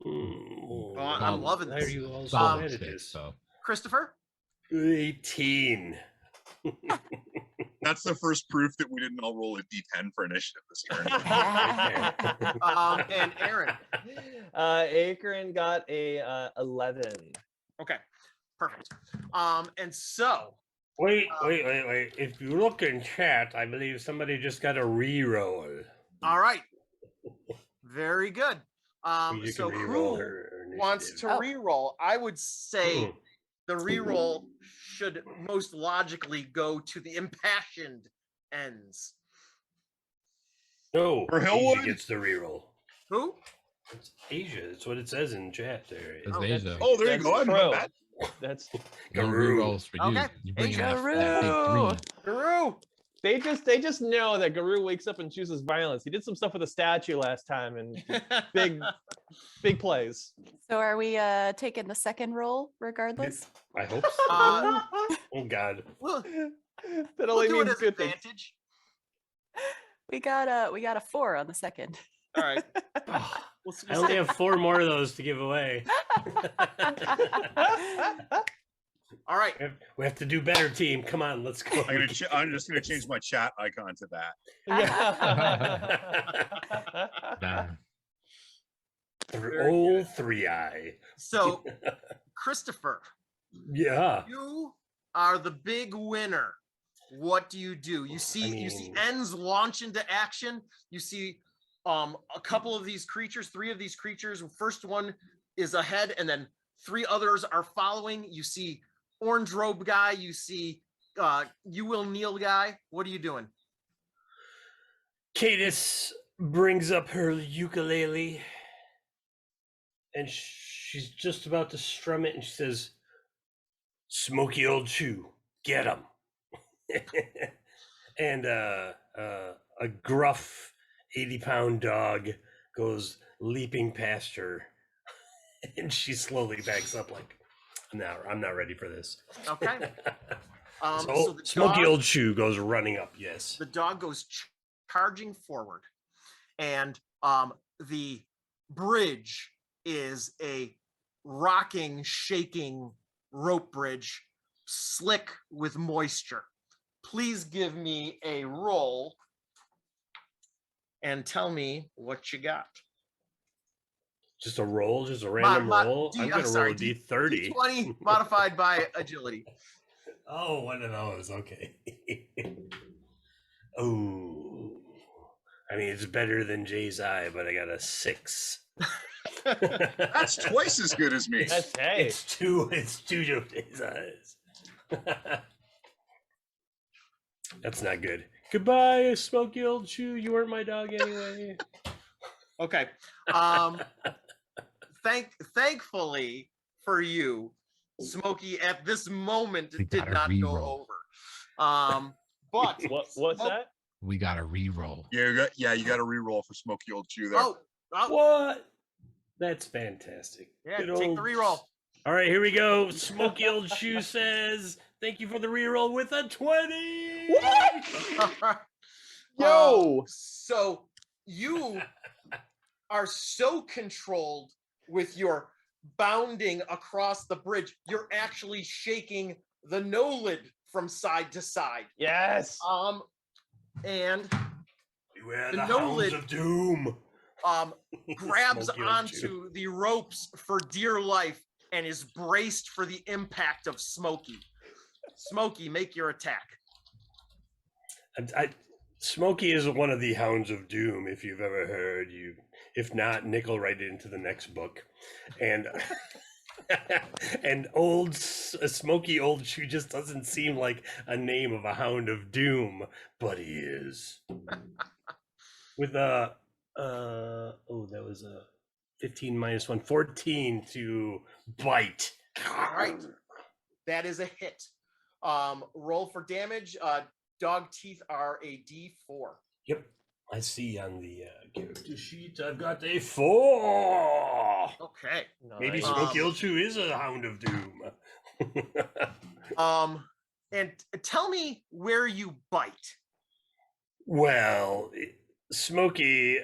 I'm loving Why this. are you all so Solid bad at 6, this? so. Christopher? 18. That's the first proof that we didn't all roll a D10 for initiative this year. And Aaron? Akron got a 11. Okay. Perfect. And so, Wait. If you look in chat, I believe somebody just got a reroll. all right. Very good. You So can who reroll her wants to initiative. Oh. re-roll? I would say Hmm. the re-roll should most logically go to the impassioned ends. No, For Asia Hillwood? gets the reroll. Who? It's Asia. That's what it says in chat there. It's Oh, Asia. Oh, there you That's go. I'm true. not bad. That's No Garu. rerolls for you. Okay. You bring in Asia. that big Garu. 3. Guru. they just know that Garu wakes up and chooses violence. He did some stuff with a statue last time and big plays. So are we taking the second roll regardless? I hope so. Oh God. We'll, That we'll only do it means as good things. advantage. We got a 4 on the second. All right. I We'll only have 4 more of those to give away. All right. We have to do better, team. Come on, let's go. I'm just gonna change my chat icon to that. Damn. Old 3-eye. So, Christopher, Yeah. you are the big winner. What do? You see mean- ends launch into action. You see a couple of these creatures, 3 of these creatures. First one is ahead, and then 3 others are following. You see orange robe guy. You see you will kneel guy. What are you doing? Cadus brings up her ukulele and she's just about to strum it and she says, "Smoky old shoe, get him." And a gruff 80-pound dog goes leaping past her and she slowly backs up like, no, I'm not ready for this. Okay. So, So the Smoky dog- old shoe goes running up, yes. The dog goes charging forward, and the bridge is a rocking, shaking rope bridge, slick with moisture. Please give me a roll and tell me what you got. Just a roll, just a random roll. I'm gonna roll a D- D30. D20 modified by agility. Oh, one of those. Okay. Oh, I mean, it's better than Jay's eye, but I got a 6. That's twice as good as me. That's hey. It's two of Jay's eyes. That's not good. Goodbye, Smoky old shoe. You weren't my dog anyway. Okay. Thankfully for you, Smokey at this moment We did gotta not go re-roll. over. But What's Oh. that? We got a reroll. Yeah, you got to re-roll for Smoky Old Chew there. oh, What? That's fantastic. yeah, Good take old- the reroll. All right, here we go. Smoky old shoe says, "Thank you for the reroll with a 20." Yo! So you are so controlled with your bounding across the bridge, you're actually shaking the no-lid from side to side. Yes. And Beware The the no hounds lid- of doom. grabs Smoky old onto shoe. the ropes for dear life and is braced for the impact of Smokey. Smokey, make your attack. Smokey is one of the Hounds of Doom, if you've ever heard. If not, Nick will write it into the next book. And and Smokey Old Shoe just doesn't seem like a name of a Hound of Doom, but he is. With that was a 15 minus 1, 14 to bite. All right. That is a hit. Roll for damage. Dog teeth are a D4. Yep. I see on the character sheet I've got a 4. Okay. Maybe Nice. Smokey Old Shoe is a Hound of Doom. And tell me where you bite. Well, Smokey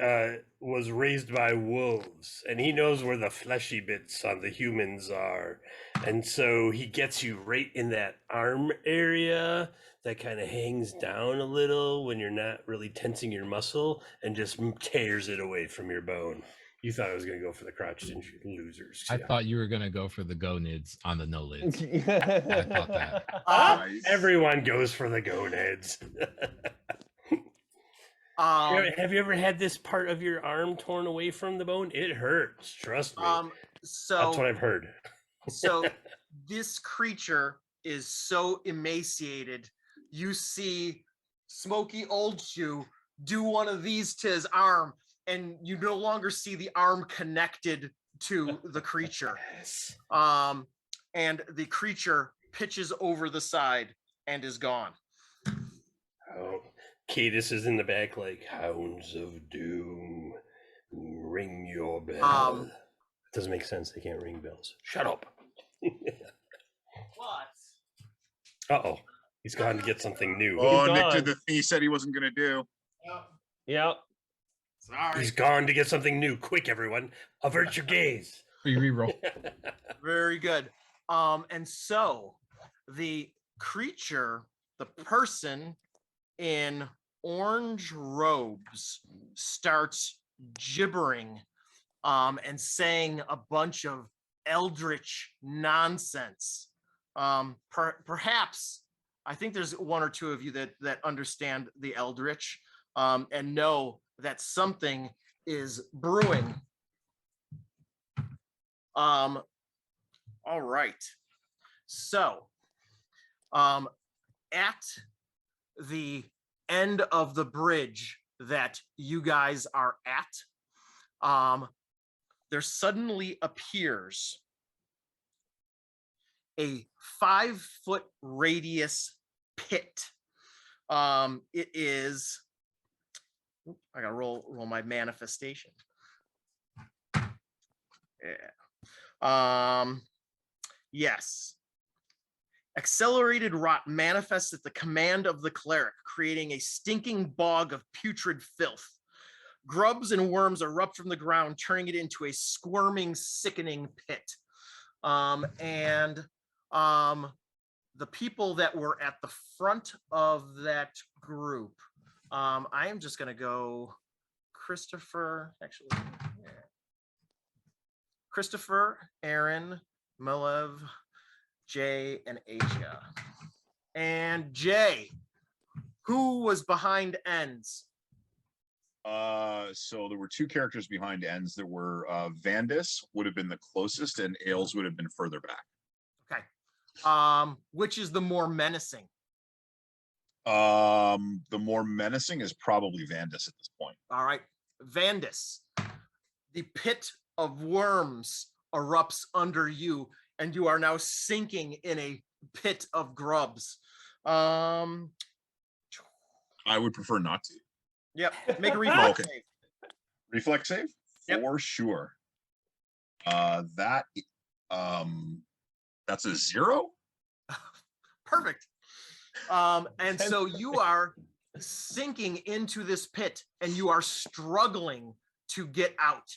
was raised by wolves, and he knows where the fleshy bits on the humans are. And so he gets you right in that arm area that kind of hangs down a little when you're not really tensing your muscle, and just tears it away from your bone. You thought I was going to go for the crotch, didn't you, losers? I Yeah. thought you were gonna go for the gonads on the no lids. thought that. Nice. Everyone goes for the gonads. Have you ever had this part of your arm torn away from the bone? It hurts. Trust me. That's what So I've heard. so this creature is so emaciated. You see Smokey Old Shoe do one of these to his arm, and you no longer see the arm connected to the creature. Yes. And the creature pitches over the side and is gone. Oh, Cadus is in the back like, Hounds of Doom, ring your bell. Doesn't make sense. They can't ring bells. Shut up. What? Uh-oh. He's gone to get something new. Oh, He's Nick gone. did the thing he said he wasn't going to do. Yep. Sorry. He's gone to get something new. Quick, everyone. Avert your gaze. Free reroll. Very good. And so the creature, the person in orange robes, starts gibbering and saying a bunch of eldritch nonsense. Perhaps I think there's one or two of you that understand the eldritch and know that something is brewing. All right. So, at the end of the bridge that you guys are at, there suddenly appears a 5-foot radius pit. It is, I gotta roll my manifestation. Yeah. Yes. Accelerated rot manifests at the command of the cleric, creating a stinking bog of putrid filth. Grubs and worms erupt from the ground, turning it into a squirming, sickening pit. The people that were at the front of that group, I am just going to go Christopher, actually. Yeah. Christopher, Aaron, Milev, Jay, and Asia. And Jay, who was behind ends? So there were two characters behind ends. There were Vandus would have been the closest, and Ailes would have been further back. Okay. Which is the more menacing? The more menacing is probably Vandus at this point. All right. Vandus, the pit of worms erupts under you, and you are now sinking in a pit of grubs. I would prefer not to. Yep. Make a reflex Okay. save. Reflex save? Yep. For sure. That's a 0? Perfect. And so you are sinking into this pit, and you are struggling to get out.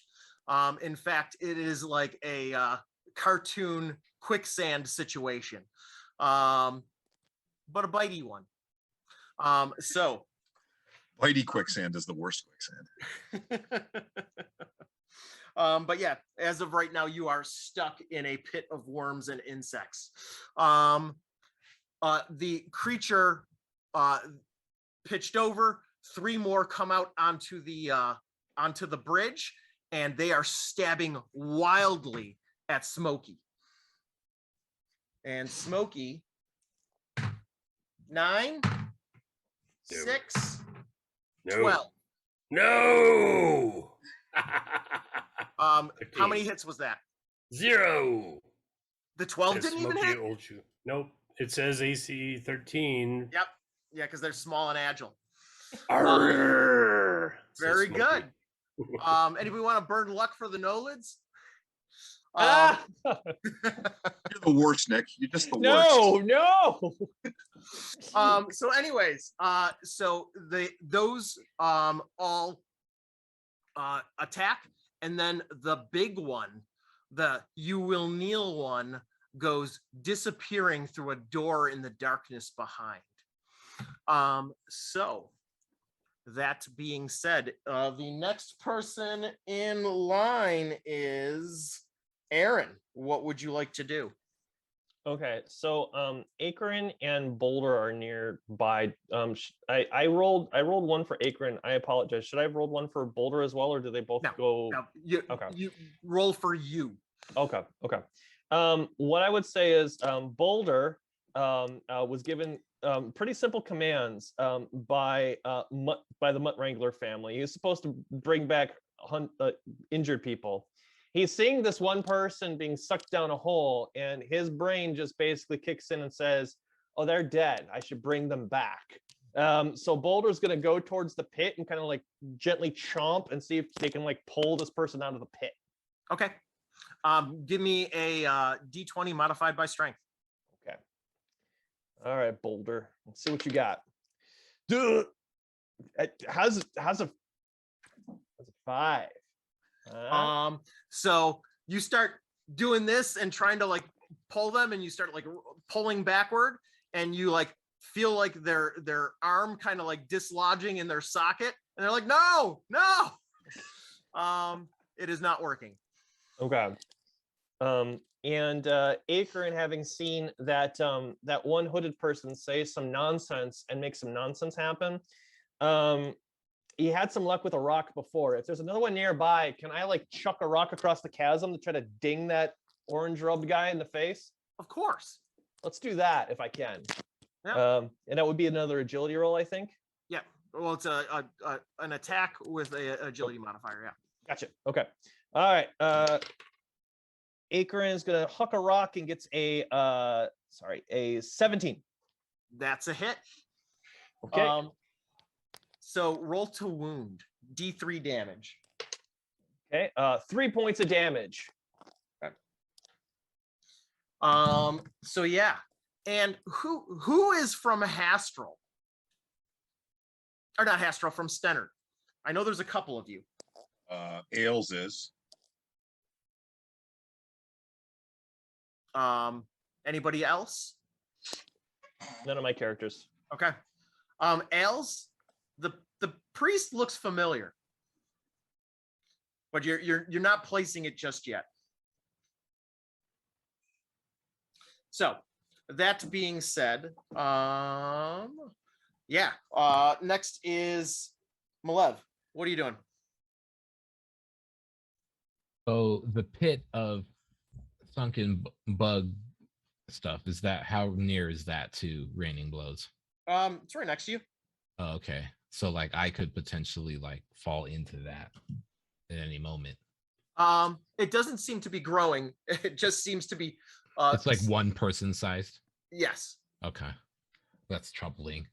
In fact, it is like a cartoon quicksand situation, but a bitey one. So Bitey quicksand is the worst quicksand. but yeah, as of right now, you are stuck in a pit of worms and insects. The creature pitched over, 3 more come out onto the bridge, and they are stabbing wildly at Smokey. And Smokey, 9, 6, No. 12. No. How 15. many hits was that? 0. The 12 Says didn't even Smokey hit? Old Shoe. Nope. It says AC 13. Yep. Yeah, because they're small and agile. Arrgh, says Very Smokey. good. Anybody want to burn luck for the Nolids? Ah! You're the worst, Nick. You're just the worst. No. So anyways, so those all attack, and then the big one, the you will kneel one, goes disappearing through a door in the darkness behind. So that being said, the next person in line is Aaron. What would you like to do? Okay, so Akron and Boulder are nearby. I rolled 1 for Akron. I apologize. Should I have rolled 1 for Boulder as well, or do they both go? No, Okay. You roll for you. Okay. What I would say is Boulder was given pretty simple commands by the Mutt Wrangler family. He was supposed to bring back injured people. He's seeing this one person being sucked down a hole, and his brain just basically kicks in and says, "Oh, they're dead. I should bring them back." So Boulder's going to go towards the pit and kind of like gently chomp and see if they can like pull this person out of the pit. Okay. Give me a D20 modified by strength. Okay. All right, Boulder. Let's see what you got. Dude, how's a 5? So you start doing this and trying to like pull them, and you start like pulling backward, and you like feel like their arm kind of like dislodging in their socket, and they're like, no. It is not working. Okay. And Akron, having seen that that one hooded person say some nonsense and make some nonsense happen, he had some luck with a rock before. If there's another one nearby, can I like chuck a rock across the chasm to try to ding that orange robed guy in the face? Of course. Let's do that if I can. Yeah. And that would be another agility roll, I think. Yeah. Well, it's an attack with a agility modifier. Yeah. Gotcha. Okay. All right. Akron is gonna huck a rock and gets a 17. That's a hit. Okay. So roll to wound, D3 damage. Okay. 3 points of damage. So yeah. And who is from Hastral? Or not Hastral, from Stennard? I know there's a couple of you. Ailes is. Anybody else? None of my characters. Okay. Ailes, the priest looks familiar, but you're not placing it just yet. So that being said, yeah. Next is Malev. What are you doing? So the pit of sunken bug stuff, is that, how near is that to raining blows? It's right next to you. Oh, okay. So like I could potentially like fall into that at any moment. It doesn't seem to be growing. It just seems to be It's like one person sized. Yes. Okay. That's troubling.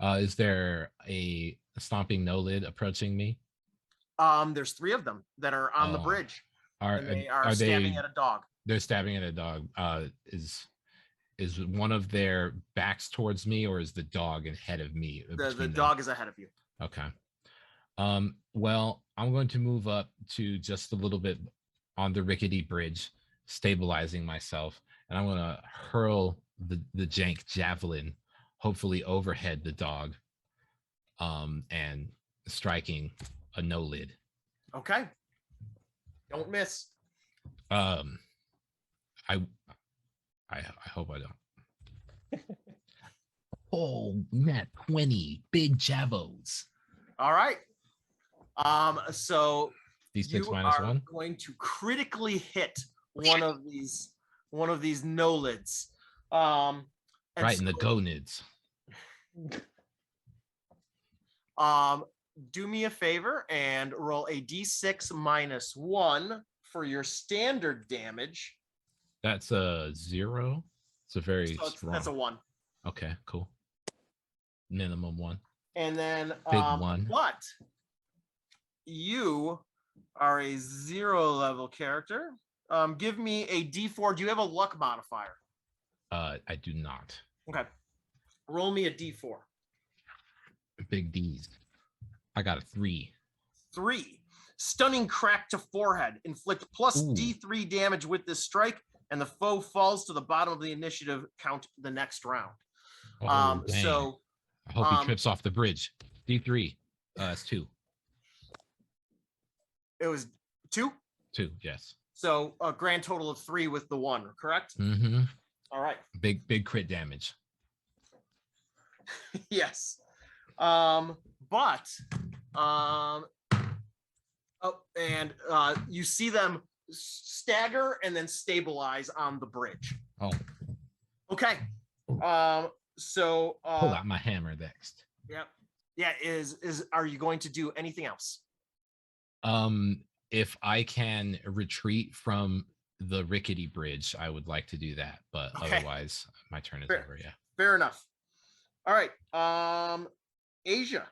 Is there a stomping no lid approaching me? There's 3 of them that are on the bridge. And they are stabbing at a dog. They're stabbing at a dog. Is one of their backs towards me, or is the dog ahead of me? The dog is ahead of you. Okay. Well, I'm going to move up to just a little bit on the rickety bridge, stabilizing myself, and I'm going to hurl the jank javelin, hopefully overhead the dog, and striking a no lid. Okay. Don't miss. I hope I don't. Oh, nat 20, big javos. All right. So D6 you minus are 1. going to critically hit one of these no-lids. And Right in the so, gonads. do me a favor and roll a d6 minus 1 for your standard damage. That's a 0. It's a very So strong. that's a 1. Okay, cool. Minimum 1. And then, Big 1. but you are a 0 level character. Give me a d4. Do you have a luck modifier? I do not. Okay. Roll me a d4. Big D's. I got a 3. 3. Stunning crack to forehead. Inflict plus Ooh. d3 damage with this strike, and the foe falls to the bottom of the initiative count the next round. Oh, dang. So I hope he trips off the bridge. D3. It's 2. it was 2. 2, yes. So a grand total of 3 with the 1, correct? Mm-hmm. All right. Big crit damage. Yes. You see them stagger and then stabilize on the bridge. Oh, Okay. So pull out my hammer next. yeah. Are you going to do anything else? If I can retreat from the rickety bridge, I would like to do that, but Okay. otherwise my turn is Fair. over. Yeah. Fair enough. All right. Asia.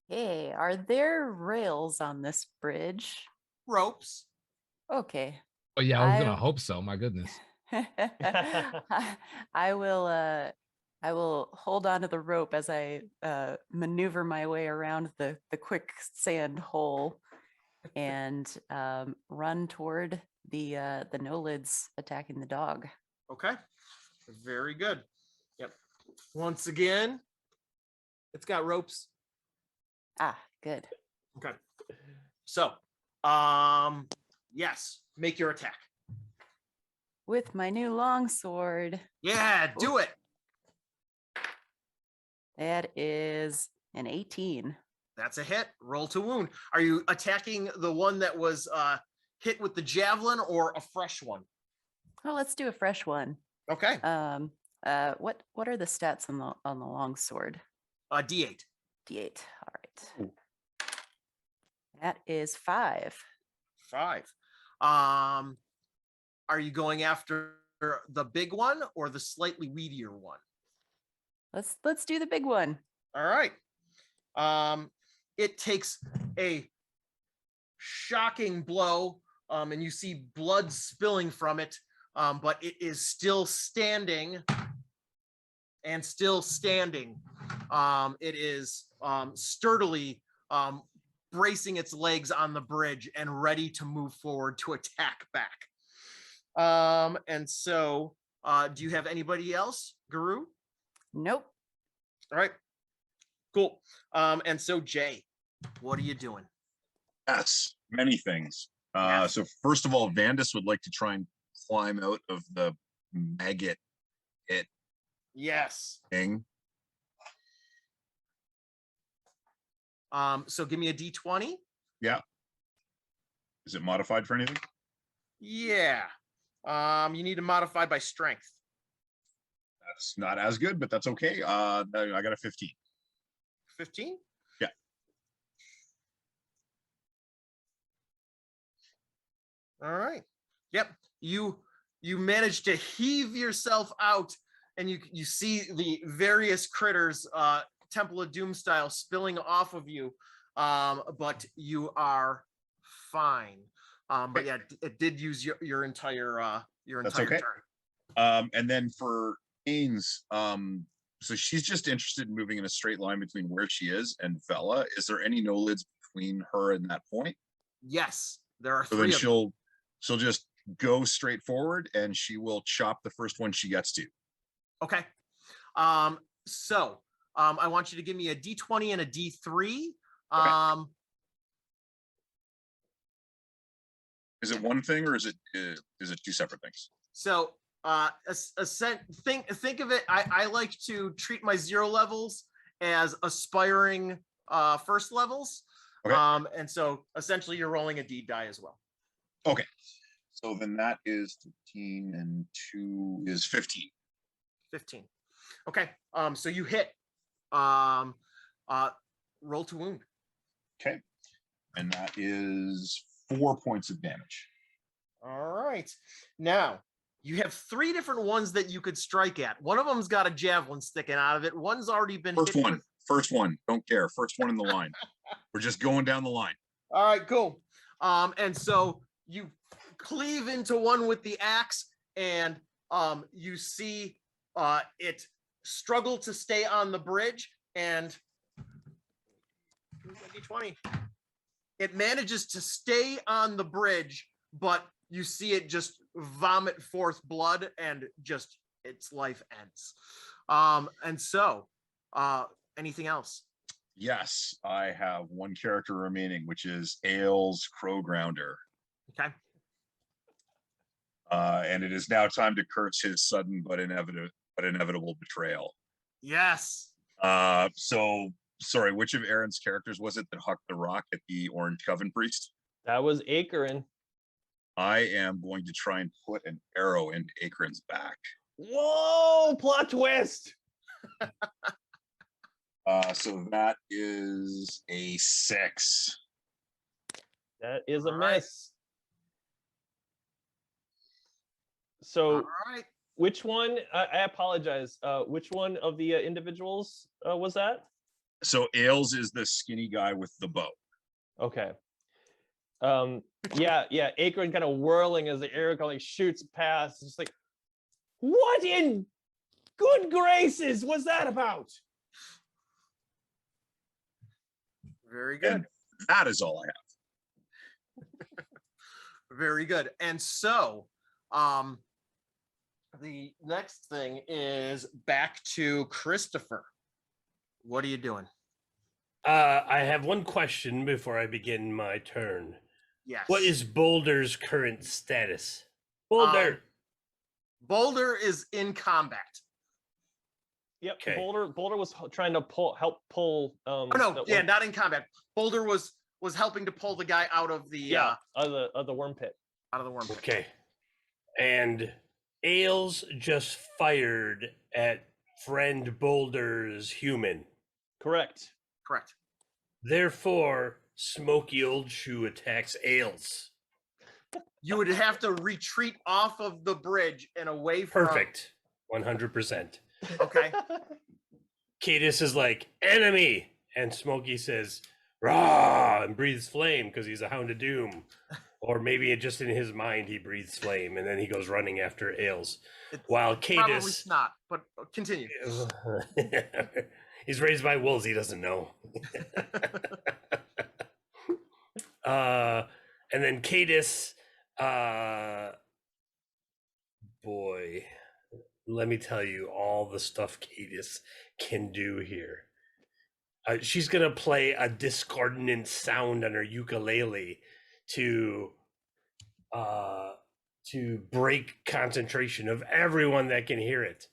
Hey, are there rails on this bridge? Ropes. Okay. Oh yeah, I was gonna I- hope so. My goodness. I will hold on to the rope as I maneuver my way around the quicksand hole and run toward the no-lids attacking the dog. Okay. Very good. Yep. Once again, it's got ropes. Ah, good. Okay. So, yes, make your attack. With my new longsword, Yeah, do it. that is an 18. That's a hit. Roll to wound. Are you attacking the one that was hit with the javelin or a fresh one? Oh, let's do a fresh one. Okay. What are the stats on the longsword? D8. D8. All right. That is 5. 5. Are you going after the big one or the slightly weedier one? Let's do the big one. All right. It takes a shocking blow, and you see blood spilling from it, but it is still standing and still standing. It is sturdily bracing its legs on the bridge and ready to move forward to attack back. And so, do you have anybody else, Guru? Nope. All right, cool. And so Jay, what are you doing? Yes, many things. Yes. So first of all, Vandus would like to try and climb out of the maggot Yes. thing. So give me a D20. Is it modified for anything? Yeah. You need to modify by strength. That's not as good, but that's okay. I got a 15. 15? Yeah. All right. Yep. You managed to heave yourself out, and you see the various critters, Temple of Doom style, spilling off of you. But you are fine. But yeah, it did use your entire That's entire okay. turn. And then for Ains, so she's just interested in moving in a straight line between where she is and Vela. Is there any no-lids between her and that point? Yes, there are So 3 then of them. she'll just go straight forward and she will chop the first one she gets to. Okay. So I want you to give me a D20 and a D3. Okay. Is it one thing or is it 2 separate things? So think of it. I like to treat my 0 levels as aspiring first levels. Okay. And so essentially you're rolling a D die as well. Okay. So then that is 15 and 2 is 15. 15. Okay. So you hit. Roll to wound. Okay. And that is 4 points of damage. All right. Now you have 3 different ones that you could strike at. One of them's got a javelin sticking out of it. One's already been First hit one. with- First one. Don't care. First one in the line. We're just going down the line. All right, cool. And so you cleave into one with the axe, and you see it struggle to stay on the bridge, and 20. It manages to stay on the bridge, but you see it just vomit forth blood, and just its life ends. And so, anything else? Yes, I have one character remaining, which is Ailes Crowgrounder. Okay. And it is now time to curse his sudden but inevitable betrayal. Yes. So sorry, which of Aaron's characters was it that hucked the rock at the Orange Coven priest? That was Akerin. I am going to try and put an arrow into Akron's back. Whoa! Plot twist. So that is a 6. That is a All right. miss. So, All right. which one? I apologize. Which one of the individuals was that? So Ailes is the skinny guy with the bow. Okay. Yeah. Akerin kind of whirling as the arrow kind of like shoots past. Just like, what in good graces was that about? Very good. And that is all I have. Very good. And so, the next thing is back to Christopher. What are you doing? I have one question before I begin my turn. Yes. What is Boulder's current status? Boulder. Boulder is in combat. Yep. Okay. Boulder was trying to help pull. Oh no, that yeah, one- not in combat. Boulder was helping to pull the guy out of the of the worm pit. out of the worm pit. Okay. And Ailes just fired at friend Boulder's human. Correct. Correct. Therefore, Smoky Old Shoe attacks Ailes. You would have to retreat off of the bridge and away from. Perfect. 100%. Okay. Cadis is like, enemy. And Smokey says, rah, and breathes flame because he's a Hound of Doom. Or maybe it just in his mind he breathes flame and then he goes running after Ailes. It's While probably Cadis. not, but continue. He's raised by wolves, he doesn't know. And then Cadis, boy, let me tell you all the stuff Cadis can do here. She's gonna play a discordant sound on her ukulele to break concentration of everyone that can hear it,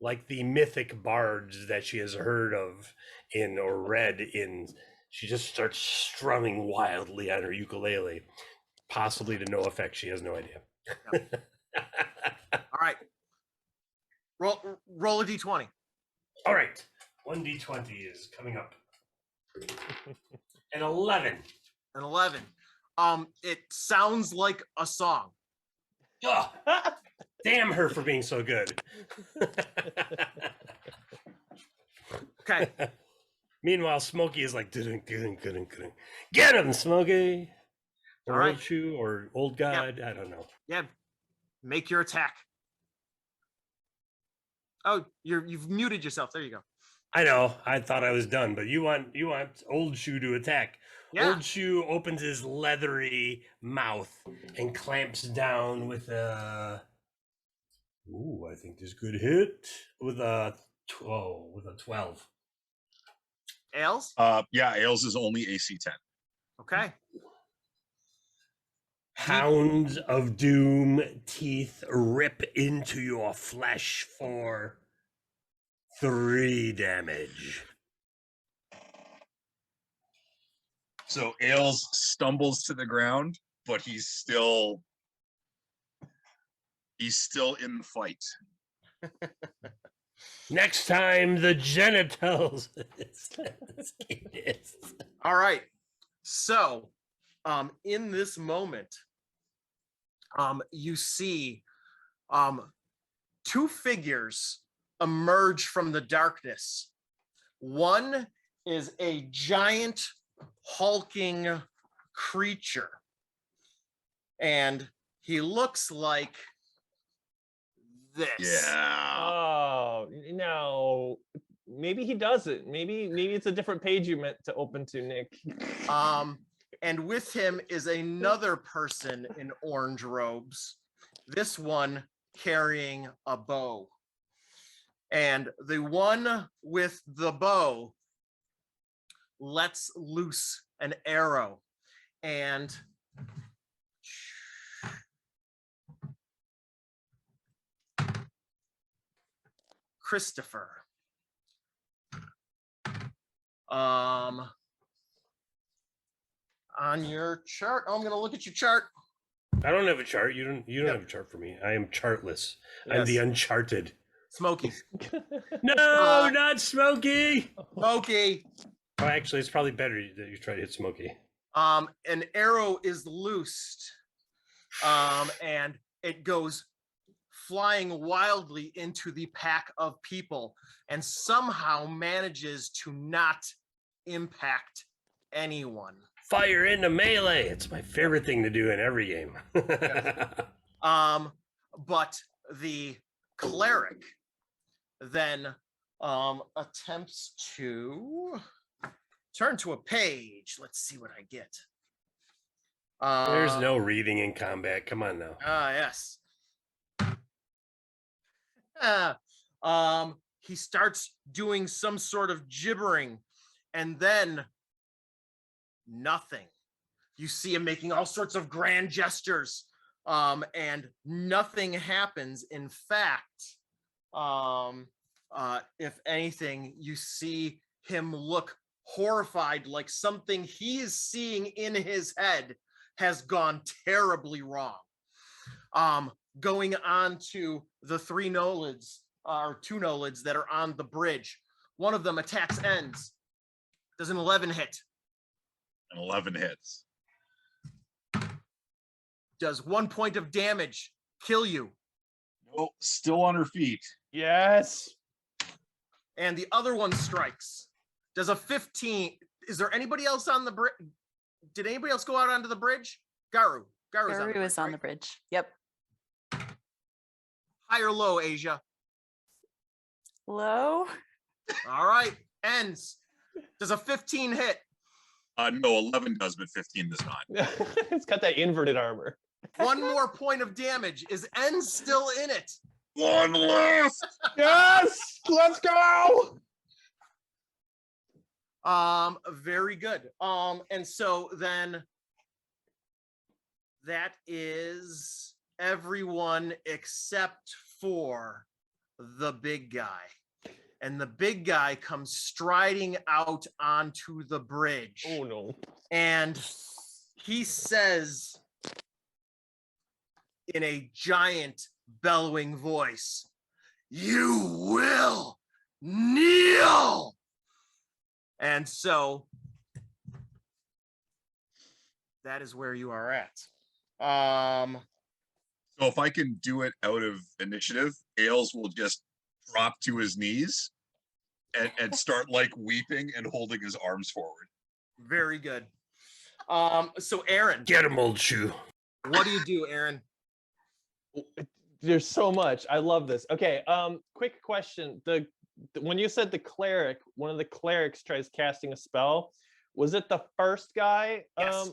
like the mythic bards that she has heard of in or read in. She just starts strumming wildly on her ukulele, possibly to no effect. She has no idea. All right. Roll a d20. All right, 1d20 is coming up. An 11. An 11. It sounds like a song. Ugh, damn her for being so good. Okay. Meanwhile, Smokey is like, get him, Smokey. Or All right. Old Shoe or Old God. I don't know. Yeah. Make your attack. Oh, you've muted yourself. There you go. I know. I thought I was done, but you want Old Shoe to attack. Yeah. Old Shoe opens his leathery mouth and clamps down with a. Ooh, I think this could hit with a 12. Ailes? Yeah, Ailes is only AC 10. Okay. Hounds of Doom teeth rip into your flesh for 3 damage. So Ailes stumbles to the ground, but he's still in the fight. Next time, the genitals. All right. So, in this moment, you see 2 figures emerge from the darkness. One is a giant hulking creature, and he looks like this. Yeah. Oh no, maybe he doesn't. Maybe it's a different page you meant to open to, Nick. And with him is another person in orange robes, this one carrying a bow. And the one with the bow lets loose an arrow, and Christopher, on your chart, I'm going to look at your chart. I don't have a chart. You don't have a chart for me. I am chartless. I'm the Yes. uncharted. Smokey. No, not Smokey. Smokey. Oh, actually, it's probably better that you try to hit Smokey. An arrow is loosed, and it goes flying wildly into the pack of people and somehow manages to not impact anyone. Fire into melee. It's my favorite thing to do in every game. But the cleric then attempts to turn to a page. Let's see what I get. There's no reading in combat. Come on now. Yes. He starts doing some sort of gibbering, and then nothing. You see him making all sorts of grand gestures, and nothing happens. In fact, if anything, you see him look horrified, like something he is seeing in his head has gone terribly wrong. Going on to the 3 Nolids, or 2 Nolids that are on the bridge. One of them attacks ends. Does an 11 hit? An 11 hits. Does 1 point of damage kill you? Oh, still on her feet. Yes. And the other one strikes. Does a 15? Is there anybody else on the bridge? Did anybody else go out onto the bridge? Garu. Garu is on the bridge. Yep. High or low, Asia? Low. All right. Ends. Does a 15 hit? No, 11 does, but 15 does not. It's got that inverted armor. 1 more point of damage. Is Ends still in it? 1 left. Yes. Let's go. Very good. And so then that is everyone except for the big guy. And the big guy comes striding out onto the bridge. Oh no. And he says in a giant bellowing voice, "You will kneel." And so that is where you are at. So if I can do it out of initiative, Ailes will just drop to his knees and start like weeping and holding his arms forward. Very good. So Aaron, Get him, old shoe. what do you do, Aaron? There's so much. I love this. Okay. Quick question. When you said the cleric, one of the clerics tries casting a spell. Was it the first guy? Yes.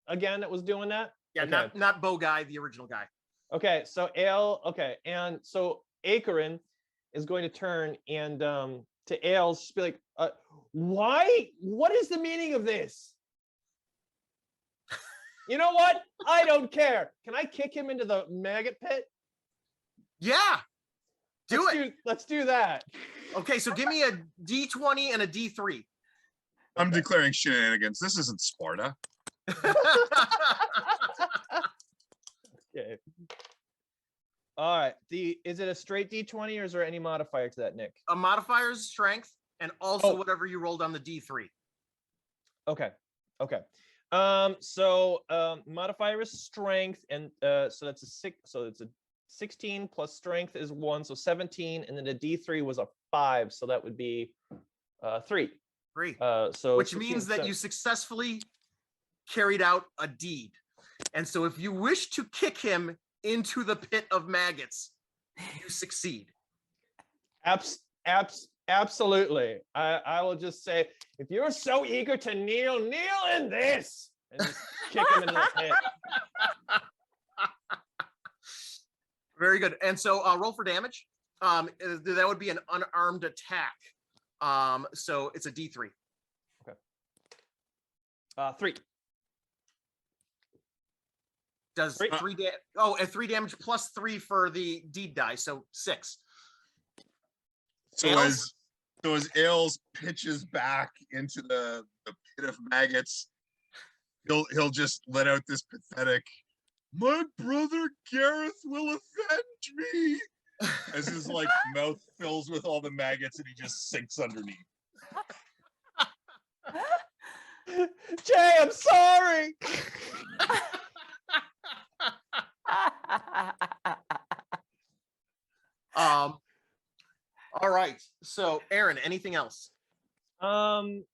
Again, that was doing that? Yeah, Okay. not Bo guy, the original guy. Okay. So and so Akarin is going to turn and to Ailes just be like, why? What is the meaning of this? You know what? I don't care. Can I kick him into the maggot pit? Yeah, do it. Let's do that. Okay, so give me a D20 and a D3. I'm declaring shenanigans. This isn't Sparta. Okay. All right. Is it a straight D20 or is there any modifier to that, Nick? A modifier is strength, and also Oh. whatever you rolled on the D3. Okay. Okay. Modifier is strength, and so that's a 6. So it's a 16 plus strength is 1, so 17, and then the D3 was a 5, so that would be 3. 3. So Which 16, means that so- you successfully carried out a deed. And so if you wish to kick him into the pit of maggots, you succeed. Absolutely. I will just say, if you're so eager to kneel in this, and just kick him into the pit. Very good. And so roll for damage. That would be an unarmed attack. So it's a D3. 3. Does Three. 3 damage? Oh, and 3 damage plus 3 for the deed die, so 6. So Ailes? as Ailes pitches back into the pit of maggots, he'll just let out this pathetic, "My brother Gareth will avenge me," as his like mouth fills with all the maggots and he just sinks underneath. Jay, I'm sorry. All right. So Aaron, anything else? Boulder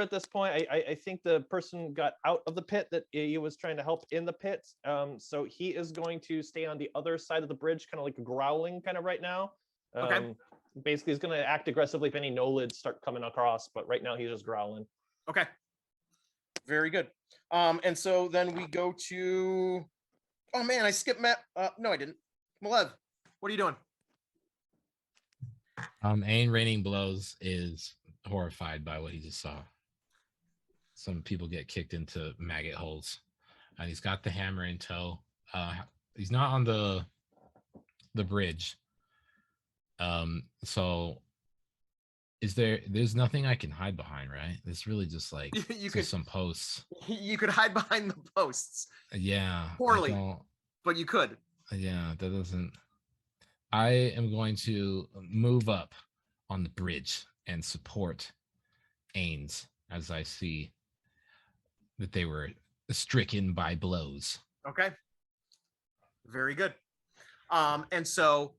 at this point, I think the person got out of the pit that he was trying to help in the pit. So he is going to stay on the other side of the bridge, kind of like growling kind of right now. Okay. Basically he's going to act aggressively if any nolids start coming across, but right now he's just growling. Okay. Very good. And so then we go to, oh man, I skipped Matt. No, I didn't. Malev, what are you doing? Ain Raining Blows is horrified by what he just saw. Some people get kicked into maggot holes, and he's got the hammer in tow. He's not on the bridge. So there's nothing I can hide behind, right? It's really just like You could some posts. You could hide behind the posts. Yeah. Poorly, but you could. Yeah, that doesn't. I am going to move up on the bridge and support Ains as I see that they were stricken by blows. Okay. Very good. And so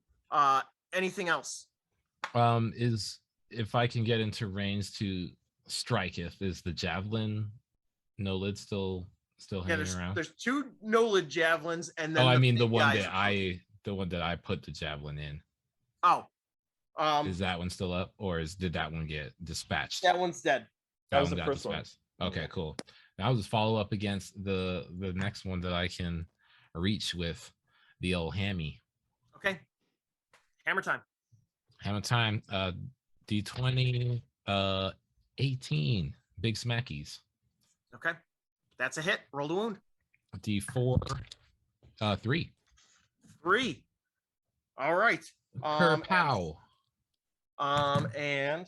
anything else? Is if I can get into range to strike, if is the javelin Nolid still hanging around? There's 2 Nolid javelins, and then I mean big the one guys that I put the javelin in. Oh. Is that one still up, or did that one get dispatched? That one's dead. That was one the got first one. dispatched. Okay, cool. Now I'll just follow up against the next one that I can reach with the old hammy. Okay. Hammer time. Hammer time. D20, 18. Big smackies. Okay. That's a hit. Roll the wound. D4, 3. 3. All right. Per pow. And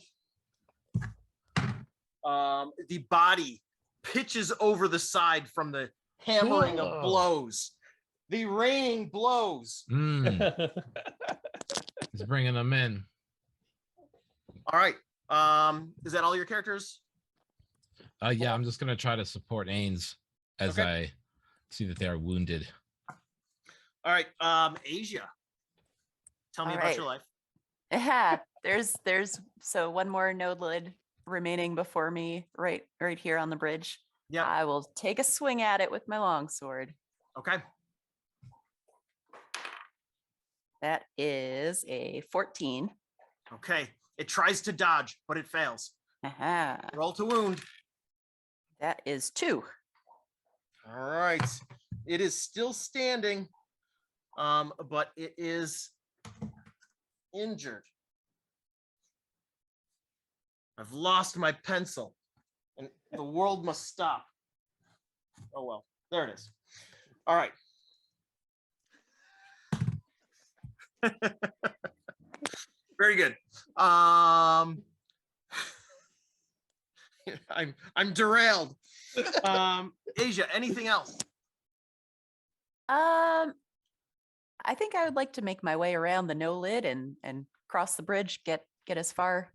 the body pitches over the side from the hammering of Whoa. blows. The raining blows. He's bringing them in. All right. Is that all your characters? Yeah, I'm just gonna try to support Ains as Okay. I see that they are wounded. All right. Asia. Tell me All about right. your life. Yeah, there's so one more node lid remaining before me right here on the bridge. Yeah. I will take a swing at it with my longsword. Okay. That is a 14. Okay. It tries to dodge, but it fails. Aha. Roll to wound. That is 2. All right. It is still standing, but it is injured. I've lost my pencil, and the world must stop. Oh well, there it is. All right. Very good. I'm derailed. Asia, anything else? I think I would like to make my way around the no lid and cross the bridge, get as far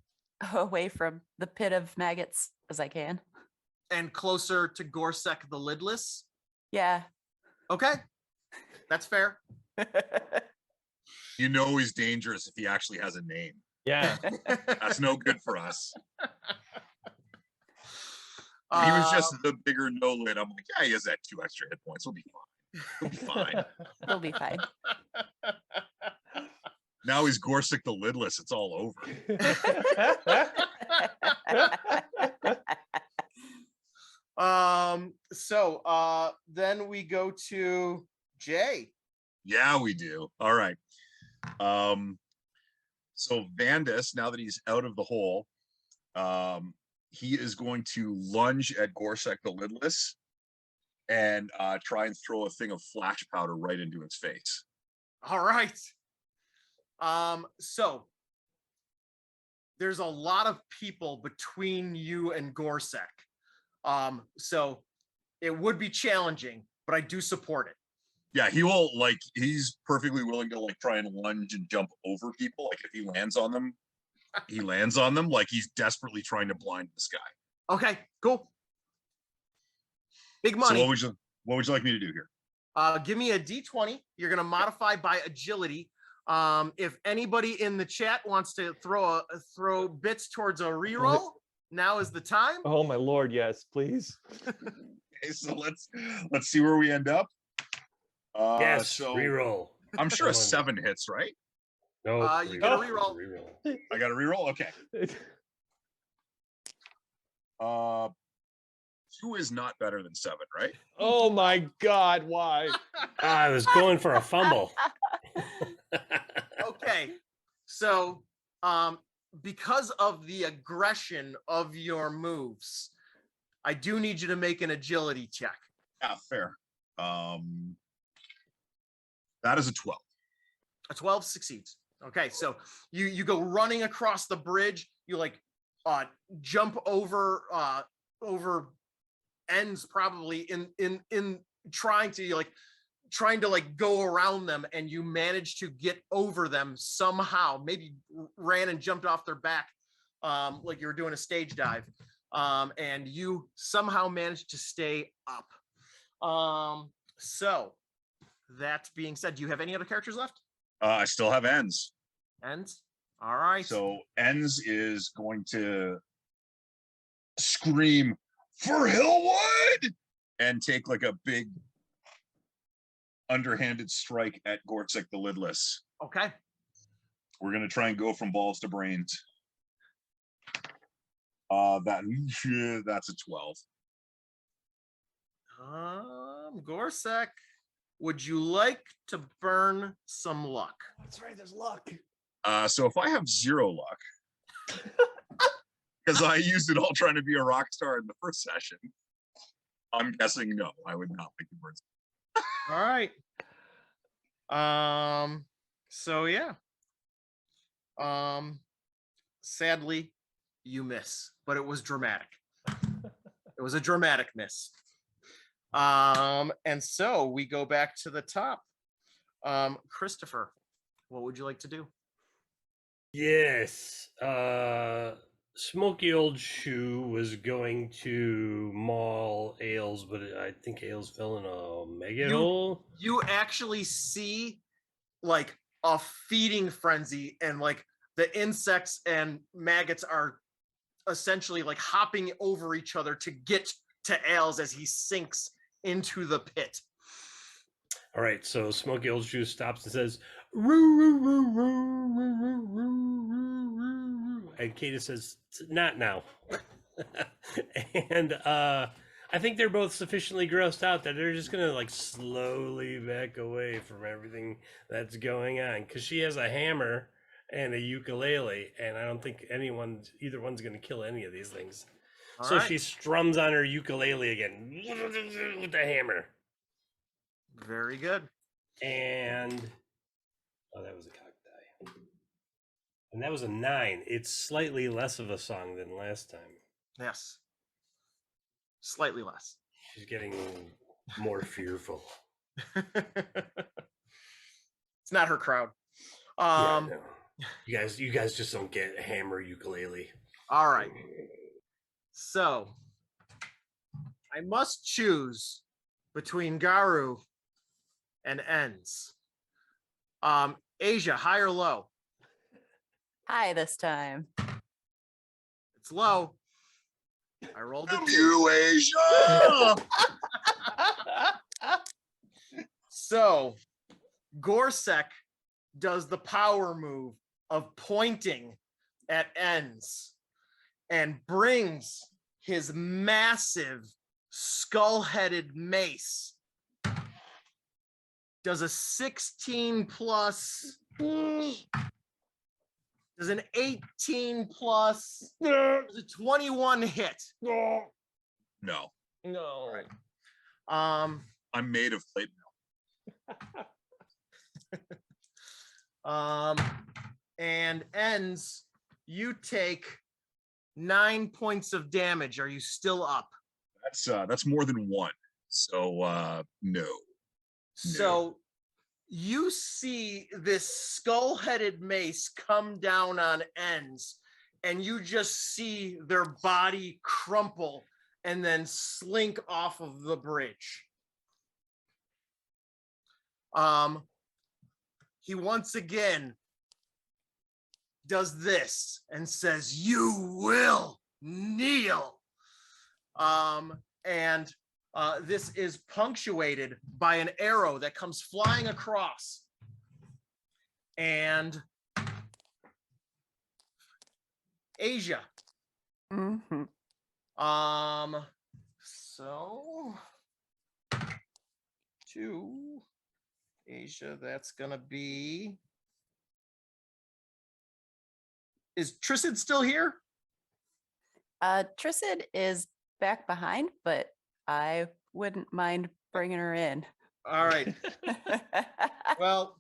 away from the pit of maggots as I can. And closer to Gorsek the Lidless? Yeah. Okay, that's fair. You know he's dangerous if he actually has a name. Yeah. That's no good for us. If he was just the bigger no lid, I'm like, yeah, he has that 2 extra hit points. He'll be fine. He'll be fine. We'll be fine. Now he's Gorsick the Lidless. It's all over. Then we go to Jay. Yeah, we do. All right. So Vandus, now that he's out of the hole, he is going to lunge at Gorsek the Lidless and try and throw a thing of flash powder right into its face. All right. So there's a lot of people between you and Gorsek. So it would be challenging, but I do support it. Yeah, he will, like, he's perfectly willing to like try and lunge and jump over people. Like if he lands on them, he lands on them like he's desperately trying to blind this guy. Okay, cool. Big So money. what would you like me to do here? Give me a D20. You're going to modify by agility. If anybody in the chat wants to throw bits towards a reroll, now is the time. Oh my lord, yes, please. Okay, so let's see where we end up. Yes, so reroll. I'm sure a Come on. 7 hits, right? No, You get a reroll. I got a reroll. Okay. 2 is not better than 7, right? Oh my god, why? I was going for a fumble. Okay, so because of the aggression of your moves, I do need you to make an agility check. Yeah, fair. That is a 12. A 12 succeeds. Okay, so you go running across the bridge. You like jump over ends, probably in trying to go around them, and you manage to get over them somehow. Maybe ran and jumped off their back like you were doing a stage dive, and you somehow managed to stay up. So that being said, do you have any other characters left? I still have ends. Ends. All right. So ends is going to scream for Hillwood and take like a big underhanded strike at Gorsick the Lidless. Okay. We're gonna try and go from balls to brains. That's a 12. Gorsek, would you like to burn some luck? That's right, there's luck. So if I have 0 luck, because I used it all trying to be a rock star in the first session, I'm guessing no, I would not like the words. All right. So yeah. Sadly, you miss, but it was dramatic. It was a dramatic miss. And so we go back to the top. Christopher, what would you like to do? Yes. Smoky Old Shoe was going to maul Ailes, but I think Ailes fell in a mega hole. You actually see like a feeding frenzy, and like the insects and maggots are essentially like hopping over each other to get to Ailes as he sinks into the pit. All right, so Smoky Old Shoe stops and says, "Roo, roo, roo, roo, roo, roo, roo, roo, roo," and Kata says, "Not now." And I think they're both sufficiently grossed out that they're just gonna like slowly back away from everything that's going on, because she has a hammer and a ukulele, and I don't think either one's gonna kill any of these things. All So right. she strums on her ukulele again with the hammer. Very good. And that was a cock die. And that was a 9. It's slightly less of a song than last time. Yes. Slightly less. She's getting more fearful. It's not her crowd. Yeah, no. You guys just don't get hammer ukulele. All right. So I must choose between Garu and Ends. Asia, high or low? Hi this time. It's low. I rolled a 2. You, Asia! So Gorsek does the power move of pointing at Ends and brings his massive skull-headed mace. Does a 16 plus, does an 18 plus, does a 21 hit? No. No. Um, I'm made of plate mail. and Ends, you take 9 points of damage. Are you still up? That's more than 1. So no. So you see this skull-headed mace come down on Ends, and you just see their body crumple and then slink off of the bridge. He once again does this and says, "You will kneel." And this is punctuated by an arrow that comes flying across. And Asia. Mm-hmm. So 2 Asia, that's gonna be. Is Tristan still here? Trissid is back behind, but I wouldn't mind bringing her in. All right. Well,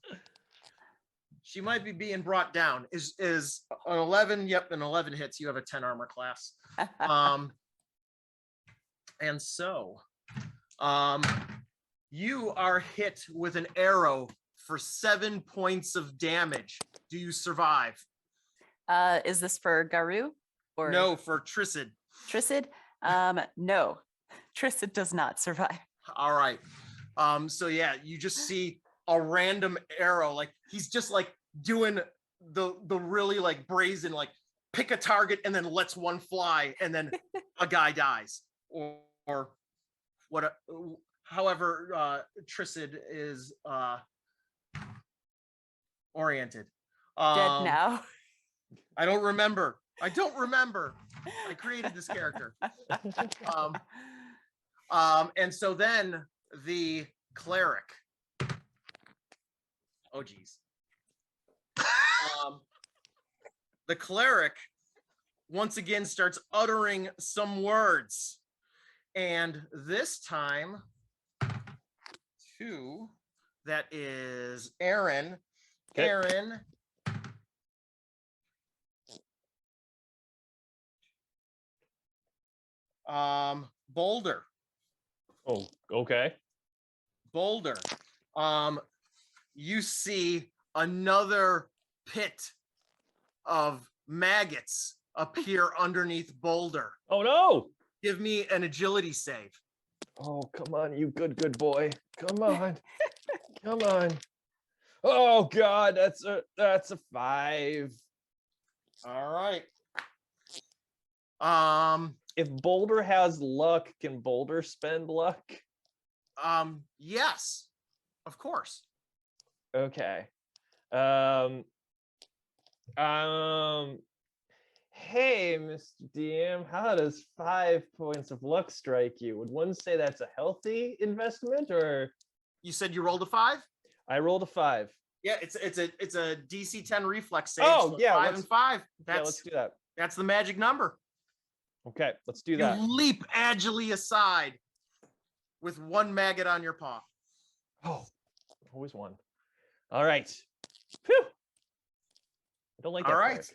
she might be being brought down. Is an 11? Yep, an 11 hits. You have a 10 armor class. And so, you are hit with an arrow for 7 points of damage. Do you survive? Is this for Garu or No, for Trissid. Trissid? No, Trissid does not survive. All right. So yeah, you just see a random arrow, like he's just like doing the really like brazen, like pick a target and then lets one fly and then a guy dies. Or what however Trissid is oriented. Dead now. I don't remember. I created this character. And so then the cleric. Oh geez. The cleric once again starts uttering some words. And this time, 2, that is Aaron. Okay. Aaron. Boulder. Oh, okay. Boulder. You see another pit of maggots appear underneath Boulder. Oh no! Give me an agility save. Oh, come on, you good boy. Come on. Come on. Oh god, that's a 5. All right. If Boulder has luck, can Boulder spend luck? Yes, of course. Okay. Hey, Mr. DM, how does 5 points of luck strike you? Would one say that's a healthy investment, or You said you rolled a 5? I rolled a 5? Yeah, it's a DC 10 reflex save. Oh, so yeah, 5 and 5. Yeah, let's do that. That's the magic number. Okay, let's do You that. leap agilely aside with one maggot on your paw. Oh, always one. All right. Phew. Don't like All that. right.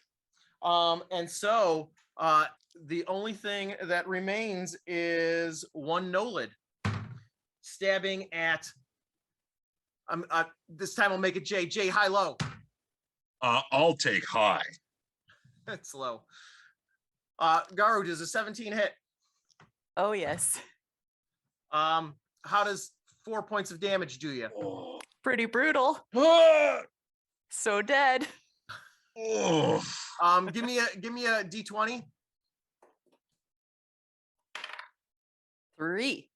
cleric. And so the only thing that remains is one Nolid stabbing at. This time I'll make it J. J, high, low. I'll take high. That's low. Garu, does a 17 hit? Oh, yes. How does 4 points of damage do you? Oh. Pretty brutal. Ah! So dead. Oh. Give me a D20. 3.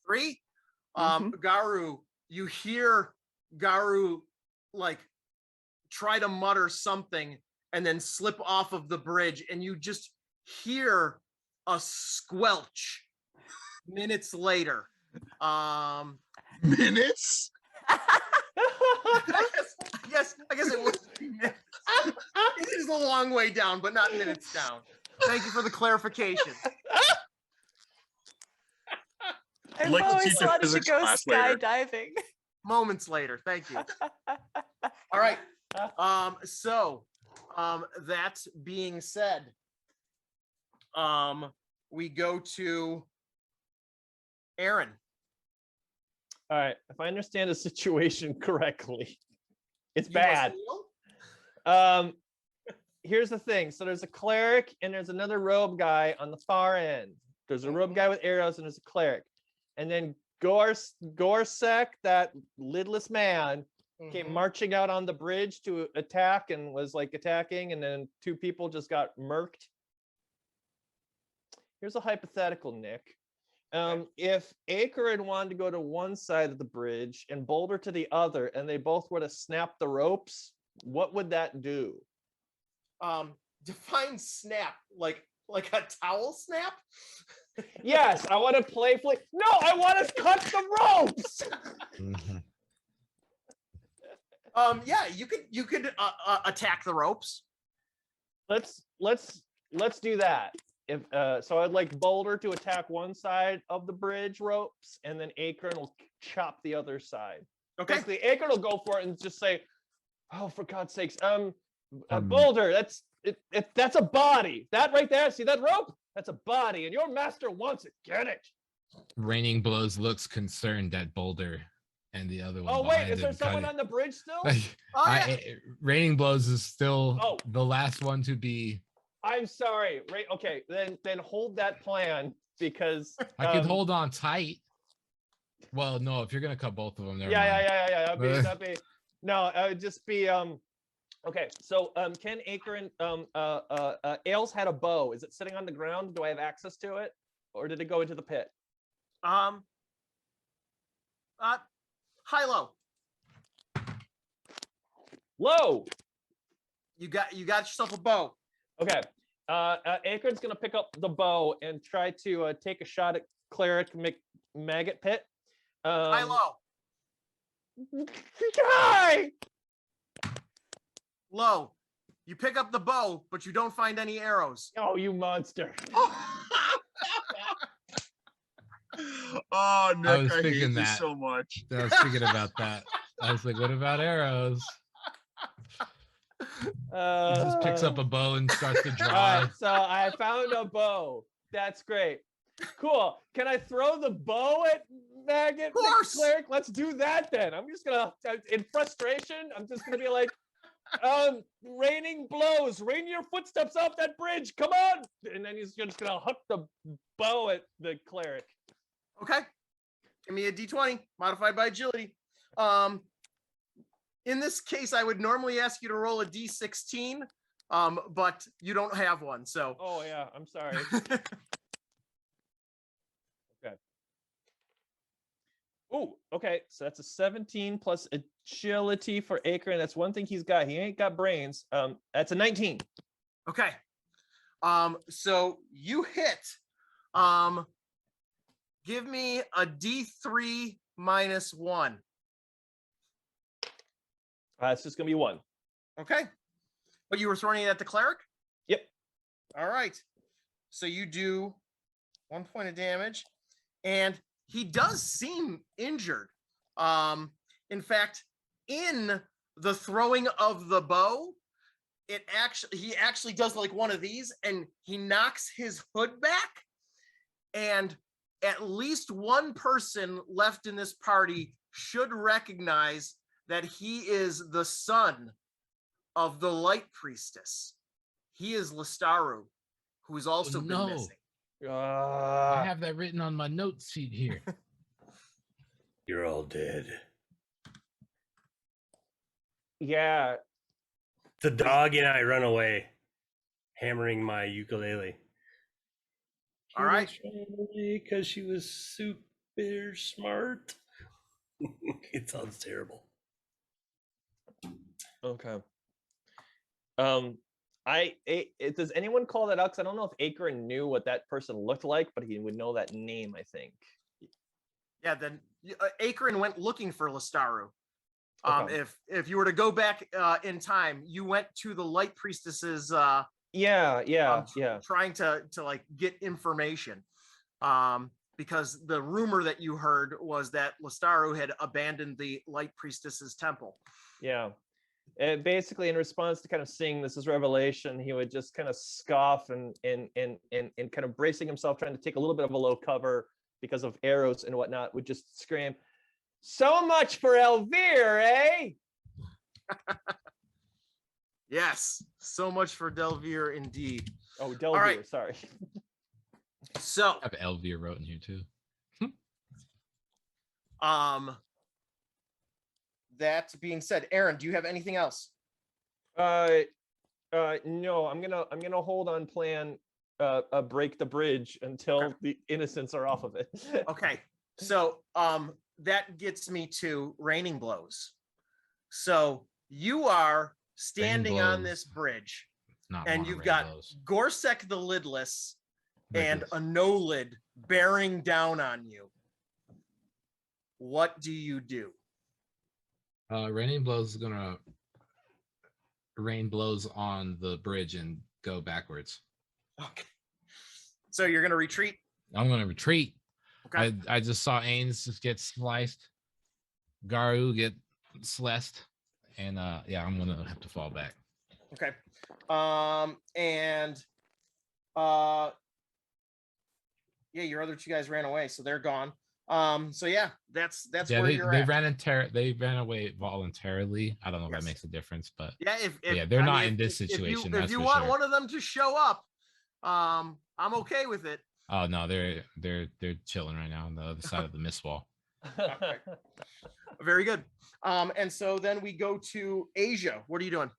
3. Mhm. Garu, you hear Garu like try to mutter something and then slip off of the bridge, and you just hear a squelch minutes later. Minutes? I guess it was minutes. It is a long way down, but not minutes down. Thank you for the clarification. I'd I've like to always teach a wanted to physics go class later. skydiving. Moments later. Thank you. All right. So that being said, we go to Aaron. All right. If I understand the situation correctly, it's You must bad. heal? Here's the thing. So there's a cleric and there's another robe guy on the far end. There's a robe guy with arrows and there's a cleric. And then Gorsek, that lidless man, came Mhm. marching out on the bridge to attack and was like attacking, and then 2 people just got murked. Here's a hypothetical, Nick. If Akerin wanted to go to one side of the bridge and Boulder to the other, and they both were to snap the ropes, what would that do? Define snap, like a towel snap. Yes, I want to playfully. No, I want to cut the ropes. Mhm. Yeah, you could attack the ropes. Let's do that. If so, I'd like Boulder to attack one side of the bridge ropes, and then Akerin will chop the other side. Okay. Basically, Akerin will go for it and just say, "Oh, for God's sakes, Boulder, that's a body. That right there, see that rope? That's a body, and your master wants it. Get it." Raining Blows looks concerned at Boulder and the other one. Oh wait, behind is there him, someone kinda- on the bridge still? Oh, yeah. Raining Blows is still Oh. the last one to be. I'm sorry. Right? Okay, then hold that plan because I could hold on tight. Well, no, if you're gonna cut both of them, never mind. Yeah. That'd be no. It would just be Okay, so can Akerin Ailes had a bow. Is it sitting on the ground? Do I have access to it, or did it go into the pit? High, low. Low. You got yourself a bow. Okay. Akron's gonna pick up the bow and try to take a shot at Cleric Maggot Pit. High, low. Hi! Low. You pick up the bow, but you don't find any arrows. Oh, you monster! Oh, Nick, was I hate thinking you that. so much. I was thinking about that. I was like, what about arrows? He just picks up a bow and starts to All draw. right, so I found a bow. That's great. Cool. Can I throw the bow at Maggot? Of course. Cleric? Let's do that then. I'm just gonna, in frustration, I'm just gonna be like, raining blows. Rain your footsteps off that bridge. Come on. And then he's just gonna hook the bow at the cleric. Okay. Give me a D20 modified by agility. In this case, I would normally ask you to roll a D16, but you don't have one, so. Oh yeah, I'm sorry. Okay. Oh, okay. So that's a 17 plus agility for Akron. That's one thing he's got. He ain't got brains. That's a 19. Okay. So you hit. Give me a D3 minus 1. It's just gonna be 1. Okay. But you were throwing it at the cleric? Yep. All right. So you do 1 point of damage, and he does seem injured. In fact, in the throwing of the bow, he actually does like one of these, and he knocks his hood back, and at least one person left in this party should recognize that he is the son of the light priestess. He is Listaru, who's also been no. missing. I have that written on my note sheet here. You're all dead. Yeah. The dog and I run away, hammering my ukulele. All right. Because she was super smart. It sounds terrible. Okay. Does anyone call that out? Because I don't know if Akron knew what that person looked like, but he would know that name, I think. Yeah, then Akron went looking for Listaru. Okay. If you were to go back in time, you went to the light priestess's trying to like get information. Because the rumor that you heard was that Listaru had abandoned the light priestess's temple. Yeah. And basically, in response to kind of seeing this as revelation, he would just kind of scoff and kind of bracing himself, trying to take a little bit of a low cover because of arrows and whatnot, would just scream, "So much for Elvire, eh?" Yes, so much for Delvire indeed. Oh, Delvire, right. sorry. So I have Elvira wrote in here too. that being said, Aaron, do you have anything else? No, I'm gonna hold on plan break the bridge until Okay. the innocents are off of it. Okay, so that gets me to raining blows. So you are standing on blows. this bridge, Not and one of you've Rain got Blows. Gorsek the Lidless and Lidless. a no lid bearing down on you. What do you do? Raining Blows is gonna rain blows on the bridge and go backwards. Okay. So you're gonna retreat? I'm gonna retreat. Okay. I just saw Ains just get sliced, Garu get sliced, and yeah, I'm gonna have to fall back. Okay. Yeah, your other two guys ran away, so they're gone. So yeah, that's Yeah, where they you're they at. they ran away voluntarily. I don't know if Yes. that makes a difference, but Yeah, if yeah, they're I not mean, in this if situation. if That's you for want sure. one of them to show up, I'm okay with it. Oh no, they're chilling right now on the other side of the mist wall. Very good. And so then we go to Asia. What are you doing?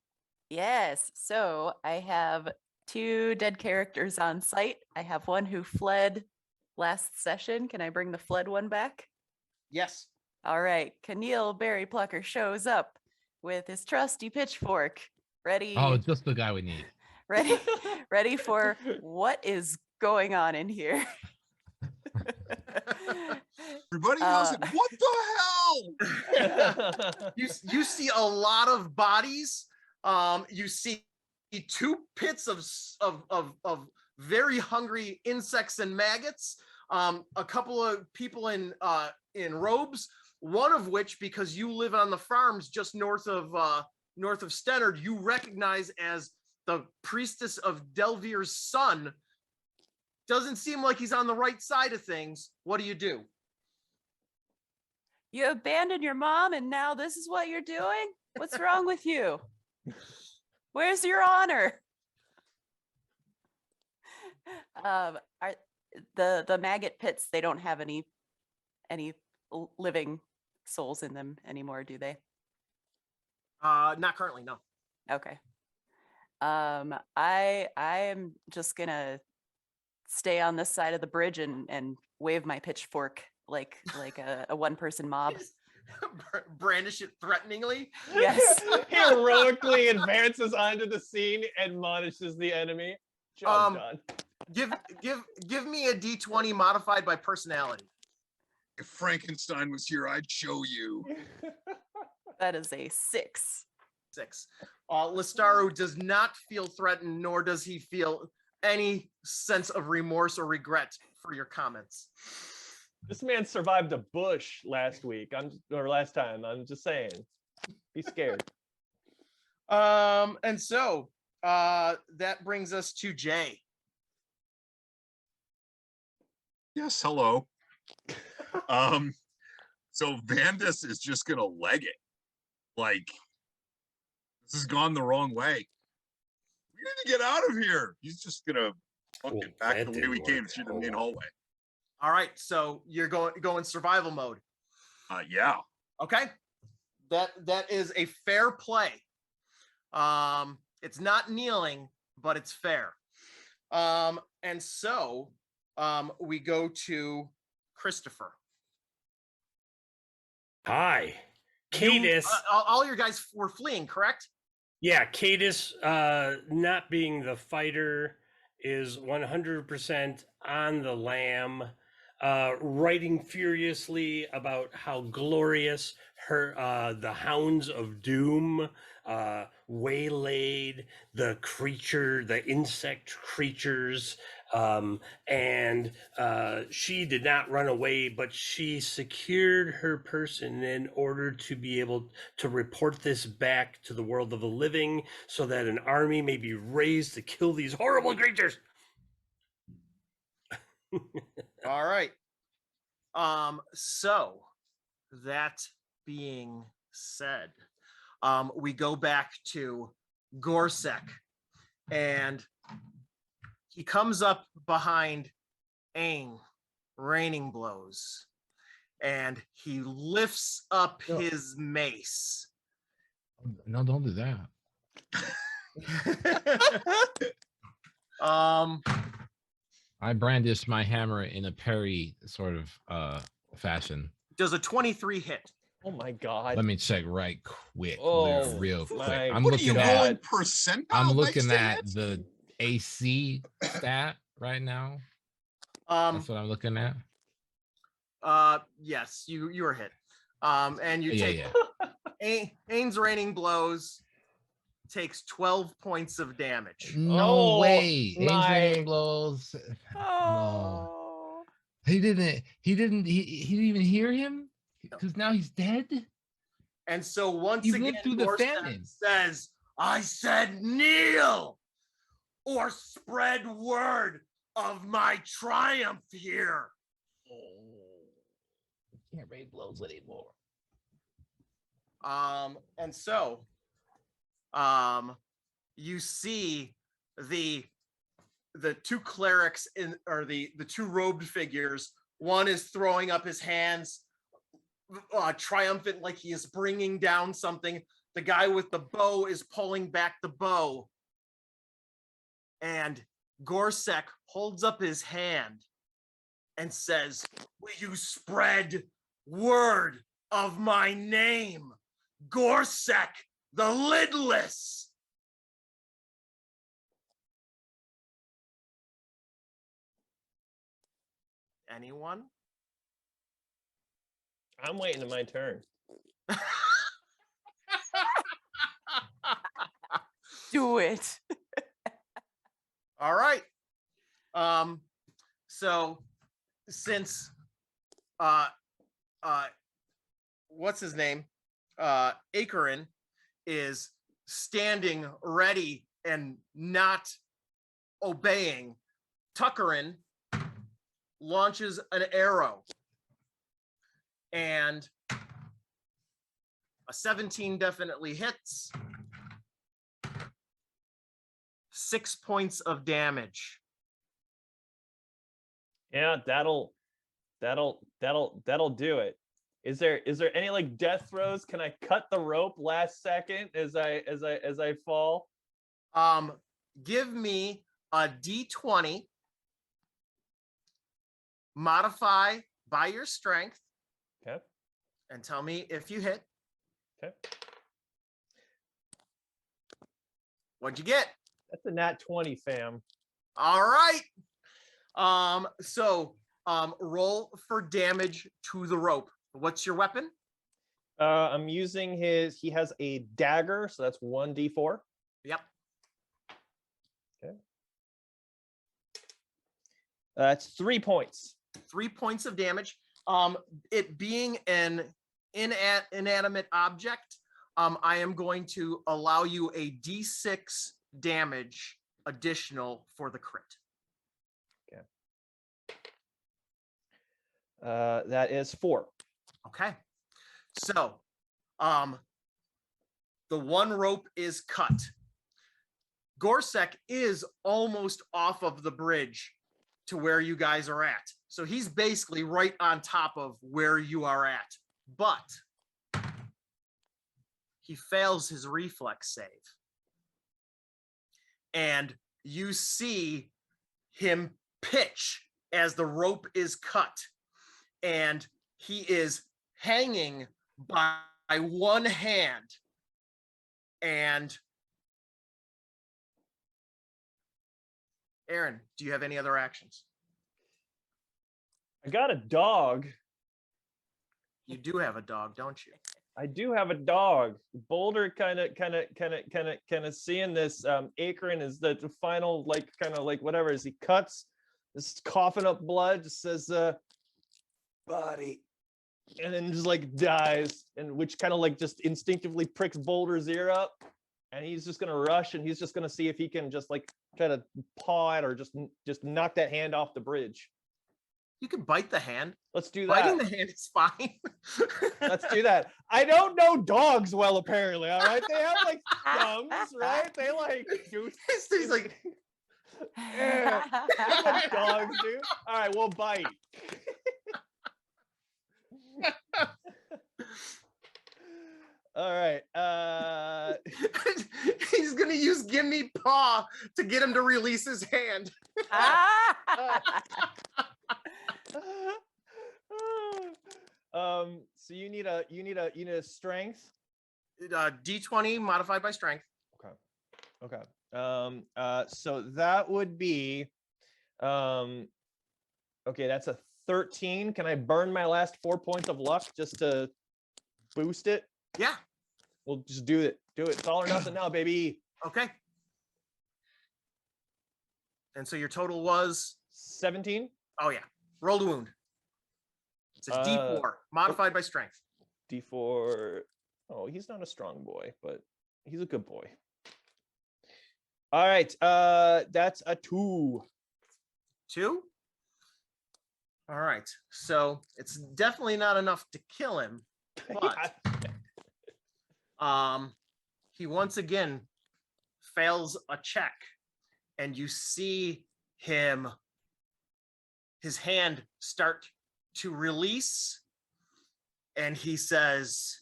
Yes. So I have 2 dead characters on site. I have one who fled last session. Can I bring the fled one back? Yes. All right. Keneal Berryplucker shows up with his trusty pitchfork, ready, Oh, just the guy we need. ready for what is going on in here. Everybody else, like, what the hell? You see a lot of bodies. You see 2 pits of very hungry insects and maggots. A couple of people in robes. One of which, because you live on the farms just north of Stennard, you recognize as the priestess of Delvire's son. Doesn't seem like he's on the right side of things. What do? You abandoned your mom and now this is what you're doing? What's wrong with you? Where's your honor? Are the maggot pits, they don't have any living souls in them anymore, do they? Not currently, no. Okay. I am just gonna stay on this side of the bridge and wave my pitchfork like a one-person mob. Brandish it threateningly. Yes. Heroically advances onto the scene, admonishes the enemy. Job done. Give me a D20 modified by personality. If Frankenstein was here, I'd show you. That is a 6. 6. Listaru does not feel threatened, nor does he feel any sense of remorse or regret for your comments. This man survived a bush last time. I'm just saying. Be scared. And so that brings us to Jay. Yes, hello. So Vandus is just gonna leg it. Like, this has gone the wrong way. We need to get out of here. He's just gonna book Well, it back that the way we didn't came work. through the Oh, main well. hallway. All right, so you're going survival mode. Yeah. Okay, that is a fair play. It's not kneeling, but it's fair. And so we go to Christopher. Hi. You- Cadis. all your guys were fleeing, correct? Yeah, Cadis, not being the fighter, is 100% on the lam, writing furiously about how glorious the Hounds of Doom waylaid the insect creatures, and she did not run away, but she secured her person in order to be able to report this back to the world of the living so that an army may be raised to kill these horrible creatures. All right. So that being said, we go back to Gorsek, and he comes up behind Aang, Raining Blows, and he lifts up No. his mace. No, don't do that. I brandish my hammer in a parry sort of fashion. Does a 23 hit? Oh my god. Let me check right quick. Oh, real quick. my I'm What are you looking God. rolling at percentile? I'm dice looking to at hit? the AC stat right now. That's what I'm looking at. Yes, you are hit. And you take Aang's Raining Blows takes 12 points of damage. No Oh, way. Aang's my- Raining Blows. No. Oh. He didn't even hear him? Because now he's dead? And so once He again, lived through the Gorsek famine. says, I said kneel or spread word of my triumph here. Can't raid blows anymore. And so you see the two clerics or the two robed figures. One is throwing up his hands, triumphant, like he is bringing down something. The guy with the bow is pulling back the bow, and Gorsek holds up his hand and says, will you spread word of my name, Gorsek the Lidless? Anyone? I'm waiting to my turn. Do it. All right. So since what's his name? Akarin is standing ready and not obeying, Tuckerin launches an arrow, and a 17 definitely hits. 6 points of damage. Yeah, that'll do it. Is there any like death throws? Can I cut the rope last second as I fall? Give me a D20, modify by your strength, Okay. and tell me if you hit. Okay. What'd you get? That's a nat 20, fam. All right. So roll for damage to the rope. What's your weapon? I'm using he has a dagger, so that's 1d4. Yep. That's 3 points. 3 points of damage. It being an inanimate object, I am going to allow you a D6 damage additional for the crit. That is 4. Okay. So, the one rope is cut. Gorsek is almost off of the bridge to where you guys are at. So he's basically right on top of where you are at. But he fails his reflex save. And you see him pitch as the rope is cut. And he is hanging by one hand. And Aaron, do you have any other actions? I got a dog. You do have a dog, don't you? I do have a dog. Boulder kind of seeing this. Akron is the final, like, kind of like whatever, as he cuts, this coughing up blood, just says, body, and then just like dies, and which kind of like just instinctively pricks Boulder's ear up, and he's just gonna rush, and he's just gonna see if he can just like try to paw it or just knock that hand off the bridge. You can bite the hand. Let's do that. Biting the hand is fine. Let's do that. I don't know dogs well, apparently. All right, they have like thumbs, right? They like do. He's like, Yeah, that's what dogs do. All right, we'll bite. All right. he's gonna use gimme paw to get him to release his hand. So you need a strength. D20 modified by strength. Okay. So that would be, okay, that's a 13. Can I burn my last 4 points of luck just to boost it? Yeah. We'll just do it. It's all or nothing now, baby. Okay. And so your total was 17. Oh yeah. Roll the wound. It's a D4 modified by strength. D4. Oh, he's not a strong boy, but he's a good boy. All right. That's a 2. 2. All right. So it's definitely not enough to kill him, but he once again fails a check, and you see him, his hand start to release, and he says,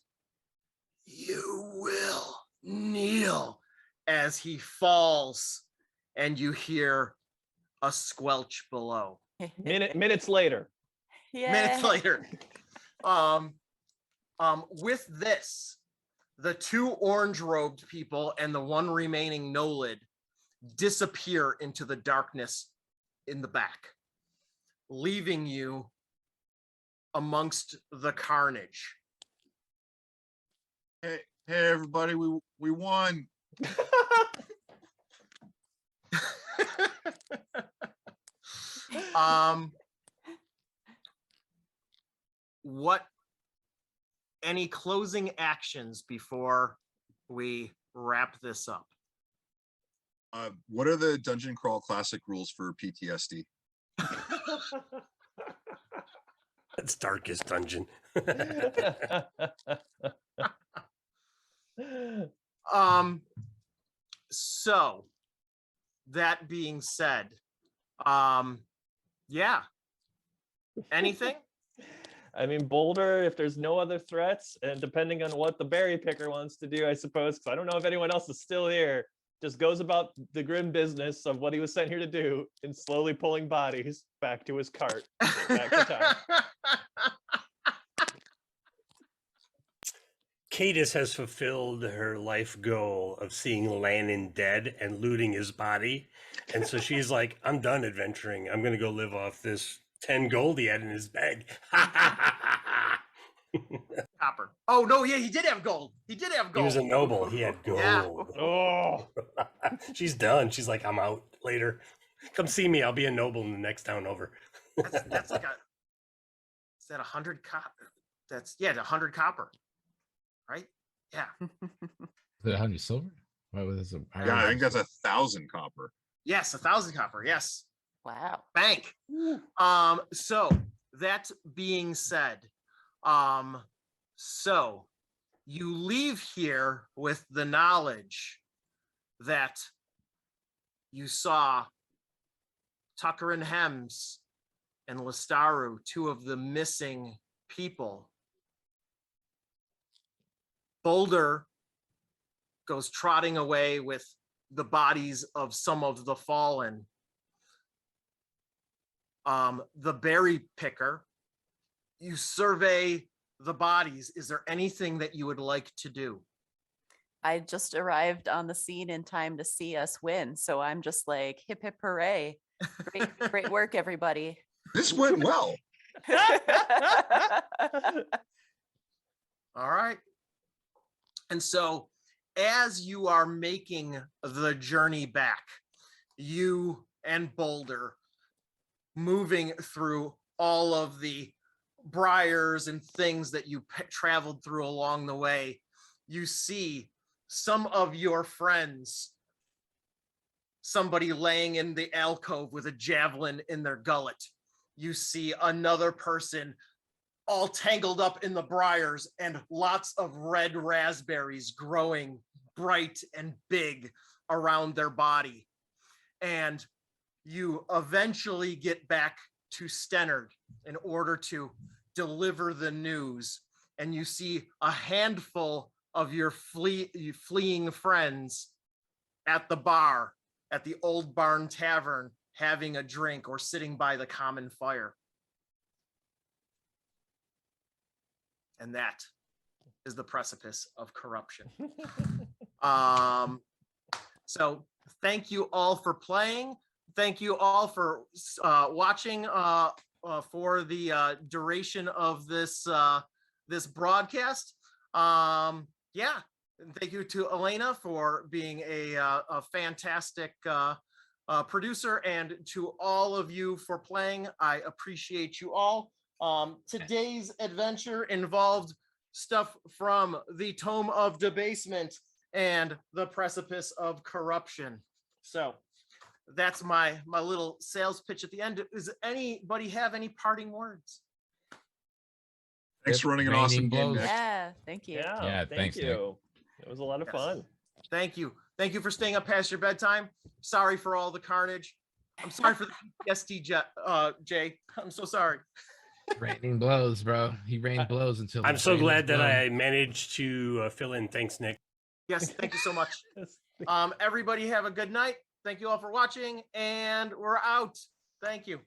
"You will kneel," as he falls, and you hear a squelch below. Minutes later. Minutes later. With this, the 2 orange-robed people and the 1 remaining no-lid disappear into the darkness in the back, leaving you amongst the carnage. Hey, everybody, we won. What, any closing actions before we wrap this up? What are the Dungeon Crawl Classic rules for PTSD? That's darkest dungeon. So that being said, yeah. Anything? I mean, Boulder, if there's no other threats, and depending on what the berry picker wants to do, I suppose, because I don't know if anyone else is still here, just goes about the grim business of what he was sent here to do and slowly pulling bodies back to his cart, back to town. Cadis has fulfilled her life goal of seeing Lannon dead and looting his body. And so she's like, I'm done adventuring. I'm going to go live off this 10 gold he had in his bag. Copper. Oh, no, yeah, he did have gold. He did have gold. He was a noble. He had gold. Yeah. Oh, She's done. She's like, I'm out later. Come see me. I'll be a noble in the next town over. That's like is that 100 copper? That's, yeah, 100 copper. Right? Yeah. Is it 100 silver? What was it? Yeah, I think that's 1,000 copper. Yes, 1,000 copper. Yes. Wow. Bank. So that being said, so you leave here with the knowledge that you saw Tucker and Hems and Listaru, two of the missing people. Boulder goes trotting away with the bodies of some of the fallen. The berry picker, you survey the bodies. Is there anything that you would like to do? I just arrived on the scene in time to see us win. So I'm just like, hip, hip, hooray. Great work, everybody. This went well. All right. And so as you are making the journey back, you and Boulder moving through all of the briars and things that you traveled through along the way, you see some of your friends, somebody laying in the alcove with a javelin in their gullet. You see another person all tangled up in the briars and lots of red raspberries growing bright and big around their body. And you eventually get back to Stennard in order to deliver the news. And you see a handful of your fleeing friends at the bar, at the Old Barn Tavern, having a drink or sitting by the common fire. And that is the precipice of corruption. So thank you all for playing. Thank you all for watching for the duration of this this broadcast. Yeah, and thank you to Elena for being a fantastic producer, and to all of you for playing. I appreciate you all. Today's adventure involved stuff from the Tome of Debasement and the Precipice of Corruption. So that's my little sales pitch at the end. Does anybody have any parting words? Thanks for running an awesome game, Nick. Yeah, thank you. Yeah, thanks, Nick. you. It was a lot of Yes. fun. Thank you. Thank you for staying up past your bedtime. Sorry for all the carnage. I'm sorry for the PTSD, Jay. I'm so sorry. Raining blows, bro. He rained blows until. I'm the so rain was glad that blown. I managed to fill in. Thanks, Nick. Yes, thank you so much. Everybody have a good night. Thank you all for watching, and we're out. Thank you.